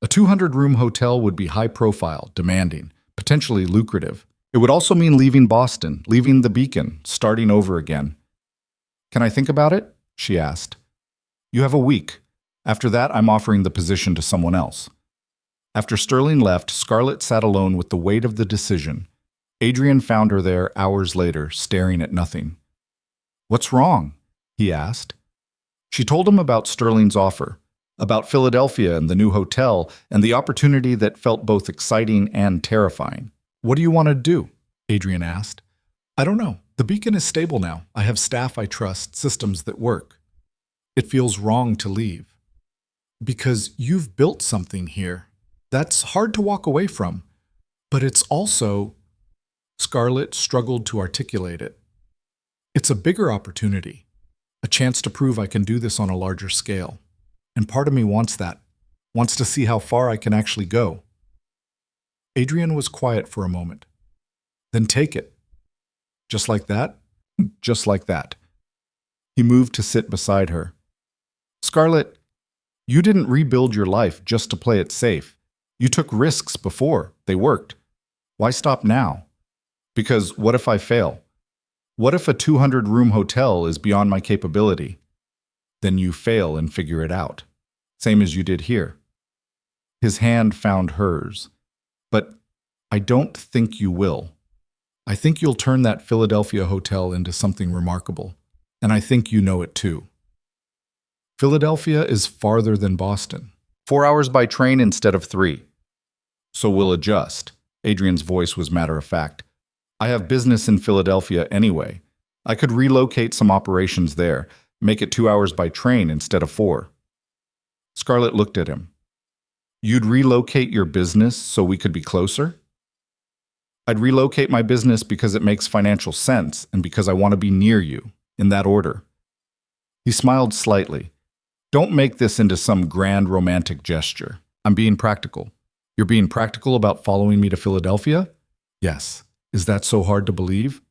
A 200-room hotel would be high-profile, demanding, potentially lucrative. It would also mean leaving Boston, leaving the Beacon, starting over again. "Can I think about it?" she asked. "You have a week. After that, I'm offering the position to someone else." After Sterling left, Scarlett sat alone with the weight of the decision. Adrian found her there hours later, staring at nothing. "What's wrong?" he asked. She told him about Sterling's offer, about Philadelphia and the new hotel, and the opportunity that felt both exciting and terrifying. "What do you want to do?" Adrian asked. "I don't know. The Beacon is stable now. I have staff I trust, systems that work. It feels wrong to leave. Because you've built something here. That's hard to walk away from. But it's also..." Scarlett struggled to articulate it. "It's a bigger opportunity, a chance to prove I can do this on a larger scale. And part of me wants that, wants to see how far I can actually go." Adrian was quiet for a moment. "Then take it." "Just like that?" "Just like that." He moved to sit beside her. "Scarlett, you didn't rebuild your life just to play it safe. You took risks before. They worked. Why stop now? Because what if I fail? What if a 200-room hotel is beyond my capability? Then you fail and figure it out, same as you did here." His hand found hers. "But I don't think you will. I think you'll turn that Philadelphia hotel into something remarkable, and I think you know it too. Philadelphia is farther than Boston. 4 hours by train instead of 3. So we'll adjust." Adrian's voice was matter-of-fact. "I have business in Philadelphia anyway. I could relocate some operations there, make it 2 hours by train instead of 4. Scarlett looked at him. "You'd relocate your business so we could be closer?" "I'd relocate my business because it makes financial sense and because I want to be near you, in that order." He smiled slightly. "Don't make this into some grand romantic gesture. I'm being practical." "You're being practical about following me to Philadelphia?" "Yes. Is that so hard to believe?"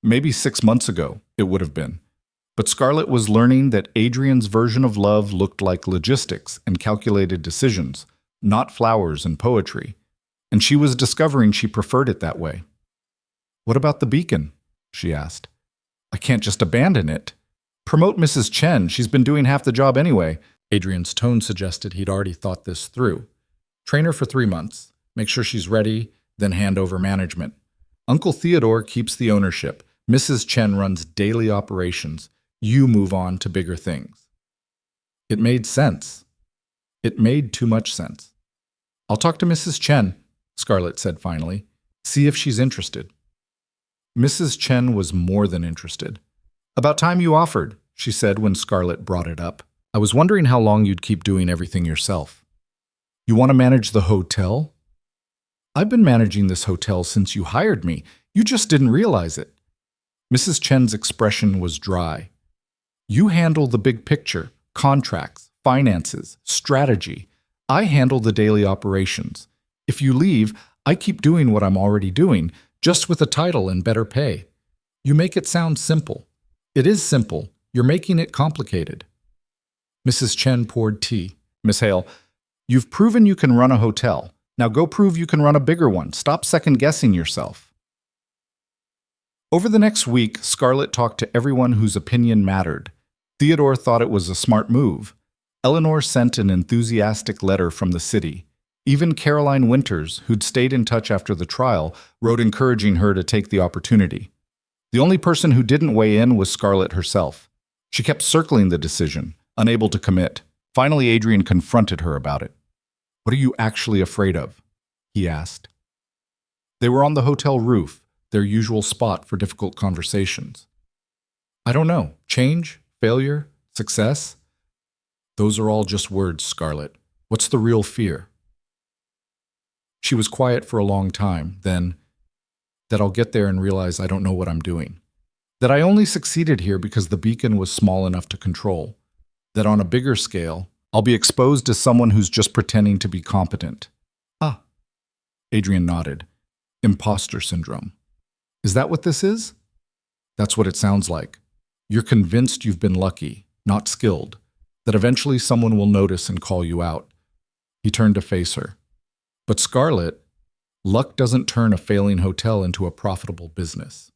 Maybe 6 months ago, it would have been. But Scarlett was learning that Adrian's version of love looked like logistics and calculated decisions, not flowers and poetry. And she was discovering she preferred it that way. "What about the Beacon?" she asked. "I can't just abandon it." "Promote Mrs. Chen. She's been doing half the job anyway." Adrian's tone suggested he'd already thought this through. "Train her for 3 months. Make sure she's ready, then hand over management. Uncle Theodore keeps the ownership. Mrs. Chen runs daily operations. You move on to bigger things." It made sense. It made too much sense. "I'll talk to Mrs. Chen," Scarlett said finally. "See if she's interested." Mrs. Chen was more than interested. "About time you offered," she said when Scarlett brought it up. "I was wondering how long you'd keep doing everything yourself." "You want to manage the hotel?" "I've been managing this hotel since you hired me. You just didn't realize it." Mrs. Chen's expression was dry. "You handle the big picture, contracts, finances, strategy. I handle the daily operations. If you leave, I keep doing what I'm already doing, just with a title and better pay. You make it sound simple. It is simple. You're making it complicated." Mrs. Chen poured tea. "Miss Hale, you've proven you can run a hotel. Now go prove you can run a bigger one. Stop second-guessing yourself." Over the next week, Scarlett talked to everyone whose opinion mattered. Theodore thought it was a smart move. Eleanor sent an enthusiastic letter from the city. Even Caroline Winters, who'd stayed in touch after the trial, wrote encouraging her to take the opportunity. The only person who didn't weigh in was Scarlett herself. She kept circling the decision, unable to commit. Finally, Adrian confronted her about it. "What are you actually afraid of?" he asked. They were on the hotel roof, their usual spot for difficult conversations. "I don't know. Change? Failure? Success? Those are all just words, Scarlett. What's the real fear?" She was quiet for a long time, then, "That I'll get there and realize I don't know what I'm doing. That I only succeeded here because the beacon was small enough to control. That on a bigger scale, I'll be exposed as someone who's just pretending to be competent." "Ah," Adrian nodded. "Imposter syndrome. Is that what this is?" "That's what it sounds like. You're convinced you've been lucky, not skilled, that eventually someone will notice and call you out." He turned to face her. "But Scarlett, luck doesn't turn a failing hotel into a profitable business.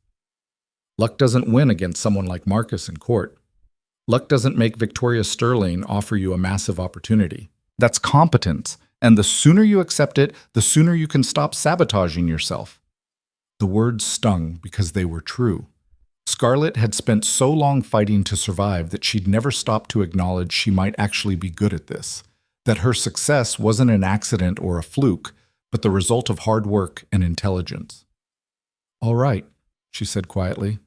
Luck doesn't win against someone like Marcus in court. Luck doesn't make Victoria Sterling offer you a massive opportunity. That's competence, and the sooner you accept it, the sooner you can stop sabotaging yourself." The words stung because they were true. Scarlett had spent so long fighting to survive that she'd never stopped to acknowledge she might actually be good at this, that her success wasn't an accident or a fluke, but the result of hard work and intelligence. "All right," she said quietly.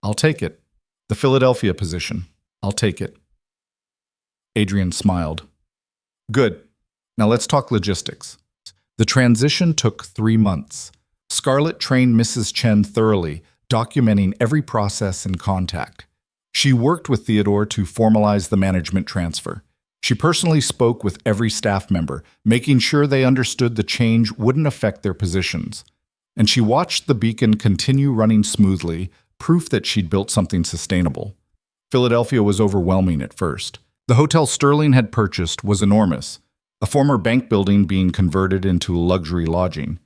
"I'll take it. The Philadelphia position. I'll take it." Adrian smiled. "Good. Now let's talk logistics." The transition took 3 months. Scarlett trained Mrs. Chen thoroughly, documenting every process and contact. She worked with Theodore to formalize the management transfer. She personally spoke with every staff member, making sure they understood the change wouldn't affect their positions. And she watched the beacon continue running smoothly, proof that she'd built something sustainable. Philadelphia was overwhelming at first. The hotel Sterling had purchased was enormous, a former bank building being converted into luxury lodging.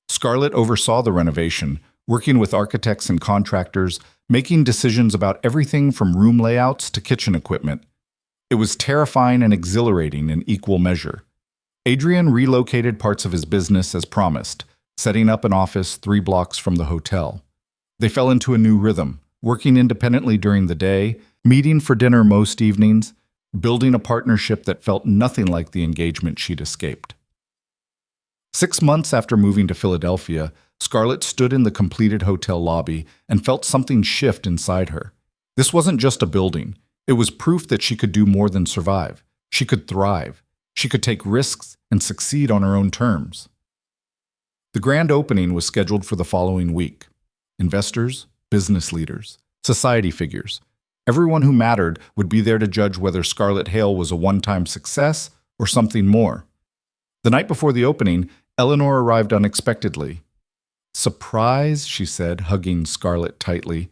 Scarlett oversaw the renovation, working with architects and contractors, making decisions about everything from room layouts to kitchen equipment. It was terrifying and exhilarating in equal measure. Adrian relocated parts of his business as promised, setting up an office 3 blocks from the hotel. They fell into a new rhythm, working independently during the day, meeting for dinner most evenings, building a partnership that felt nothing like the engagement she'd escaped. 6 months after moving to Philadelphia, Scarlett stood in the completed hotel lobby and felt something shift inside her. This wasn't just a building. It was proof that she could do more than survive. She could thrive. She could take risks and succeed on her own terms. The grand opening was scheduled for the following week. Investors, business leaders, society figures, everyone who mattered would be there to judge whether Scarlett Hale was a one-time success or something more. The night before the opening, Eleanor arrived unexpectedly. "Surprise," she said, hugging Scarlett tightly.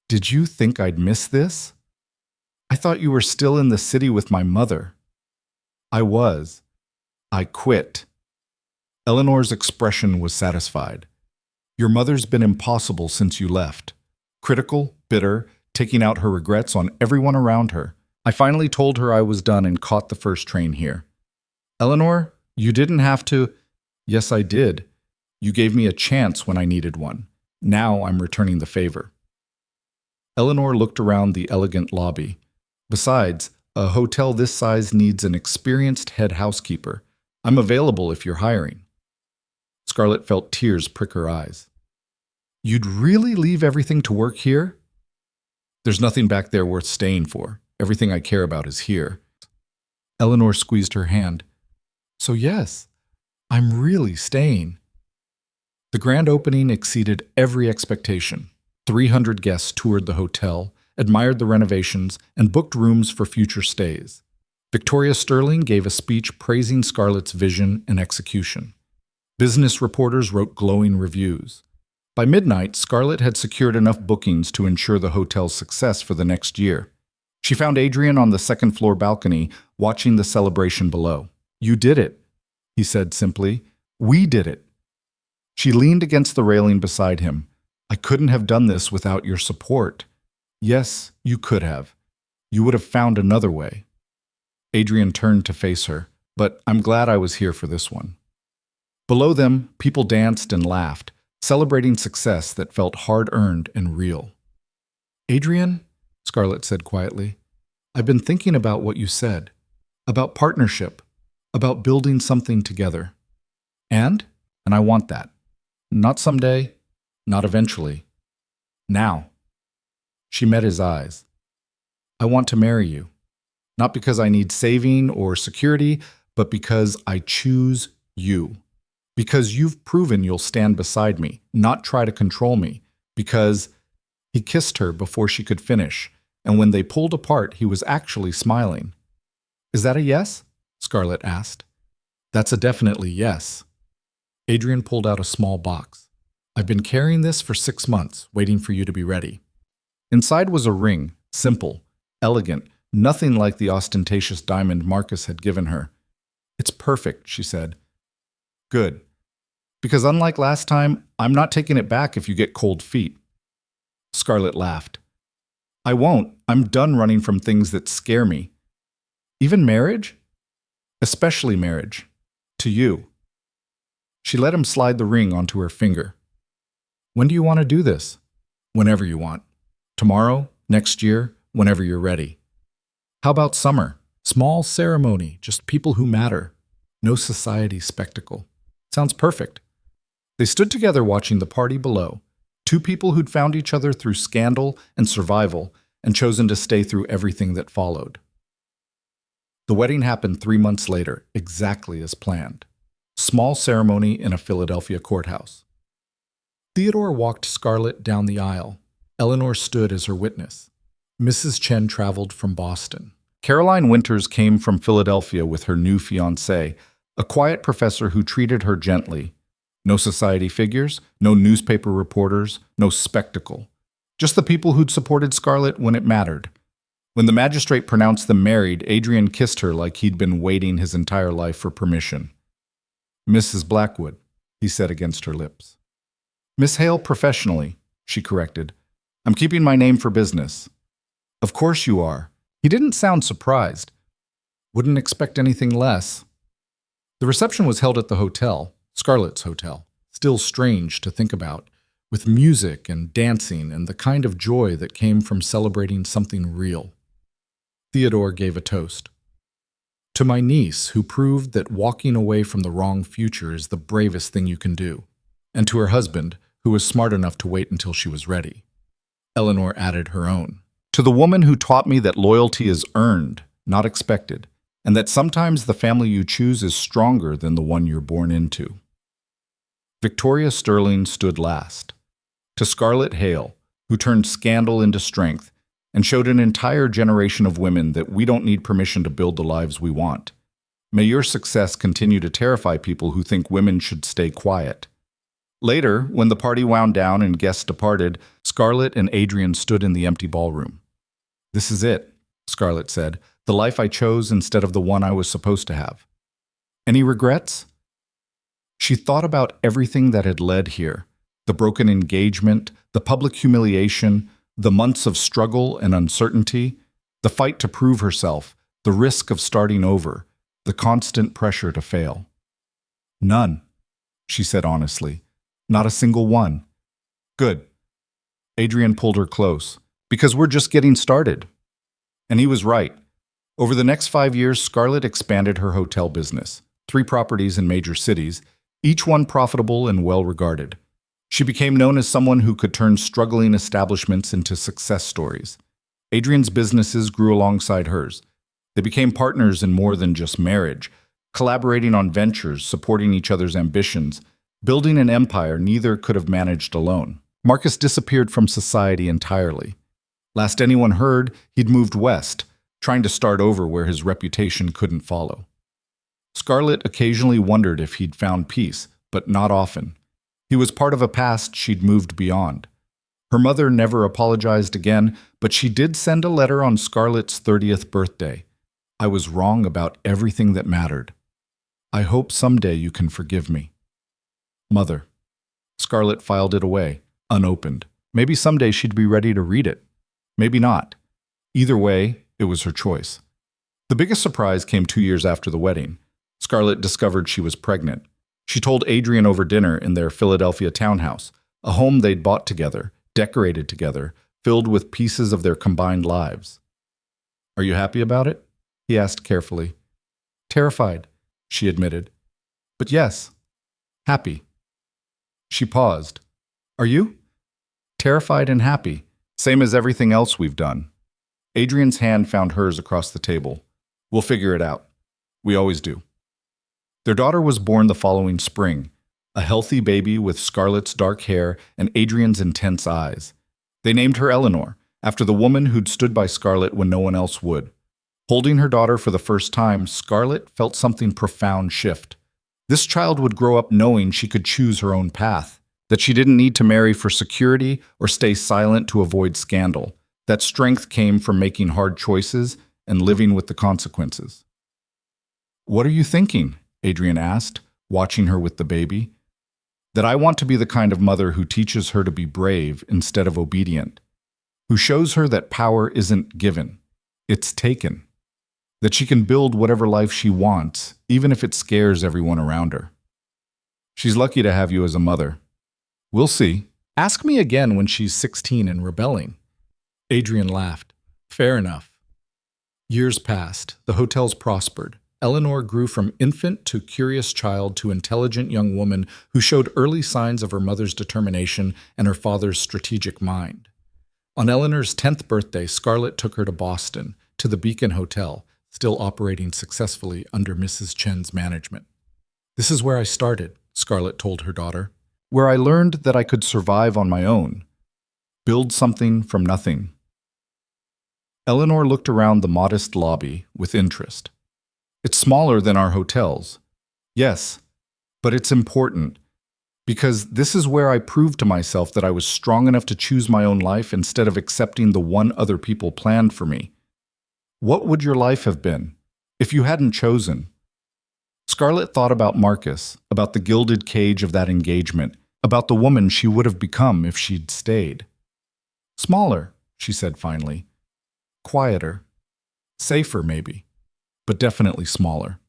"Did you think I'd miss this? I thought you were still in the city with my mother." "I was. I quit." Eleanor's expression was satisfied. "Your mother's been impossible since you left. Critical, bitter, taking out her regrets on everyone around her. I finally told her I was done and caught the first train here." "Eleanor, you didn't have to—" "Yes, I did. You gave me a chance when I needed one. Now I'm returning the favor." Eleanor looked around the elegant lobby. "Besides, a hotel this size needs an experienced head housekeeper. I'm available if you're hiring." Scarlett felt tears prick her eyes. "You'd really leave everything to work here?" There's nothing back there worth staying for. Everything I care about is here. Eleanor squeezed her hand. So yes, I'm really staying. The grand opening exceeded every expectation. 300 guests toured the hotel, admired the renovations, and booked rooms for future stays. Victoria Sterling gave a speech praising Scarlett's vision and execution. Business reporters wrote glowing reviews. By midnight, Scarlett had secured enough bookings to ensure the hotel's success for the next year. She found Adrian on the second-floor balcony, watching the celebration below. "You did it," he said simply. "We did it." She leaned against the railing beside him. "I couldn't have done this without your support." "Yes, you could have. You would have found another way." Adrian turned to face her. "But I'm glad I was here for this one." Below them, people danced and laughed, celebrating success that felt hard-earned and real. "Adrian," Scarlett said quietly, "I've been thinking about what you said, about partnership, about building something together. And I want that. Not someday, not eventually. Now." She met his eyes. "I want to marry you, not because I need saving or security, but because I choose you. Because you've proven you'll stand beside me, not try to control me. Because—" He kissed her before she could finish, and when they pulled apart, he was actually smiling. "Is that a yes?" Scarlett asked. "That's a definitely yes." Adrian pulled out a small box. "I've been carrying this for 6 months, waiting for you to be ready." Inside was a ring, simple, elegant, nothing like the ostentatious diamond Marcus had given her. "It's perfect," she said. "Good. Because unlike last time, I'm not taking it back if you get cold feet." Scarlett laughed. "I won't. I'm done running from things that scare me. Even marriage? Especially marriage. To you." She let him slide the ring onto her finger. "When do you want to do this?" "Whenever you want. Tomorrow, next year, whenever you're ready." "How about summer? Small ceremony, just people who matter. No society spectacle." "Sounds perfect." They stood together watching the party below, two people who'd found each other through scandal and survival and chosen to stay through everything that followed. The wedding happened 3 months later, exactly as planned. Small ceremony in a Philadelphia courthouse. Theodore walked Scarlett down the aisle. Eleanor stood as her witness. Mrs. Chen traveled from Boston. Caroline Winters came from Philadelphia with her new fiancé, a quiet professor who treated her gently. No society figures, no newspaper reporters, no spectacle. Just the people who'd supported Scarlett when it mattered. When the magistrate pronounced them married, Adrian kissed her like he'd been waiting his entire life for permission. "Mrs. Blackwood," he said against her lips. "Miss Hale professionally," she corrected. "I'm keeping my name for business." "Of course you are." He didn't sound surprised. "Wouldn't expect anything less." The reception was held at the hotel, Scarlett's hotel, still strange to think about, with music and dancing and the kind of joy that came from celebrating something real. Theodore gave a toast. "To my niece, who proved that walking away from the wrong future is the bravest thing you can do, and to her husband, who was smart enough to wait until she was ready." Eleanor added her own. "To the woman who taught me that loyalty is earned, not expected, and that sometimes the family you choose is stronger than the one you're born into." Victoria Sterling stood last. To Scarlett Hale, who turned scandal into strength and showed an entire generation of women that we don't need permission to build the lives we want. May your success continue to terrify people who think women should stay quiet. Later, when the party wound down and guests departed, Scarlett and Adrian stood in the empty ballroom. "This is it," Scarlett said, "the life I chose instead of the one I was supposed to have. Any regrets?" She thought about everything that had led here, the broken engagement, the public humiliation, the months of struggle and uncertainty, the fight to prove herself, the risk of starting over, the constant pressure to fail. "None," she said honestly. "Not a single one." "Good." Adrian pulled her close. "Because we're just getting started." And he was right. Over the next 5 years, Scarlett expanded her hotel business, 3 properties in major cities, each one profitable and well-regarded. She became known as someone who could turn struggling establishments into success stories. Adrian's businesses grew alongside hers. They became partners in more than just marriage, collaborating on ventures, supporting each other's ambitions, building an empire neither could have managed alone. Marcus disappeared from society entirely. Last anyone heard, he'd moved west, trying to start over where his reputation couldn't follow. Scarlett occasionally wondered if he'd found peace, but not often. He was part of a past she'd moved beyond. Her mother never apologized again, but she did send a letter on Scarlett's 30th birthday. I was wrong about everything that mattered. I hope someday you can forgive me. Mother. Scarlett filed it away, unopened. Maybe someday she'd be ready to read it. Maybe not. Either way, it was her choice. The biggest surprise came 2 years after the wedding. Scarlett discovered she was pregnant. She told Adrian over dinner in their Philadelphia townhouse, a home they'd bought together, decorated together, filled with pieces of their combined lives. Are you happy about it? He asked carefully. Terrified, she admitted. But yes, happy. She paused. Are you? Terrified and happy, same as everything else we've done. Adrian's hand found hers across the table. We'll figure it out. We always do. Their daughter was born the following spring, a healthy baby with Scarlett's dark hair and Adrian's intense eyes. They named her Eleanor, after the woman who'd stood by Scarlett when no one else would. Holding her daughter for the first time, Scarlett felt something profound shift. This child would grow up knowing she could choose her own path, that she didn't need to marry for security or stay silent to avoid scandal, that strength came from making hard choices and living with the consequences. What are you thinking? Adrian asked, watching her with the baby. That I want to be the kind of mother who teaches her to be brave instead of obedient, who shows her that power isn't given, it's taken, that she can build whatever life she wants, even if it scares everyone around her. She's lucky to have you as a mother. We'll see. Ask me again when she's 16 and rebelling. Adrian laughed. Fair enough. Years passed. The hotels prospered. Eleanor grew from infant to curious child to intelligent young woman who showed early signs of her mother's determination and her father's strategic mind. On Eleanor's 10th birthday, Scarlett took her to Boston, to the Beacon Hotel, still operating successfully under Mrs. Chen's management. This is where I started, Scarlett told her daughter, where I learned that I could survive on my own, build something from nothing. Eleanor looked around the modest lobby with interest. It's smaller than our hotels. Yes, but it's important, because this is where I proved to myself that I was strong enough to choose my own life instead of accepting the one other people planned for me. What would your life have been if you hadn't chosen? Scarlett thought about Marcus, about the gilded cage of that engagement, about the woman she would have become if she'd stayed. Smaller, she said finally. Quieter. Safer, maybe. But definitely smaller.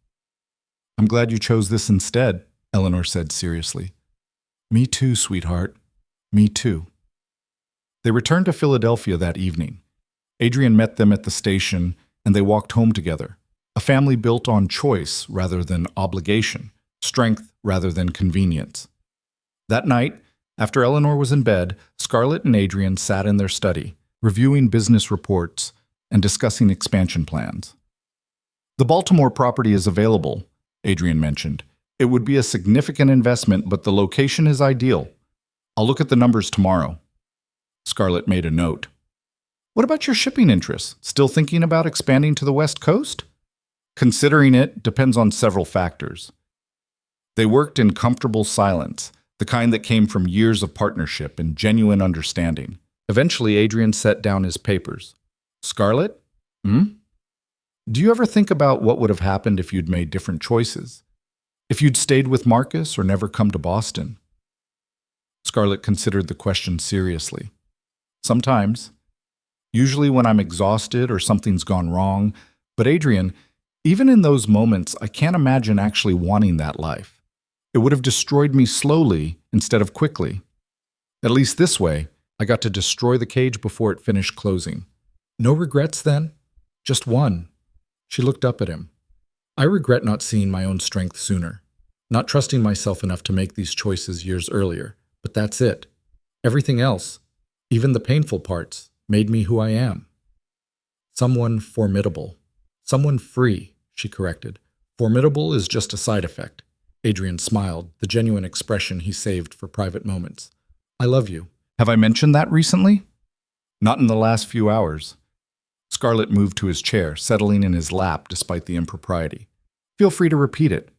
I'm glad you chose this instead, Eleanor said seriously. Me too, sweetheart. Me too. They returned to Philadelphia that evening. Adrian met them at the station, and they walked home together. A family built on choice rather than obligation, strength rather than convenience. That night, after Eleanor was in bed, Scarlett and Adrian sat in their study, reviewing business reports and discussing expansion plans. The Baltimore property is available, Adrian mentioned. It would be a significant investment, but the location is ideal. I'll look at the numbers tomorrow. Scarlett made a note. What about your shipping interests? Still thinking about expanding to the West Coast? Considering it depends on several factors. They worked in comfortable silence, the kind that came from years of partnership and genuine understanding. Eventually, Adrian set down his papers. Scarlett? Do you ever think about what would have happened if you'd made different choices? If you'd stayed with Marcus or never come to Boston? Scarlett considered the question seriously. Sometimes. Usually when I'm exhausted or something's gone wrong. But Adrian, even in those moments, I can't imagine actually wanting that life. It would have destroyed me slowly instead of quickly. At least this way, I got to destroy the cage before it finished closing. No regrets then? Just one. She looked up at him. I regret not seeing my own strength sooner, not trusting myself enough to make these choices years earlier, but that's it. Everything else, even the painful parts, made me who I am. Someone formidable. Someone free, she corrected. Formidable is just a side effect. Adrian smiled, the genuine expression he saved for private moments. I love you. Have I mentioned that recently? Not in the last few hours. Scarlett moved to his chair, settling in his lap despite the impropriety. Feel free to repeat it.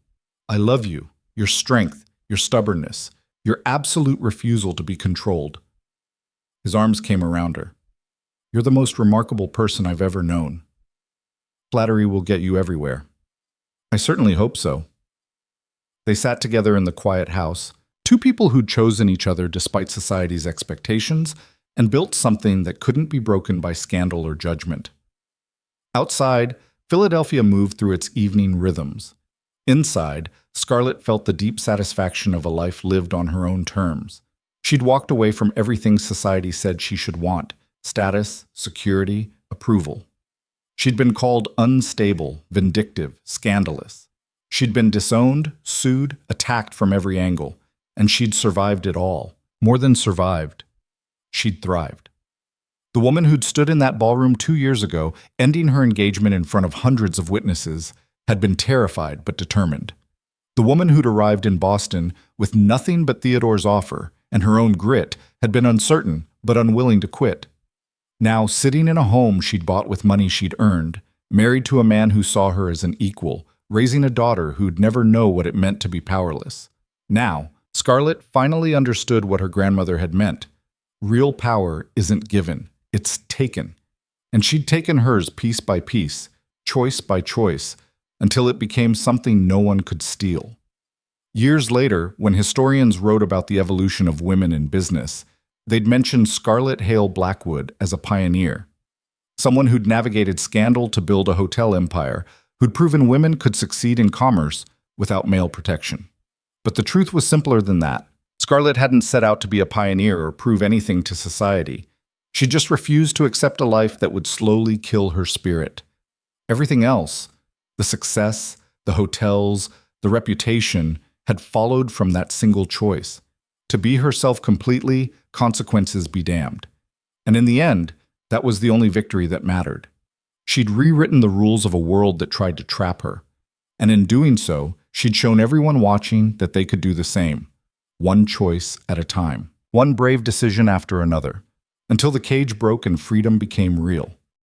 I love you, your strength, your stubbornness, your absolute refusal to be controlled. His arms came around her. You're the most remarkable person I've ever known. Flattery will get you everywhere. I certainly hope so. They sat together in the quiet house, two people who'd chosen each other despite society's expectations and built something that couldn't be broken by scandal or judgment. Outside, Philadelphia moved through its evening rhythms. Inside, Scarlett felt the deep satisfaction of a life lived on her own terms. She'd walked away from everything society said she should want: status, security, approval. She'd been called unstable, vindictive, scandalous. She'd been disowned, sued, attacked from every angle, and she'd survived it all. More than survived, she'd thrived. The woman who'd stood in that ballroom 2 years ago, ending her engagement in front of hundreds of witnesses, had been terrified but determined. The woman who'd arrived in Boston with nothing but Theodore's offer and her own grit had been uncertain but unwilling to quit. Now, sitting in a home she'd bought with money she'd earned, married to a man who saw her as an equal, raising a daughter who'd never know what it meant to be powerless. Now, Scarlett finally understood what her grandmother had meant. Real power isn't given, it's taken. And she'd taken hers piece by piece, choice by choice, until it became something no one could steal. Years later, when historians wrote about the evolution of women in business, they'd mentioned Scarlett Hale Blackwood as a pioneer. Someone who'd navigated scandal to build a hotel empire, who'd proven women could succeed in commerce without male protection. But the truth was simpler than that. Scarlett hadn't set out to be a pioneer or prove anything to society. She just refused to accept a life that would slowly kill her spirit. Everything else, the success, the hotels, the reputation, had followed from that single choice. To be herself completely, consequences be damned. And in the end, that was the only victory that mattered. She'd rewritten the rules of a world that tried to trap her. And in doing so, she'd shown everyone watching that they could do the same. One choice at a time. One brave decision after another. Until the cage broke and freedom became real.